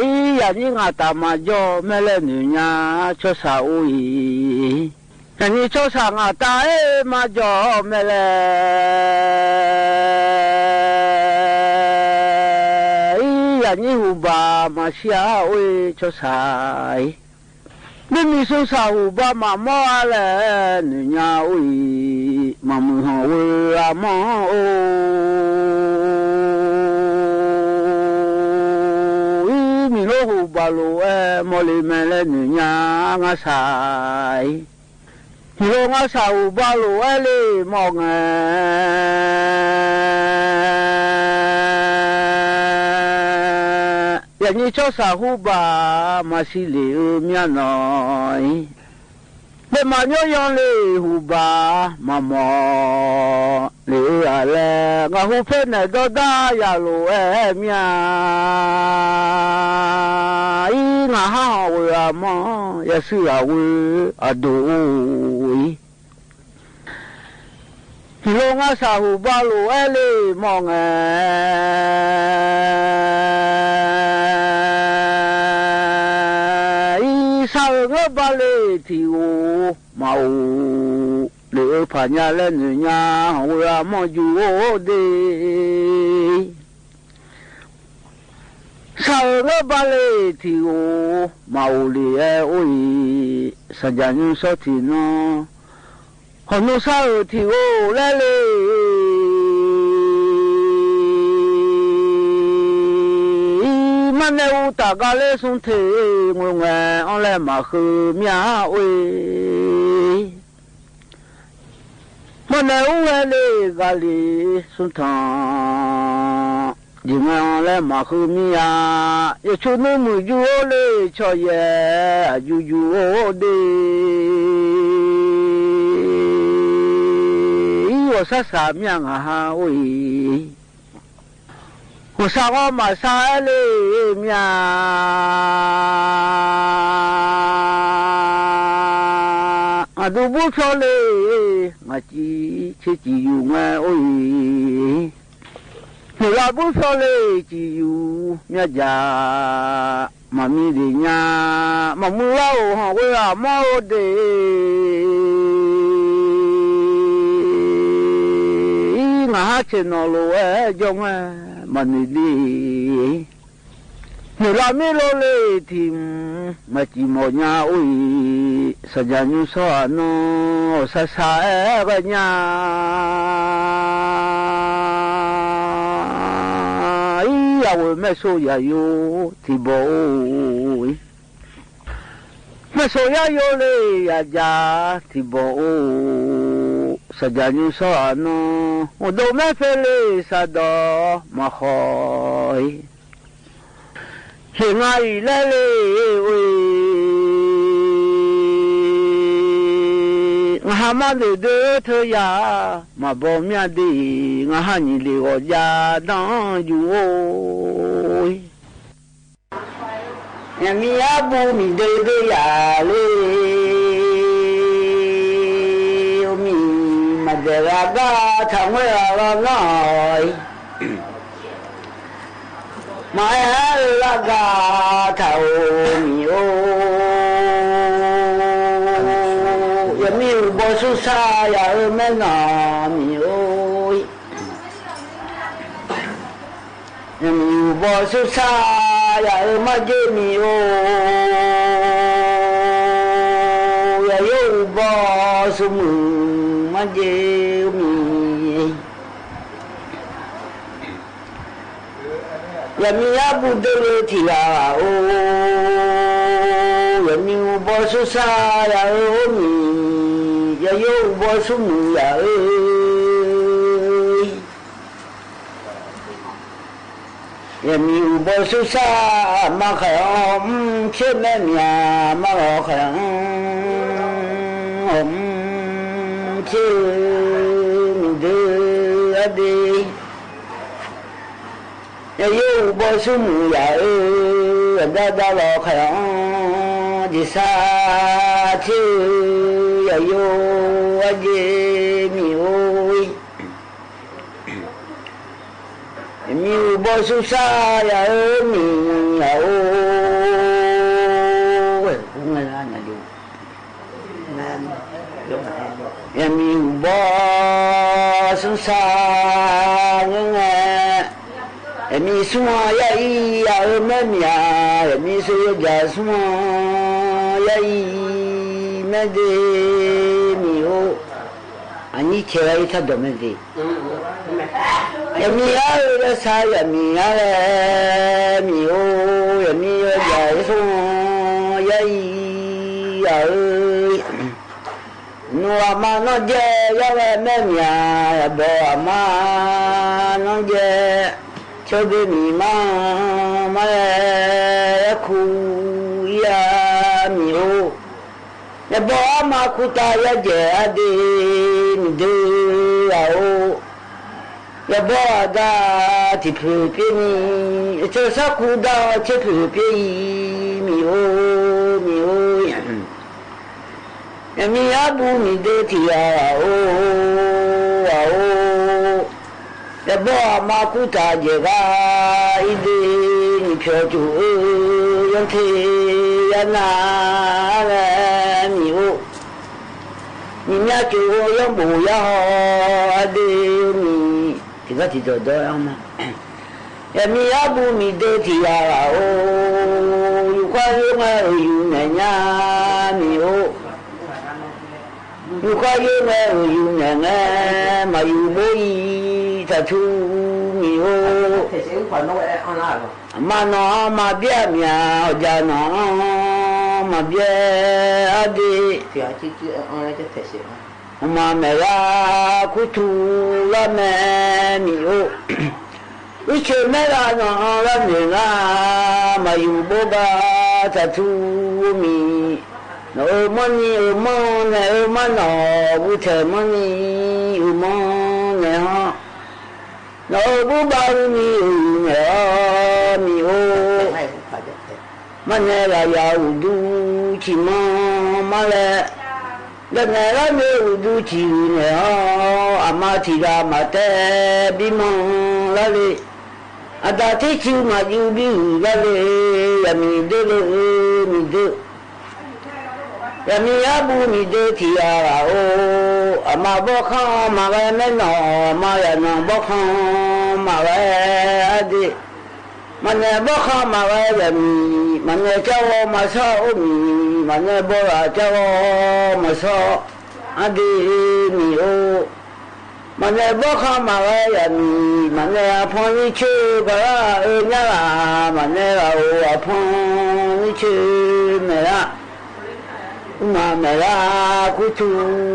Speaker 5: i ya ni ngata ma jo mele ni nya cho sa oi ni cho sa ngata e ma jo mele i ya ni uba ma sia oi cho sai ni mi so sa u ba ma mo ale ni nya oi ma mu ho we a mo i mi lo hu ba lo e mo le me le ni nya nga sai ni lo nga sa u ba lo e le mo nga ya ni cho sa hu ba ma si le mi anoi le ma nyo yon le hu ba ma mo le ale nga hu pe ne do da ya lo e mi a i nga ha we a mo ya su a we a do i lo nga sa hu ba lo e le mo nga ba le ti o ma o le pa nya le ni nya o ra mo ju o de sa ba le ti o ma o le e o i sa ja ni so ti no ho no sa ti o le le mane u ta ga le sun the ngwe ngwe on le ma khu mya we le uele gali sultan dinga le makhumia ye chunu mu ju le choye ju ode yo sa sa myang ha oi我上我马上来面，我都不漂亮，我只有我哎，我也不漂亮，只有面家妈咪的呀，妈母啊我也没的，我还吃那路哎，叫我。Manili Nilami lole tim Machi monya ui Sajanyu soano Sasa ganya Iyawe meso yayo Tibo ui Meso yayo le Yaja Tibo Sajanyu soano Udo me fele sado Mahoy Hingai lele Ngahamade de te ya Mabomya di Ngahani le oja Dan juo Yami abu mi de ya le Deraga thangwe ala noi mai laga thau mi o ya mi bo su sa ya me na mi o ya mi bo su sa ya ma je mi o ya yo bo su mu je mi ya mi abu de tiya o ya mi bo su sa ya o mi ya yo bo su mu ya ya mi bo su sa ma kham che me nya ma kham đi yêu bo sum ya da lo khang di sa chi ya yo aje mi oi mi bo su sa ya mi ya o cũng là anh là điều em yêu bo su sa những em yêu suma ya i ya me mia em yêu su ya suma ya i me de mi o anh chơi thật đó me de em yêu sa ya mi ya mi o em yêu ya suma ya i ya Nua ma nó dê ya ve me mia bo ma nó dê cho be mi ma khu ya mi o ya bo ma khu ta ya je ade ni de ya o ya bo da ti phe pe ni cho sa khu da che phe pe mi o mi abu mi de tiya o ya bo ma ku ta je ga ide ni pyo ju yan the ya na la mi o ni nya ju yo bu ya ho ade mi ti ga ti do ya ma ya mi abu mi de tiya o yu kwa yu ma yu na nya mi o yu kwa yu ma yu na nga ma yu bo yi ta tu mi o ma no ma bia mia o ja no ma bia ade มาเมลาคุทูละแม่มิโอวิเชเมลานอละเนงามาอยู่โบกาจะทูมีโนมันนี่มันเนมันนอบุเทมันนี่มันเนฮะโนบุบารุมีเนมิโอมันเนลายาอุดูชิมามาเลและเนลาเนอุดูชิเนฮะอามาธิรามาเตบิมังละเลอาดาทิชิมาอยู่บิละเลยามีเดเลมีเดยามีอาบูมีเดทิอาราโออามาบอกข้ามาเวเมนอมายานอบอกข้ามาเวอดีมันเนบอกข้ามาเวยามีมันเนเจ้ามาซาโอมีมันเนบอกว่าเจ้ามาซาอดีมีโอมันเนบอกข้ามาเวยามีมันเนอพอนิชื่อกะเอญะลามันเนเราอพอนิชื่อเมละมาเมลาคุทู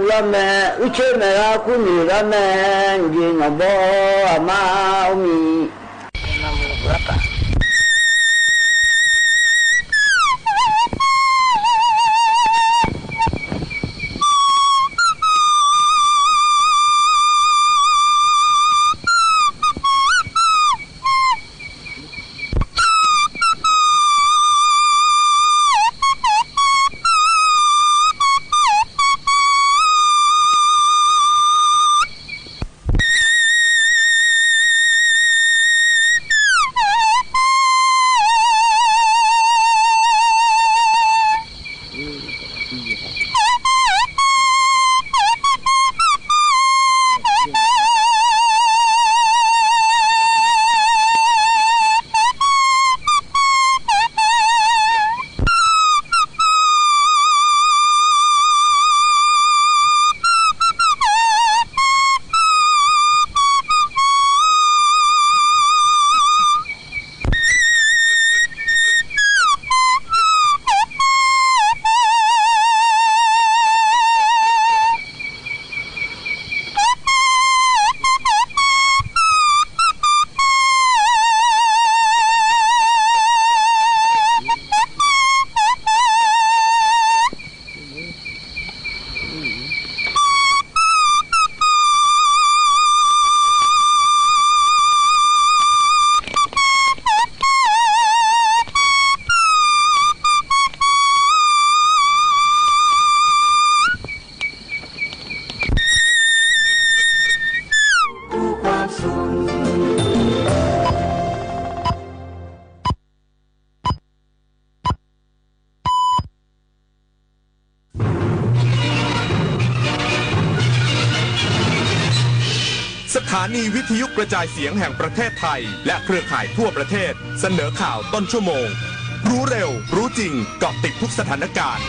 Speaker 5: ละแม่อุเชเมลาคุนีละแม่ยิงบอมาอุมี
Speaker 10: สถานีวิทยุกระจายเสียงแห่งประเทศไทยและเครือข่ายทั่วประเทศเสนอข่าวต้นชั่วโมงรู้เร็วรู้จริงเกาะติดทุกสถานการณ์